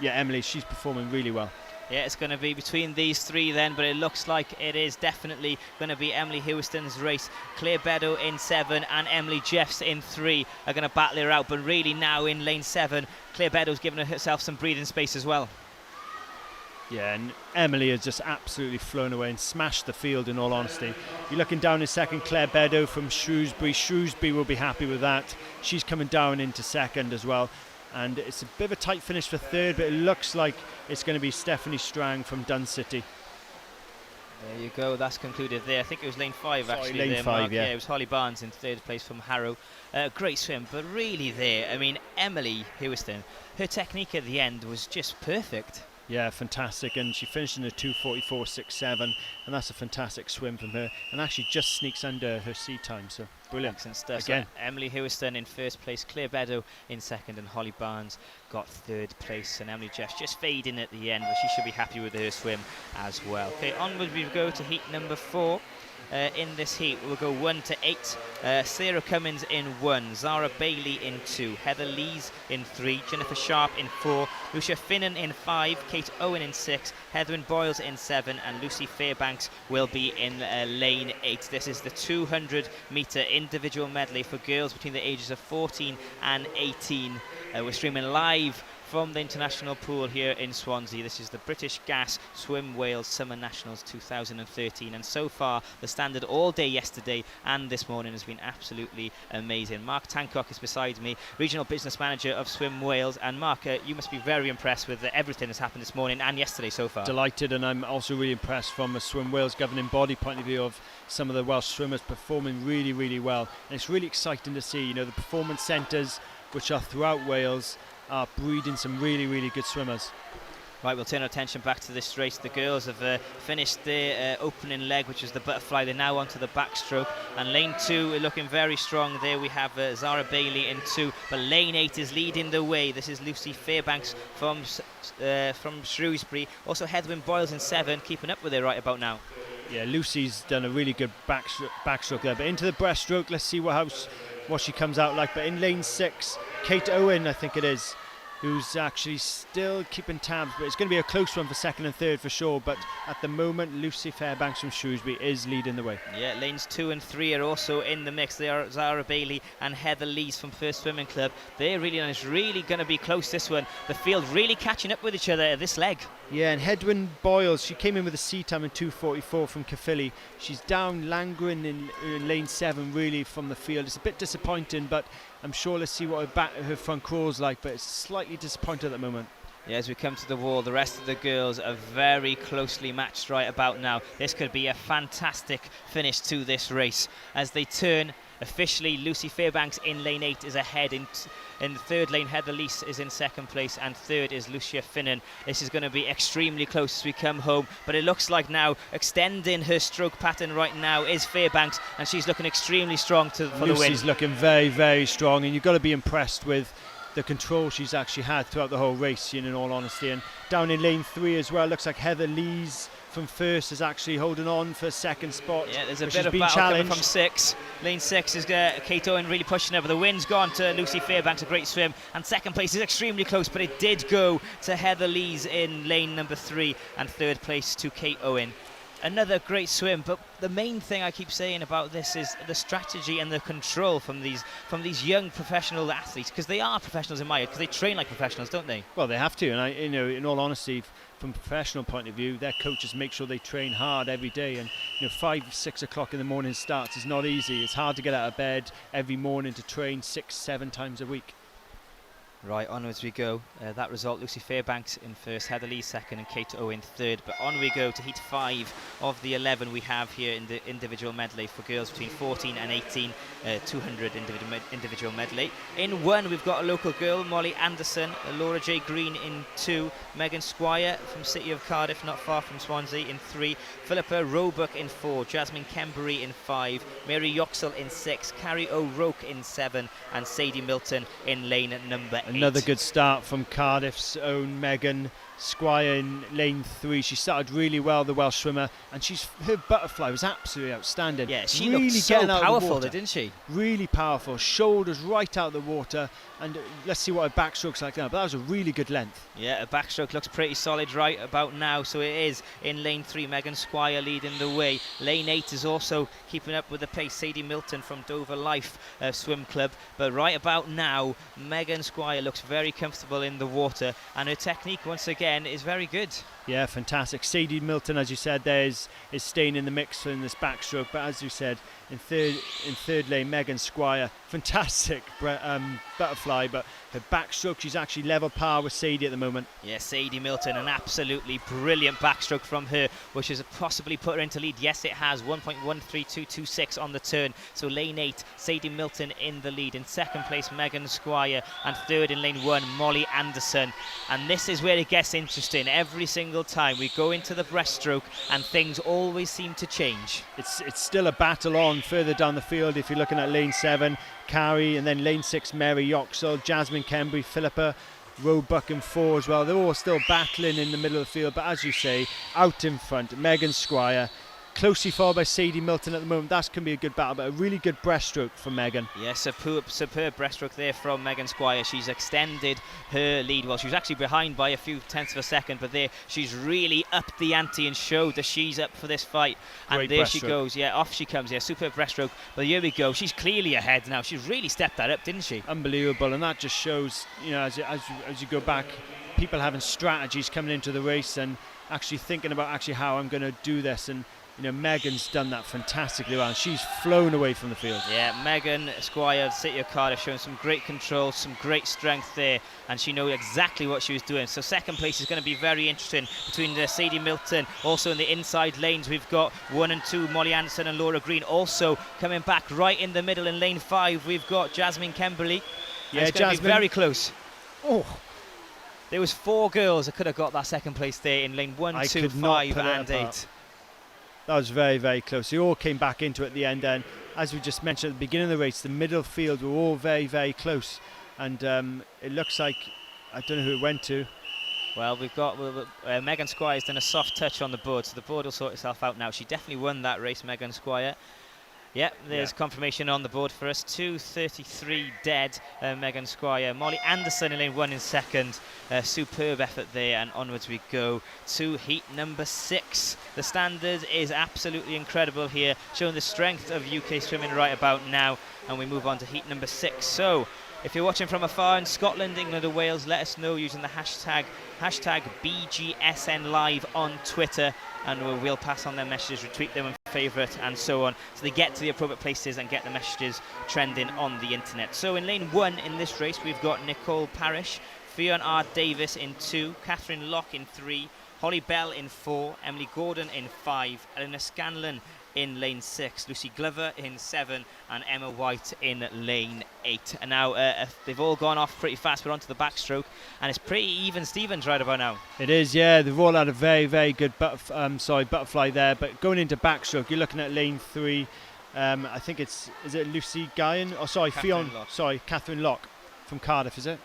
Emily, she's performing really well. Yeah, it's going to be between these three then, but it looks like it is definitely going to be Emily Hewiston's race. Claire Beddoe in 7 and Emily Jeffs in 3 are going to battle her out, but really now in lane 7, Claire Beddoe's given herself some breathing space as well. Yeah, and Emily has just absolutely flown away and smashed the field, in all honesty. You're looking down in second, Claire Beddoe from Shrewsbury. Shrewsbury will be happy with that. She's coming down into second as well. And it's a bit of a tight finish for third, but it looks like it's going to be Stephanie Strang from Dun City. There you go, that's concluded there. I think it was lane 5 actually. Lane there, 5, Mark. yeah. It was Holly Barnes in third place from Harrow. Great swim, but really there, I mean, Emily Hewiston, her technique at the end was just perfect. Yeah, fantastic, and she finished in a 2:44.67, and that's a fantastic swim from her, and actually just sneaks under her sea time, so brilliant. Excellent stuff. Again. So Emily Hewiston in first place, Claire Beddoe in second, and Holly Barnes got third place, and Emily Jeffs just fading at the end, but she should be happy with her swim as well. Okay, onward we go to heat number 4. In this heat, we'll go 1 to 8. Sarah Cummins in 1, Zara Bailey in 2, Heather Lees in 3, Jennifer Sharp in 4, Lucia Finnan in 5, Kate Owen in 6, Heatherine Boyles in 7, and Lucy Fairbanks will be in lane 8. This is the 200-metre individual medley for girls between the ages of 14 and 18. We're streaming live from the international pool here in Swansea. This is the British Gas Swim Wales Summer Nationals 2013, and so far the standard all day yesterday and this morning has been absolutely amazing. Mark Tancock is beside me, Regional Business Manager of Swim Wales, and Mark, you must be very impressed with everything that's happened this morning and yesterday so far. Delighted, and I'm also really impressed from a Swim Wales governing body point of view of some of the Welsh swimmers performing really, really well. And it's really exciting to see, the performance centres which are throughout Wales are breeding some really, really good swimmers. Right, we'll turn our attention back to this race. The girls have finished their opening leg, which is the butterfly. They're now onto the backstroke, and lane 2 looking very strong. There we have Zara Bailey in 2, but lane 8 is leading the way. This is Lucy Fairbanks from Shrewsbury. Also Heatherwyn Boyles in 7, keeping up with it right about now. Yeah, Lucy's done a really good backstroke there, but into the breaststroke, let's see what she comes out like. But in lane 6, Kate Owen, I think it is, who's actually still keeping tabs, but it's going to be a close one for second and third for sure. But at the moment, Lucy Fairbanks from Shrewsbury is leading the way. Yeah, lanes 2 and 3 are also in the mix. They are Zara Bailey and Heather Lees from First Swimming Club. They're really nice, really going to be close this one. The field really catching up with each other at this leg. Yeah, and Heatherwyn Boyles, she came in with a sea time in 2:44 from Caerphilly. She's down Langren in lane 7 really from the field. It's a bit disappointing, but I'm sure let's see what her front crawl's like, but it's slightly disappointing at the moment. Yeah, as we come to the wall, the rest of the girls are very closely matched right about now. This could be a fantastic finish to this race. As they turn, officially Lucy Fairbanks in lane 8 is ahead. In the third lane, Heather Lees is in second place, and third is Lucia Finnan. This is going to be extremely close as we come home, but it looks like now extending her stroke pattern right now is Fairbanks, and she's looking extremely strong for the win. Lucy's looking very, very strong, and you've got to be impressed with the control she's actually had throughout the whole race, in all honesty. And down in lane 3 as well, looks like Heather Lees from first is actually holding on for second spot. Yeah, there's a bit of battle coming from 6. Lane 6 is Kate Owen really pushing over. The wind's gone to Lucy Fairbanks, a great swim, and second place is extremely close, but it did go to Heather Lees in lane number 3, and third place to Kate Owen. Another great swim, but the main thing I keep saying about this is the strategy and the control from these young professional athletes, because they are professionals in my head, because they train like professionals, don't they? Well, they have to, and in all honesty, from a professional point of view, their coaches make sure they train hard every day, and 5-6 o'clock in the morning starts is not easy. It's hard to get out of bed every morning to train 6-7 times a week. Right, onwards we go. That result, Lucy Fairbanks in first, Heather Lee second, and Kate Owen third. But on we go to heat 5 of the 11 we have here in the individual medley for girls between 14 and 18, 200 individual medley. In 1, we've got a local girl, Molly Anderson, Laura J. Green in 2, Megan Squire from City of Cardiff, not far from Swansea, in 3, Philippa Roebuck in 4, Jasmine Kembury in 5, Mary Yoxall in 6, Carrie O'Rourke in 7, and Sadie Milton in lane number 8. Another good start from Cardiff's own Megan Squire in lane 3. She started really well, the Welsh swimmer, and her butterfly was absolutely outstanding. Yeah, she really looked so powerful, the didn't she? Really powerful, shoulders right out of the water, and let's see what her backstroke's like now. But that was a really good length. Yeah, her backstroke looks pretty solid right about now, so it is in lane 3, Megan Squire leading the way. Lane 8 is also keeping up with the pace, Sadie Milton from Dover Life Swim Club, but right about now, Megan Squire looks very comfortable in the water, and her technique once again is very good. Yeah, fantastic. Sadie Milton, as you said, there is staying in the mix in this backstroke, but as you said, in third lane, Megan Squire, fantastic butterfly, but her backstroke, she's actually level par with Sadie at the moment. Yeah, Sadie Milton, an absolutely brilliant backstroke from her, which has possibly put her into lead. Yes, it has, 1.13226 on the turn. So lane 8, Sadie Milton in the lead. In second place, Megan Squire, and third in lane 1, Molly Anderson. And this is where it gets interesting. Every single time we go into the breaststroke, and things always seem to change. It's still a battle on further down the field. If you're looking at lane 7, Carrie, and then lane 6, Mary Yoxall, Jasmine Kembury, Philippa Roebuck in 4 as well. They're all still battling in the middle of the field, but as you say, out in front, Megan Squire, closely followed by Sadie Milton at the moment. That's going to be a good battle, but a really good breaststroke from Megan. Yes, superb breaststroke there from Megan Squire. She's extended her lead. Well, she was actually behind by a few tenths of a second, but there she's really upped the ante and showed that she's up for this fight. And there she goes. Yeah, off she comes. Yeah, superb breaststroke. But here we go. She's clearly ahead now. She's really stepped that up, didn't she? Unbelievable, and that just shows, you know, as you go back, people having strategies coming into the race and actually thinking about actually how I'm going to do this. And you know, Megan's done that fantastically well. She's flown away from the field. Yeah, Megan Squire, City of Cardiff, showing some great control, some great strength there, and she knew exactly what she was doing. So second place is going to be very interesting between Sadie Milton. Also in the inside lanes, we've got 1 and 2, Molly Anderson and Laura Green. Also coming back right in the middle in lane 5, we've got Jasmine Kemberley. Yeah, it's going to be very close. Oh, there was 4 girls that could have got that second place there in lane 1, 2, 5 and 8. That was very, very close. They all came back into it at the end, and as we just mentioned at the beginning of the race, the middle field were all very, very close, and it looks like, I don't know who it went to. Well, we've got Megan Squire's done a soft touch on the board, so the board will sort itself out now. She definitely won that race, Megan Squire. Yep, there's confirmation on the board for us. 2:33 dead, Megan Squire. Molly Anderson in lane 1 in second. Superb effort there, and onwards we go to heat number 6. The standard is absolutely incredible here, showing the strength of UK swimming right about now. And we move on to heat number 6. So, if you're watching from afar in Scotland, England or Wales, let us know using the hashtag BGSN Live on Twitter, and we'll pass on their messages, retweet them and favourite and so on, so they get to the appropriate places and get the messages trending on the internet. So in lane 1 in this race, we've got Nicole Parrish, Fionn R. Davis in 2, Catherine Locke in 3, Holly Bell in 4, Emily Gordon in 5, Eleanor Scanlon in lane 6, Lucy Glover in 7, and Emma White in lane 8. And now they've all gone off pretty fast. We're onto the backstroke, and it's pretty even Stevens right about now. It is, yeah. They've all had a very, very good butterfly there. But going into backstroke, you're looking at lane 3. I think is it Lucy Guyon? Oh, sorry, Catherine Locke from Cardiff, is it?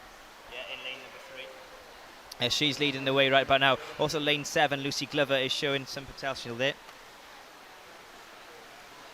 Yeah, in lane number 3. She's leading the way right about now. Also lane 7, Lucy Glover is showing some potential there.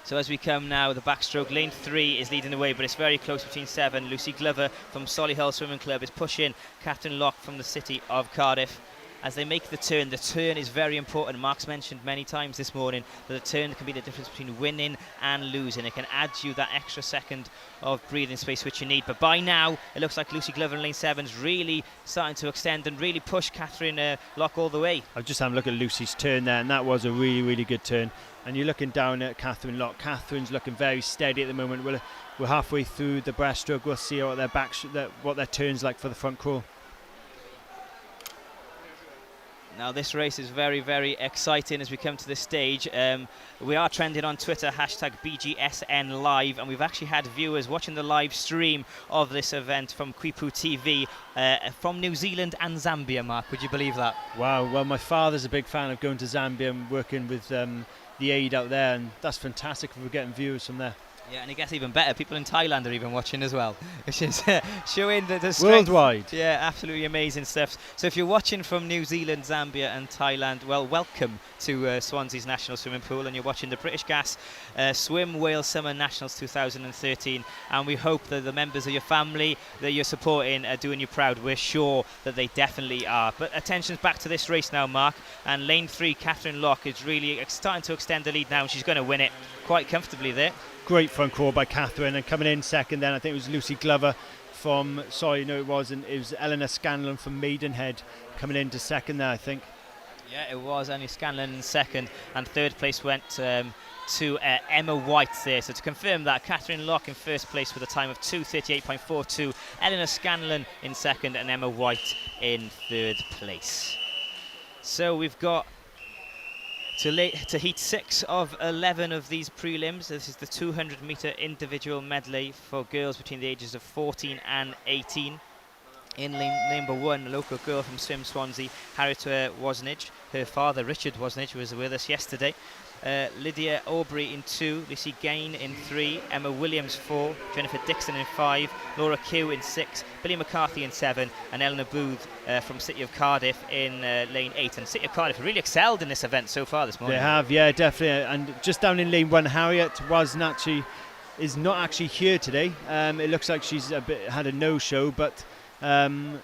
So as we come now, the backstroke, lane 3 is leading the way, but it's very close between 7. Lucy Glover from Solihull Swimming Club is pushing Catherine Locke from the City of Cardiff. As they make the turn is very important. Mark's mentioned many times this morning that the turn can be the difference between winning and losing. It can add you that extra second of breathing space which you need. But by now, it looks like Lucy Glover in lane 7 is really starting to extend and really push Catherine Locke all the way. I've just had a look at Lucy's turn there, and that was a really, really good turn. And you're looking down at Catherine Locke. Catherine's looking very steady at the moment. We're halfway through the breaststroke. We'll see what their turn's like for the front crawl. Now this race is very, very exciting as we come to this stage. We are trending on Twitter, hashtag BGSN Live, and we've actually had viewers watching the live stream of this event from Quipu TV from New Zealand and Zambia, Mark. Would you believe that? Wow, well, my father's a big fan of going to Zambia and working with the aid out there, and that's fantastic if we're getting viewers from there. Yeah, and it gets even better. People in Thailand are even watching as well, which is showing the strength. Worldwide. Yeah, absolutely amazing stuff. So if you're watching from New Zealand, Zambia and Thailand, well, welcome to Swansea's National Swimming Pool, and you're watching the British Gas Swim Wales Summer Nationals 2013, and we hope that the members of your family that you're supporting are doing you proud. We're sure that they definitely are. But attention's back to this race now, Mark, and lane 3, Catherine Locke, is really starting to extend the lead now, and she's going to win it quite comfortably there. Great front crawl by Catherine, and coming in second then I think it was Lucy Glover from, it was Eleanor Scanlon from Maidenhead coming into second there, I think. Yeah, it was only Scanlon in second, and third place went to Emma White there. So to confirm that, Catherine Locke in first place with a time of 2:38.42, Eleanor Scanlon in second, and Emma White in third place. So we've got to heat 6 of 11 of these prelims. This is the 200 metre individual medley for girls between the ages of 14 and 18. In lane number 1, a local girl from Swim Swansea, Harriet Wozniak. Her father, Richard Wozniak, was with us yesterday. Lydia Aubrey in 2, Lucy Gain in 3, Emma Williams 4, Jennifer Dixon in 5, Laura Kew in 6, Billy McCarthy in 7, and Eleanor Booth from City of Cardiff in lane 8. And City of Cardiff have really excelled in this event so far this morning. They have, yeah, definitely. And just down in lane 1, Harriet is not actually here today. It looks like she's had a no-show, but I'm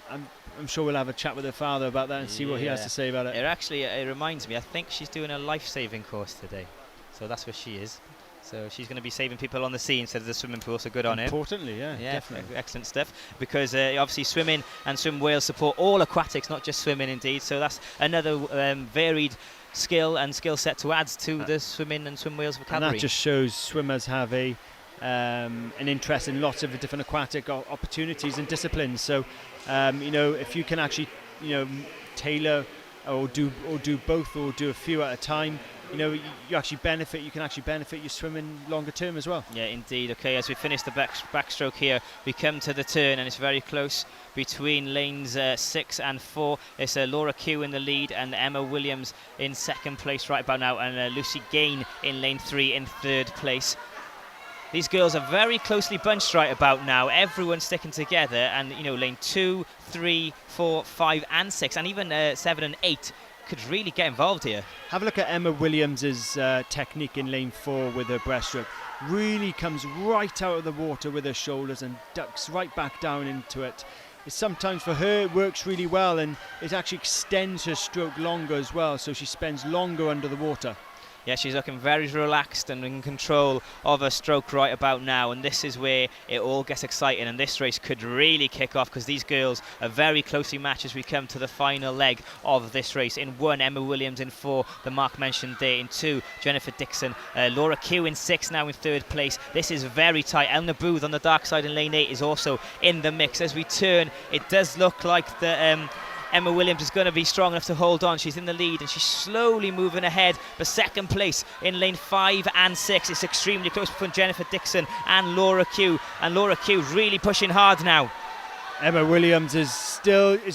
sure we'll have a chat with her father about that and see what he has to say about it. It reminds me, I think she's doing a life-saving course today. So that's where she is. So she's going to be saving people on the sea instead of the swimming pool, so good on her. Importantly, yeah, definitely. Excellent stuff. Because obviously swimming and Swim Wales support all aquatics, not just swimming indeed. So that's another varied skill and skill set to add to the swimming and Swim Wales vocabulary. And that just shows swimmers have an interest in lots of different aquatic opportunities and disciplines. So, if you can actually, tailor or do both or do a few at a time, you can actually benefit your swimming longer term as well. Yeah, indeed. Okay, as we finish the backstroke here, we come to the turn, and it's very close between lanes 6 and 4. It's Laura Kew in the lead and Emma Williams in second place right about now, and Lucy Gain in lane 3 in third place. These girls are very closely bunched right about now. Everyone's sticking together, and lane 2, 3, 4, 5 and 6 and even 7 and 8 could really get involved here. Have a look at Emma Williams's technique in lane 4 with her breaststroke. Really comes right out of the water with her shoulders and ducks right back down into it. Sometimes for her it works really well, and it actually extends her stroke longer as well, so she spends longer under the water. Yeah, she's looking very relaxed and in control of her stroke right about now, and this is where it all gets exciting, and this race could really kick off because these girls are very closely matched as we come to the final leg of this race. In 1, Emma Williams. In 4, the mark mentioned there. In 2, Jennifer Dixon. Laura Kew in 6 now in third place. This is very tight. Eleanor Booth on the dark side in lane 8 is also in the mix. As we turn, it does look like the Emma Williams is going to be strong enough to hold on. She's in the lead and she's slowly moving ahead. But second place in lane 5 and 6. It's extremely close between Jennifer Dixon and Laura Kew. And Laura Kew really pushing hard now. Emma Williams is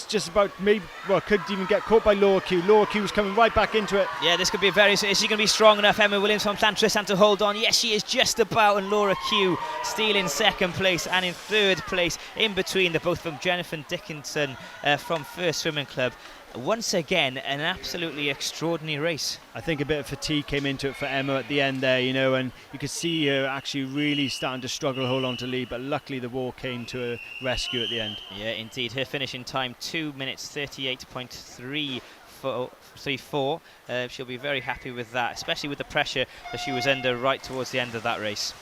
just about could even get caught by Laura Kew. Laura Kew's coming right back into it. Yeah, this could be is she going to be strong enough, Emma Williams from Llantrisant, to hold on? Yes, she is just about, and Laura Kew stealing second place, and in third place, in between the both of them, Jennifer Dickinson from First Swimming Club. Once again, an absolutely extraordinary race. I think a bit of fatigue came into it for Emma at the end there, and you could see her actually really starting to struggle to hold on to lead, but luckily the wall came to her rescue at the end. Yeah, indeed. Her finishing time, 2 minutes 38.34. She'll be very happy with that, especially with the pressure that she was under right towards the end of that race.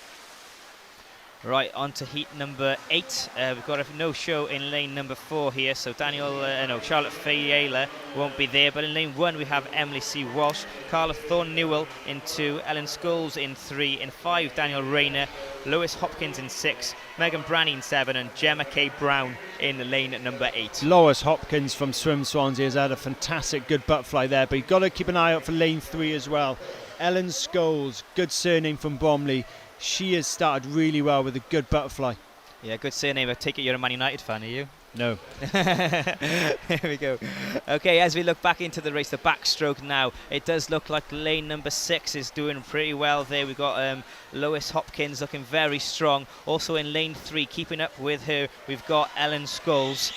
Right, on to heat number 8. We've got a no-show in lane number 4 here, so Charlotte Fiala won't be there. But in lane 1 we have Emily C. Walsh, Carla Thorne-Newell in 2, Ellen Scholes in 3, in 5 Daniel Rayner, Lois Hopkins in 6, Megan Branney in 7, and Gemma K. Brown in lane number 8. Lois Hopkins from Swim Swansea has had a fantastic good butterfly there, but you've got to keep an eye out for lane 3 as well. Ellen Scholes, good surname from Bromley. She has started really well with a good butterfly. Yeah, good surname. I take it you're a Man United fan, are you? No. Here we go. Okay, as we look back into the race, the backstroke now, it does look like lane number 6 is doing pretty well there. We've got Lois Hopkins looking very strong. Also in lane 3, keeping up with her, we've got Ellen Scholes.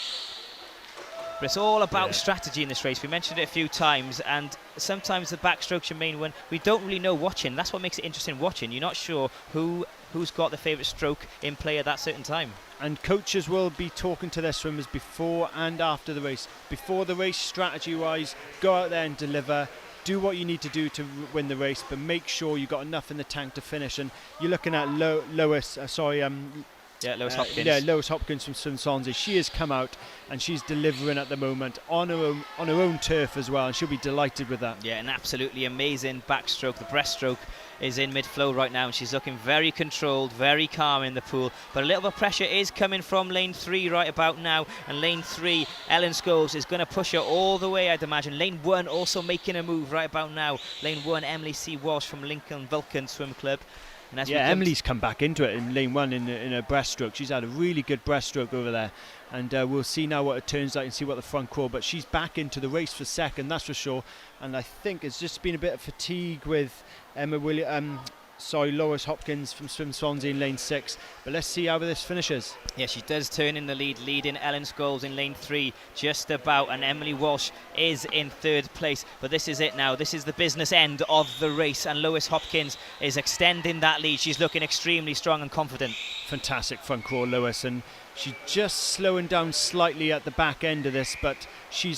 But it's all about strategy in this race. We mentioned it a few times, and sometimes the backstroke's your main one. We don't really know watching. That's what makes it interesting watching. You're not sure who's got the favourite stroke in play at that certain time. And coaches will be talking to their swimmers before and after the race. Before the race, strategy-wise, go out there and deliver. Do what you need to do to win the race, but make sure you've got enough in the tank to finish. And you're looking at Lois Hopkins from Swim Swansea. She has come out and she's delivering at the moment on her own turf as well, and she'll be delighted with that. Yeah, an absolutely amazing backstroke. The breaststroke is in mid-flow right now, and she's looking very controlled, very calm in the pool. But a little bit of pressure is coming from lane 3 right about now, and lane 3, Ellen Scholes, is going to push her all the way, I'd imagine. Lane 1 also making a move right about now. Lane 1, Emily C. Walsh from Lincoln Vulcan Swim Club. And as Emily's come back into it in lane 1 in her breaststroke. She's had a really good breaststroke over there, and we'll see now what it turns out and see what the front crawl. But she's back into the race for second, that's for sure. And I think it's just been a bit of fatigue with Lois Hopkins from Swim Swansea in lane 6. But let's see how this finishes. Yeah, she does turn in the lead, leading Ellen Scholes in lane 3 just about, and Emily Walsh is in third place. But this is it now. This is the business end of the race, and Lois Hopkins is extending that lead. She's looking extremely strong and confident. Fantastic front crawl, Lois, and she's just slowing down slightly at the back end of this, but she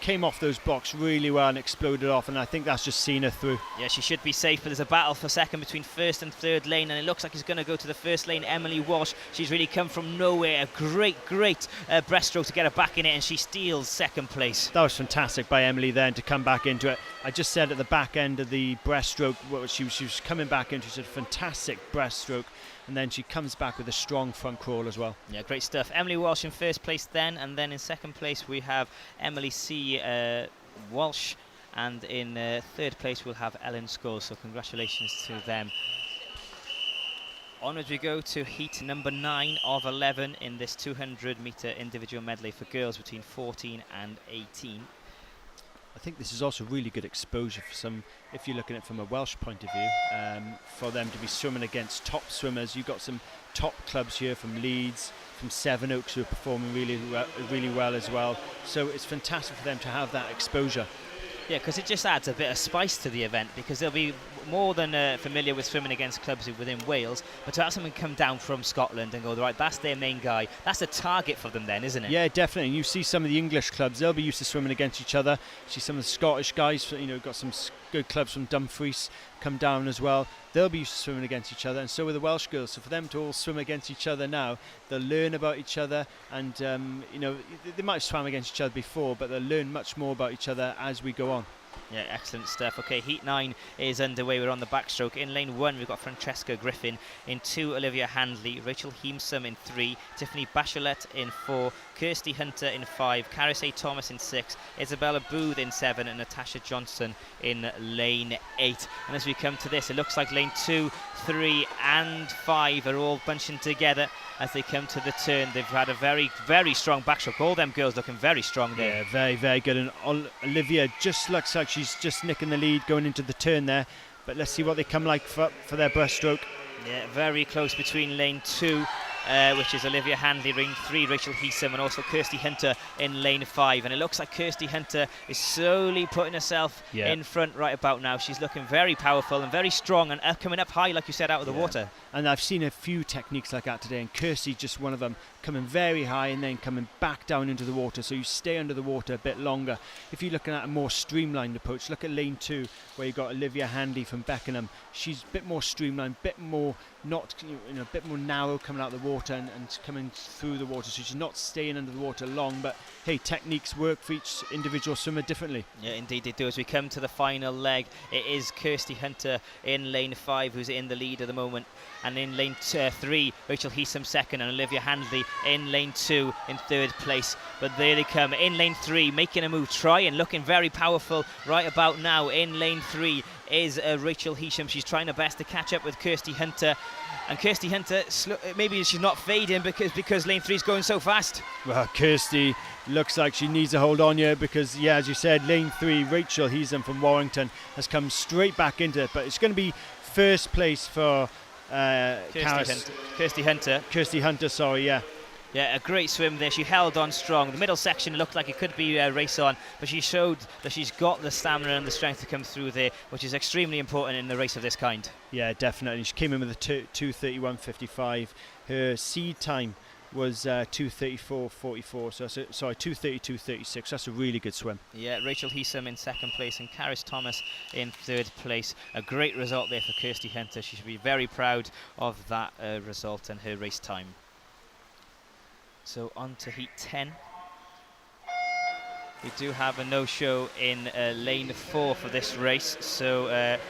came off those blocks really well and exploded off, and I think that's just seen her through. Yeah, she should be safe, but there's a battle for second between first and third lane, and it looks like it's going to go to the first lane, Emily Walsh. She's really come from nowhere. A great breaststroke to get her back in it, and she steals second place. That was fantastic by Emily then to come back into it. I just said at the back end of the breaststroke, she was coming back into, she said fantastic breaststroke, and then she comes back with a strong front crawl as well. Yeah, great stuff. Emily Walsh in first place then, and then in second place we have Emily C. Walsh, and in third place we'll have Ellen Scholes, so congratulations to them. Onwards we go to heat number 9 of 11 in this 200 metre individual medley for girls between 14 and 18. I think this is also really good exposure for some, if you're looking at it from a Welsh point of view, for them to be swimming against top swimmers. You've got some top clubs here from Leeds, from Sevenoaks, who are performing really well as well. So it's fantastic for them to have that exposure. Yeah, because it just adds a bit of spice to the event, because they'll be more than familiar with swimming against clubs within Wales, but to have someone come down from Scotland and go, right, that's their main guy, that's a target for them then, isn't it? Yeah, definitely. And you see some of the English clubs, they'll be used to swimming against each other. You see some of the Scottish guys, got some good clubs from Dumfries come down as well. They'll be used to swimming against each other, and so will the Welsh girls. So for them to all swim against each other now, they'll learn about each other, and they might have swam against each other before, but they'll learn much more about each other as we go on. Yeah, excellent stuff. Okay, heat 9 is underway. We're on the backstroke. In lane 1, we've got Francesca Griffin. In 2, Olivia Handley. Rachel Heemsum in 3. Tiffany Bachelet in 4. Kirsty Hunter in 5. Caris A. Thomas in 6. Isabella Booth in 7. And Natasha Johnson in lane 8. And as we come to this, it looks like lane 2, 3 and 5 are all bunching together as they come to the turn. They've had a very, very strong backstroke. All them girls looking very strong there. Yeah, very, very good. And Olivia just looks like she's just nicking the lead going into the turn there. But let's see what they come like for their breaststroke. Yeah, very close between lane 2, which is Olivia Handley, lane 3, Rachel Heesum, and also Kirsty Hunter in lane 5. And it looks like Kirsty Hunter is slowly putting herself in front right about now. She's looking very powerful and very strong, and coming up high, like you said, out of the water. And I've seen a few techniques like that today, and Kirsty just one of them, coming very high and then coming back down into the water, so you stay under the water a bit longer. If you're looking at a more streamlined approach, look at lane 2 where you've got Olivia Handley from Beckenham. She's a bit more streamlined, a bit more narrow coming out of the water and coming through the water, so she's not staying under the water long. But hey, techniques work for each individual swimmer differently. Yeah, indeed they do. As we come to the final leg, it is Kirsty Hunter in lane 5 who's in the lead at the moment, and in lane 3 Rachel Heesum second, and Olivia Handley in lane 2 in third place. But there they come in lane 3, making a move, trying, looking very powerful right about now. In lane 3 is Rachel Heesum. She's trying her best to catch up with Kirsty Hunter, and Kirsty Hunter maybe she's not fading because lane 3 is going so fast. Well, Kirsty looks like she needs to hold on here, because as you said, lane 3 Rachel Heesum from Warrington has come straight back into it, but it's going to be first place for Kirsty Hunter, sorry. Yeah, a great swim there. She held on strong. The middle section looked like it could be a race on, but she showed that she's got the stamina and the strength to come through there, which is extremely important in a race of this kind. Yeah, definitely. She came in with a 2:31.55. Her seed time was 2:34.44. So 2:32.36. That's a really good swim. Yeah, Rachel Heesum in second place and Caris Thomas in third place. A great result there for Kirsty Hunter. She should be very proud of that result and her race time. So on to heat 10. We do have a no-show in lane 4 for this race. So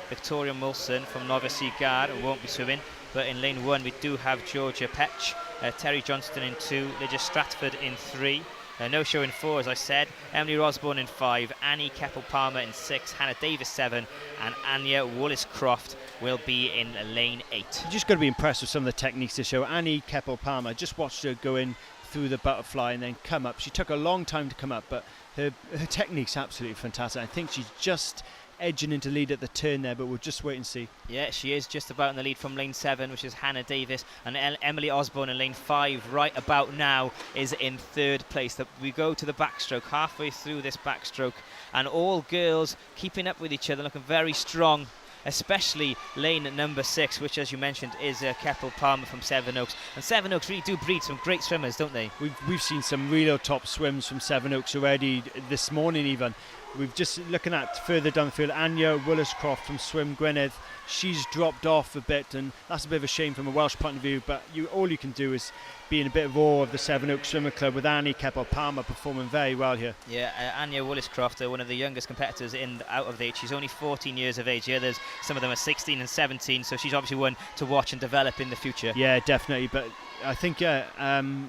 Victoria Mulson from Novice Guard won't be swimming. But in lane 1 we do have Georgia Petch, Terry Johnston in 2, Lydia Stratford in 3, No show in 4, as I said. Emily Osborne in 5, Annie Keppel-Palmer in 6, Hannah Davis 7, and Anya Wallace-Croft will be in lane 8. You just got to be impressed with some of the techniques to show. Annie Keppel-Palmer, just watched her go in through the butterfly and then come up. She took a long time to come up, but her technique's absolutely fantastic. I think she's just edging into lead at the turn there, but we'll just wait and see. Yeah, she is just about in the lead from lane 7, which is Hannah Davis, and Emily Osborne in lane 5 right about now is in 3rd place. We go to the backstroke, halfway through this backstroke, and all girls keeping up with each other, looking very strong, especially lane number 6, which, as you mentioned, is Keppel-Palmer from Sevenoaks. And Sevenoaks really do breed some great swimmers, don't they? We've seen some real top swims from Sevenoaks already this morning even. We've just looking at further down the field, Anya Wallace-Croft from Swim Gwynedd. She's dropped off a bit, and that's a bit of a shame from a Welsh point of view, but all you can do is be in a bit of awe of the Sevenoaks Swimmer Club with Annie Keppel-Palmer performing very well here. Yeah, Anya Wallace-Croft, one of the youngest competitors out of the 8. She's only 14 years of age. The others, some of them are 16 and 17, so she's obviously one to watch and develop in the future. Yeah, definitely, but I think you're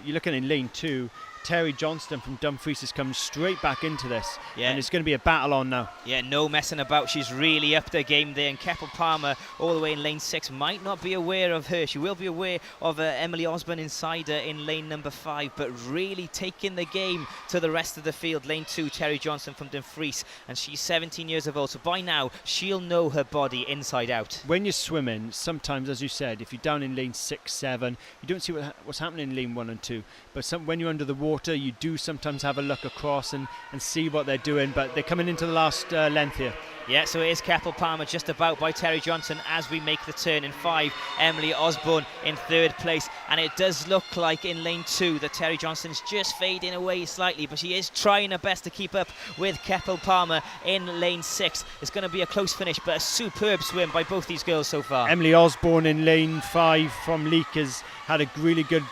looking in lane 2, Terry Johnston from Dumfries has come straight back into this, and it's going to be a battle on now. Yeah, no messing about. She's really upped her game there, and Keppel-Palmer all the way in lane 6 might not be aware of her. She will be aware of Emily Osborne inside her in lane number 5, but really taking the game to the rest of the field. Lane 2, Terry Johnston from Dumfries, and she's 17 years of old, so by now she'll know her body inside out. When you're swimming, sometimes, as you said, if you're down in lane 6, 7, you don't see what's happening in lane 1 and 2, but when you're under the water, you do sometimes have a look across and see what they're doing, but they're coming into the last length here. Yeah, so it is Keppel-Palmer just about by Terry Johnston as we make the turn. In 5, Emily Osborne in 3rd place, and it does look like in lane 2 that Terry Johnston's just fading away slightly, but she is trying her best to keep up with Keppel-Palmer in lane 6. It's going to be a close finish, but a superb swim by both these girls so far. Emily Osborne in lane 5 from Leek has had a really good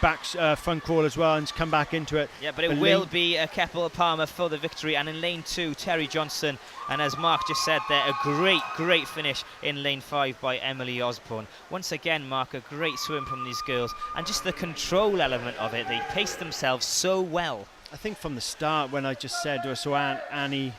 front crawl as well and come back into it. Yeah, but it will be Keppel-Palmer for the victory, and in lane 2, Terry Johnston, and as Mark just said there, a great finish in lane 5 by Emily Osborne. Once again, Mark, a great swim from these girls, and just the control element of it, they paced themselves so well. I think from the start, when I just said, I saw Annie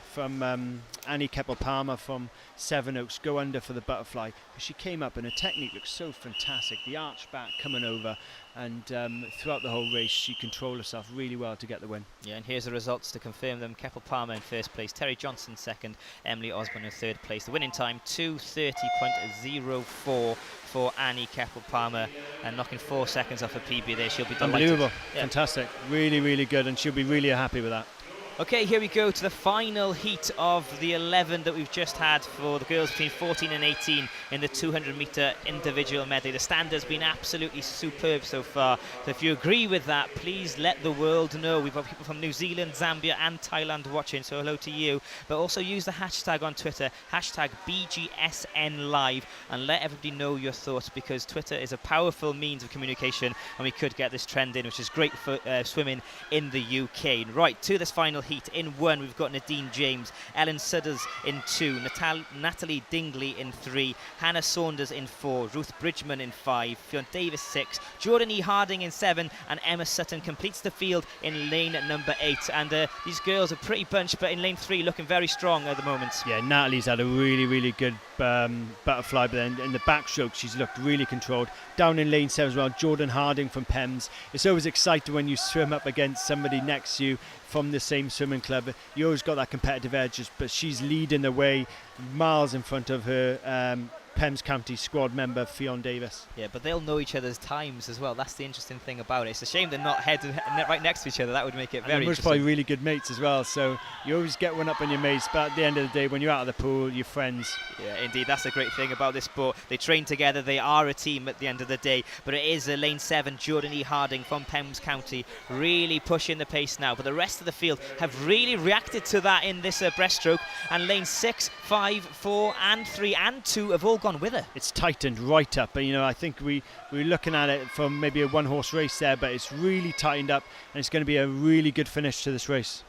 Keppel-Palmer from Sevenoaks go under for the butterfly, she came up and her technique looked so fantastic, the arch back coming over, and throughout the whole race she controlled herself really well to get the win. Yeah, and here's the results to confirm them. Keppel-Palmer in 1st place, Terry Johnston 2nd, Emily Osborne in 3rd place. The winning time 2:30.04 for Annie Keppel-Palmer, and knocking 4 seconds off her PB there. She'll be delighted. Unbelievable. Yeah. Fantastic, really good, and she'll be really happy with that. Okay, here we go to the final heat of the 11 that we've just had for the girls between 14 and 18 in the 200-metre individual medley. The stand has been absolutely superb so far. So if you agree with that, please let the world know. We've got people from New Zealand, Zambia and Thailand watching, so hello to you. But also use the hashtag on Twitter, hashtag BGSNLive, and let everybody know your thoughts, because Twitter is a powerful means of communication, and we could get this trend in, which is great for swimming in the UK. Right, to this final heat. In 1, we've got Nadine James, Ellen Sudders in 2, Natalie Dingley in 3, Hannah Saunders in 4, Ruth Bridgman in 5, Fiona Davis 6, Jordan E. Harding in 7, and Emma Sutton completes the field in lane number 8. And these girls are pretty bunched, but in lane 3 looking very strong at the moment. Yeah, Natalie's had a really good butterfly, but then in the backstroke she's looked really controlled. Down in lane 7 as well, Jordan Harding from PEMS. It's always exciting when you swim up against somebody next to you from the same swimming club. You always got that competitive edge, but she's leading the way miles in front of her PEMS County squad member Fiona Davis. Yeah, but they'll know each other's times as well. That's the interesting thing about it. It's a shame they're not right next to each other. That would make it very interesting. Most probably really good mates as well, so you always get one up on your mates, but at the end of the day, when you're out of the pool, you're friends. Yeah, indeed, that's a great thing about this sport. They train together, they are a team at the end of the day, but it is lane 7, Jordan E. Harding from PEMS County, really pushing the pace now, but the rest of the field have really reacted to that in this breaststroke, and lane 6, 5, 4 and 3 and 2 have all gone with her. It's tightened right up, and I think we're looking at it from maybe a one-horse race there, but it's really tightened up, and it's going to be a really good finish to this race.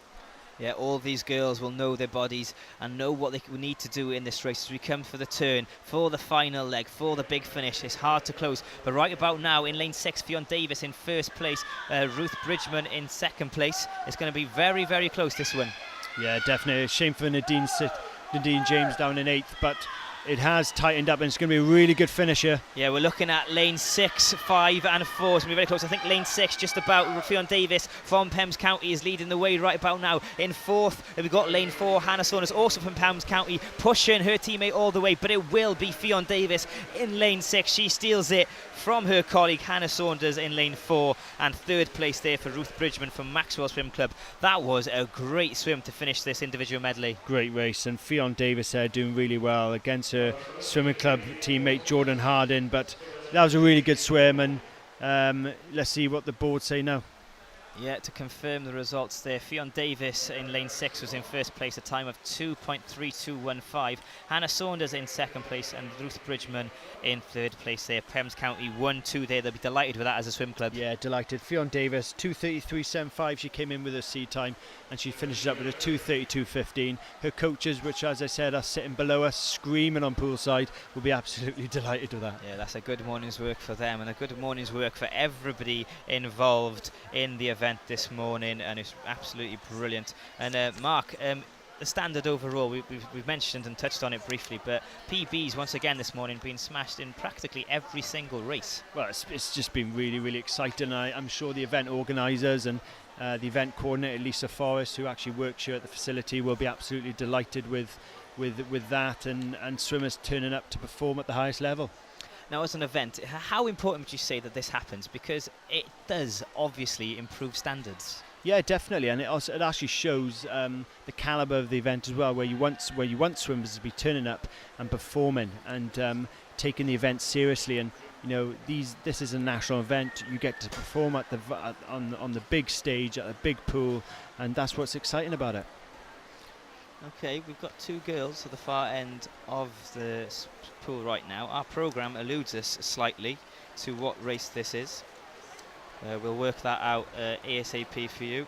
Yeah, all these girls will know their bodies and know what they need to do in this race as we come for the turn, for the final leg, for the big finish. It's hard to close, but right about now in lane 6, Fionn Davies in first place, Ruth Bridgman in second place. It's going to be very, very close, this one. Yeah, definitely. A shame for Nadine James down in 8th, but it has tightened up and it's going to be a really good finish here. Yeah, we're looking at lane 6, 5 and 4. It's going to be very close. I think lane 6, just about, Fionn Davies from Pembs County is leading the way right about now. In 4th, we've got lane 4, Hannah Saunders, also from Pembs County, pushing her teammate all the way, but it will be Fionn Davies in lane 6. She steals it from her colleague Hannah Saunders in lane 4, and 3rd place there for Ruth Bridgman from Maxwell Swim Club. That was a great swim to finish this individual medley. Great race, and Fionn Davies there doing really well against her swimming club teammate Jordan Hardin, but that was a really good swim, and let's see what the board say now. Yeah, to confirm the results there, Fionn Davies in lane 6 was in first place, a time of 2.3215. Hannah Saunders in second place and Ruth Bridgman in 3rd place there. Pembs County 1-2 there. They'll be delighted with that as a swim club. Yeah, delighted. Fionn Davies 2:33.75. She came in with her seed time and she finishes up with a 2:32.15. Her coaches, which as I said are sitting below us screaming on poolside, will be absolutely delighted with that. Yeah, that's a good morning's work for them and a good morning's work for everybody involved in the event this morning, and it's absolutely brilliant. And Mark, the standard overall, we've mentioned and touched on it briefly, but PBs once again this morning being smashed in practically every single race. Well, it's just been really, really exciting. I'm sure the event organisers and the event coordinator Lisa Forrest, who actually works here at the facility, will be absolutely delighted with that, and swimmers turning up to perform at the highest level. Now, as an event, how important would you say that this happens? Because it does obviously improve standards. Yeah, definitely, and it actually shows the calibre of the event as well, where you want swimmers to be turning up and performing and taking the event seriously. And you know, this is a national event. You get to perform on the big stage at a big pool, and that's what's exciting about it. Okay, we've got two girls at the far end of the pool right now. Our programme eludes us slightly to what race this is. We'll work that out ASAP for you.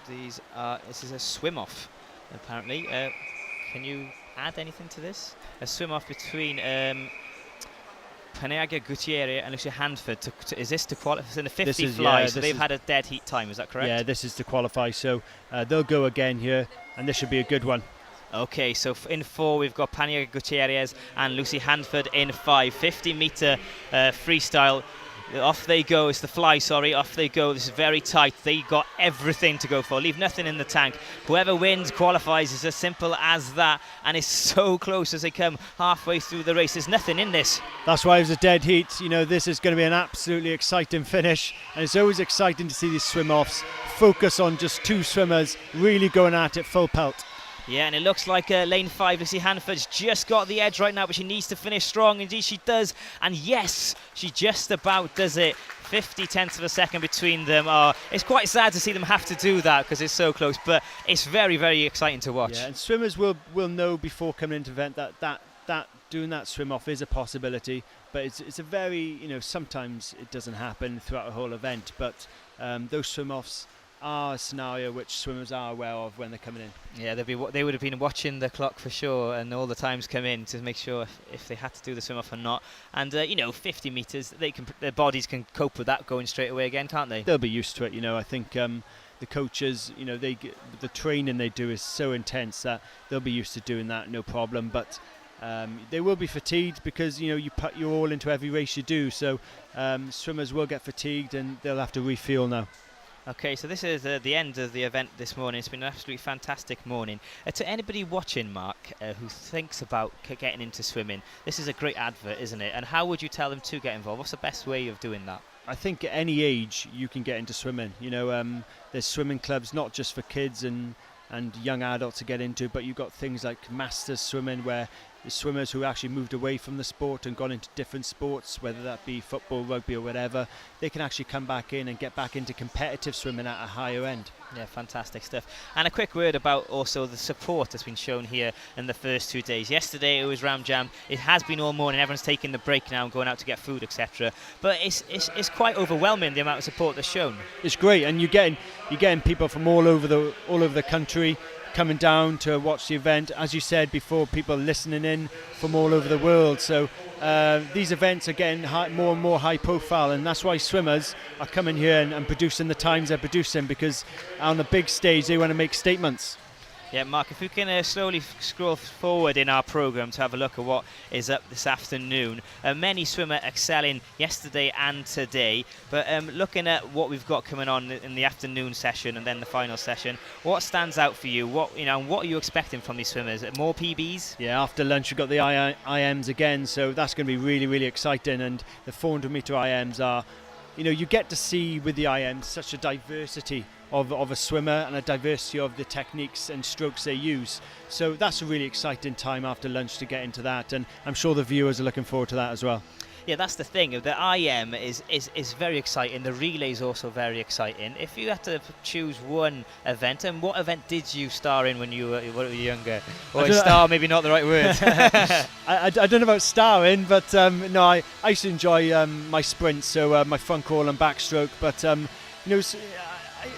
This is a swim-off, apparently. Can you add anything to this? A swim-off between Paniaga Gutierrez and Lucia Handford. Is this to qualify? It's in the 50 fly, so they've had a dead heat time, is that correct? Yeah, this is to qualify, so they'll go again here, and this should be a good one. Okay, so in 4 we've got Paniaga Gutierrez and Lucy Handford in 5. 50-metre freestyle. Off they go. It's the fly, sorry. Off they go. This is very tight. They got everything to go for. Leave nothing in the tank. Whoever wins qualifies. It's as simple as that. And it's so close as they come halfway through the race. There's nothing in this. That's why it was a dead heat. You know, this is going to be an absolutely exciting finish. And it's always exciting to see these swim-offs focus on just two swimmers really going at it full pelt. Yeah, and it looks like lane 5, Lucy Handford's just got the edge right now, but she needs to finish strong. Indeed she does. And yes, she just about does it. 50 tenths of a second between them. It's quite sad to see them have to do that because it's so close, but it's very, very exciting to watch. Yeah, and swimmers will know before coming into the event that doing that swim off is a possibility, but it's a very, you know, sometimes it doesn't happen throughout a whole event, but those swim offs are a scenario which swimmers are aware of when they're coming in. Yeah, they would have been watching the clock for sure, and all the times come in to make sure if they had to do the swim off or not. And 50 metres, their bodies can cope with that going straight away again, can't they? They'll be used to it. You know, I think the coaches, you know, the training they do is so intense that they'll be used to doing that, no problem. But they will be fatigued because you put your all into every race you do. So swimmers will get fatigued and they'll have to refuel now. Okay, so this is the end of the event this morning. It's been an absolutely fantastic morning. To anybody watching, Mark, who thinks about getting into swimming, this is a great advert, isn't it? And how would you tell them to get involved? What's the best way of doing that? I think at any age you can get into swimming. You know, there's swimming clubs not just for kids and young adults to get into, but you've got things like masters swimming where swimmers who actually moved away from the sport and gone into different sports, whether that be football, rugby or whatever, they can actually come back in and get back into competitive swimming at a higher end. Yeah, fantastic stuff. And a quick word about also the support that's been shown here in the first 2 days. Yesterday it was Ram Jam. It has been all morning. Everyone's taking the break now and going out to get food, etc. But it's quite overwhelming, the amount of support that's shown. It's great, and you're getting people from all over the country coming down to watch the event. As you said before, people listening in from all over the world. So these events are getting more and more high profile, and that's why swimmers are coming here and producing the times they're producing, because on the big stage they want to make statements. Yeah, Mark, if we can slowly scroll forward in our programme to have a look at what is up this afternoon. Many swimmer excelling yesterday and today, but looking at what we've got coming on in the afternoon session and then the final session, what stands out for you? What are you expecting from these swimmers? More PBs? Yeah, after lunch we've got the IMs again, so that's going to be really, really exciting. And the 400 metre IMs are, you get to see with the IMs such a diversity of a swimmer and a diversity of the techniques and strokes they use. So that's a really exciting time after lunch to get into that, and I'm sure the viewers are looking forward to that as well. Yeah, that's the thing. The IM is very exciting. The relay is also very exciting. If you had to choose one event, and what event did you star in when you were younger? Or star, maybe not the right word. I don't know about starring, but no, I used to enjoy my sprints, so my front crawl and backstroke. But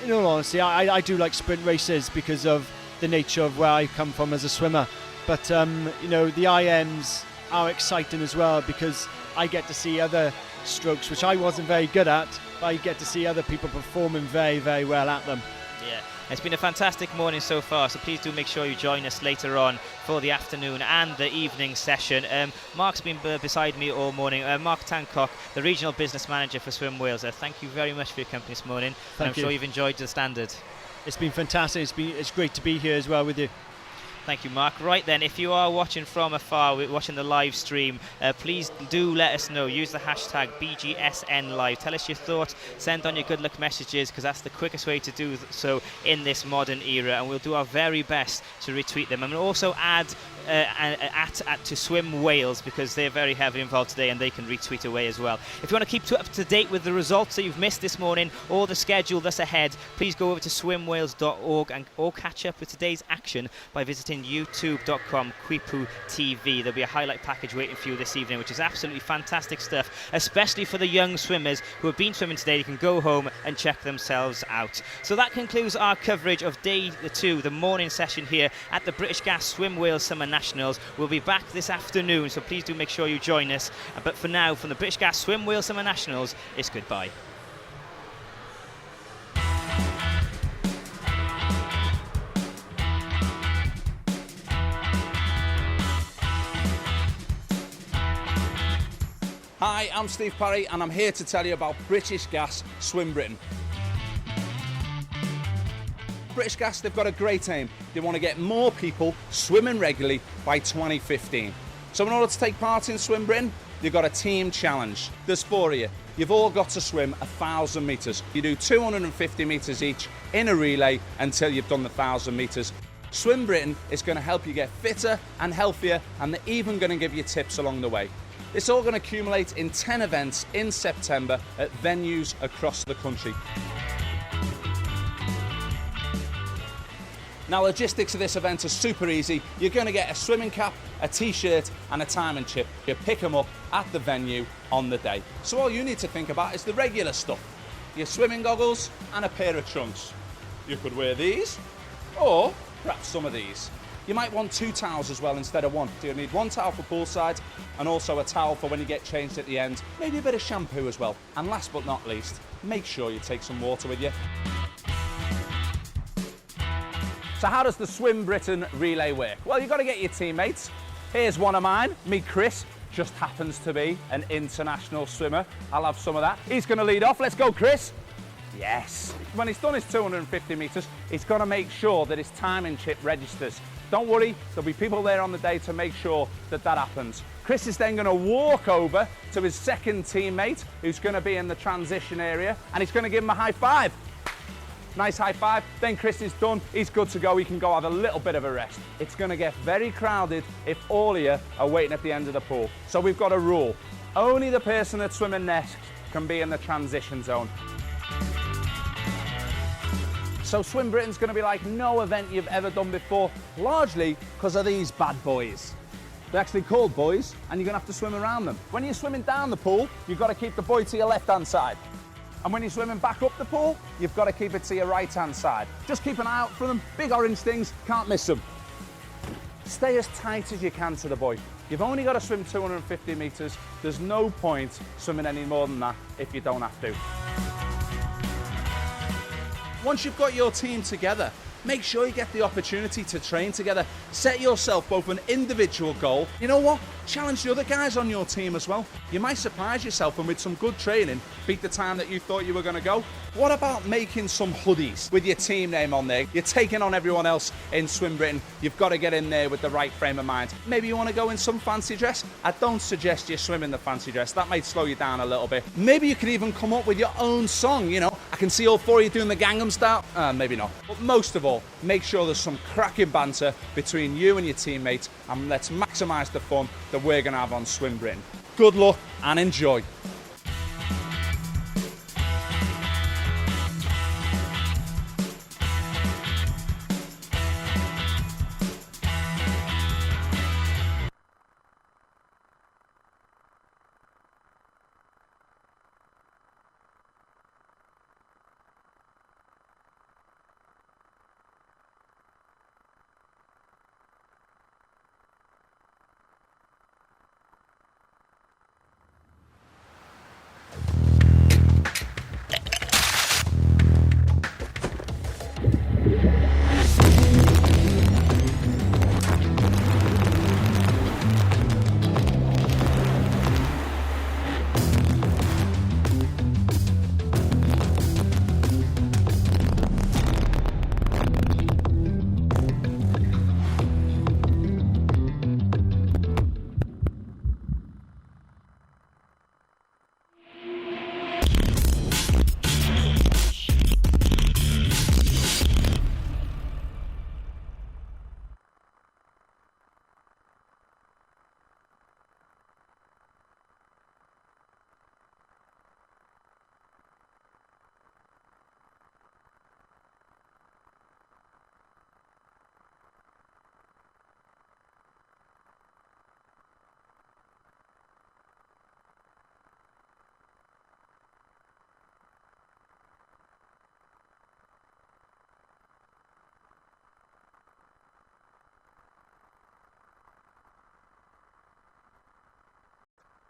in all honesty, I do like sprint races because of the nature of where I come from as a swimmer. But the IMs are exciting as well, because I get to see other strokes which I wasn't very good at, but I get to see other people performing very, very well at them. Yeah, it's been a fantastic morning so far, so please do make sure you join us later on for the afternoon and the evening session. Mark's been beside me all morning. Mark Tancock, the Regional Business Manager for Swim Wales. Thank you very much for your company this morning. Thank I'm you. Sure you've enjoyed the standard. It's been fantastic. It's great to be here as well with you. Thank you, Mark. Right then, if you are watching from afar, watching the live stream, please do let us know. Use the hashtag BGSNLive. Tell us your thoughts. Send on your good luck messages, because that's the quickest way to do so in this modern era. And we'll do our very best to retweet them. And we'll also add to Swim Wales, because they're very heavily involved today and they can retweet away as well. If you want to keep up to date with the results that you've missed this morning or the schedule that's ahead, please go over to swimwales.org or catch up with today's action by visiting youtube.com Quipu TV. There'll be a highlight package waiting for you this evening, which is absolutely fantastic stuff, especially for the young swimmers who have been swimming today. They can go home and check themselves out. So that concludes our coverage of day 2, the morning session here at the British Gas Swim Wales Summer Nationals. We'll be back this afternoon, so please do make sure you join us. But for now, from the British Gas Swim Wales Summer Nationals, it's goodbye. Hi, I'm Steve Parry and I'm here to tell you about British Gas Swim Britain. British Gas, they've got a great aim. They want to get more people swimming regularly by 2015. So in order to take part in Swim Britain, you've got a team challenge. There's 4 of you. You've all got to swim 1,000 metres. You do 250 metres each in a relay until you've done the 1,000 metres. Swim Britain is going to help you get fitter and healthier, and they're even going to give you tips along the way. It's all going to accumulate in 10 events in September at venues across the country. Now, logistics of this event are super easy. You're going to get a swimming cap, a t-shirt and a timing chip. You pick them up at the venue on the day. So all you need to think about is the regular stuff. Your swimming goggles and a pair of trunks. You could wear these, or perhaps some of these. You might want 2 towels as well instead of 1. So you'll need 1 towel for poolside and also a towel for when you get changed at the end. Maybe a bit of shampoo as well. And last but not least, make sure you take some water with you. So how does the Swim Britain relay work? Well, you've got to get your teammates. Here's one of mine, me Chris, just happens to be an international swimmer. I'll have some of that. He's going to lead off. Let's go, Chris. Yes. When he's done his 250 metres, he's got to make sure that his timing chip registers. Don't worry, there'll be people there on the day to make sure that that happens. Chris is then going to walk over to his second teammate, who's going to be in the transition area, and he's going to give him a high five. Nice high five, then Chris is done, he's good to go, he can go have a little bit of a rest. It's going to get very crowded if all of you are waiting at the end of the pool. So we've got a rule, only the person that's swimming next can be in the transition zone. So Swim Britain's going to be like no event you've ever done before, largely because of these bad boys. They're actually called buoys, and you're going to have to swim around them. When you're swimming down the pool, you've got to keep the buoy to your left-hand side. And when you're swimming back up the pool, you've got to keep it to your right-hand side. Just keep an eye out for them. Big orange things, can't miss them. Stay as tight as you can to the buoy. You've only got to swim 250 metres. There's no point swimming any more than that if you don't have to. Once you've got your team together, make sure you get the opportunity to train together. Set yourself both an individual goal. You know what? Challenge the other guys on your team as well. You might surprise yourself and with some good training, beat the time that you thought you were going to go. What about making some hoodies with your team name on there? You're taking on everyone else in Swim Britain. You've got to get in there with the right frame of mind. Maybe you want to go in some fancy dress. I don't suggest you swim in the fancy dress. That might slow you down a little bit. Maybe you could even come up with your own song, you know. I can see all four of you doing the Gangnam Style. Maybe not. But most of all, make sure there's some cracking banter between you and your teammates, and let's maximise the fun that we're going to have on Swim Britain. Good luck and enjoy.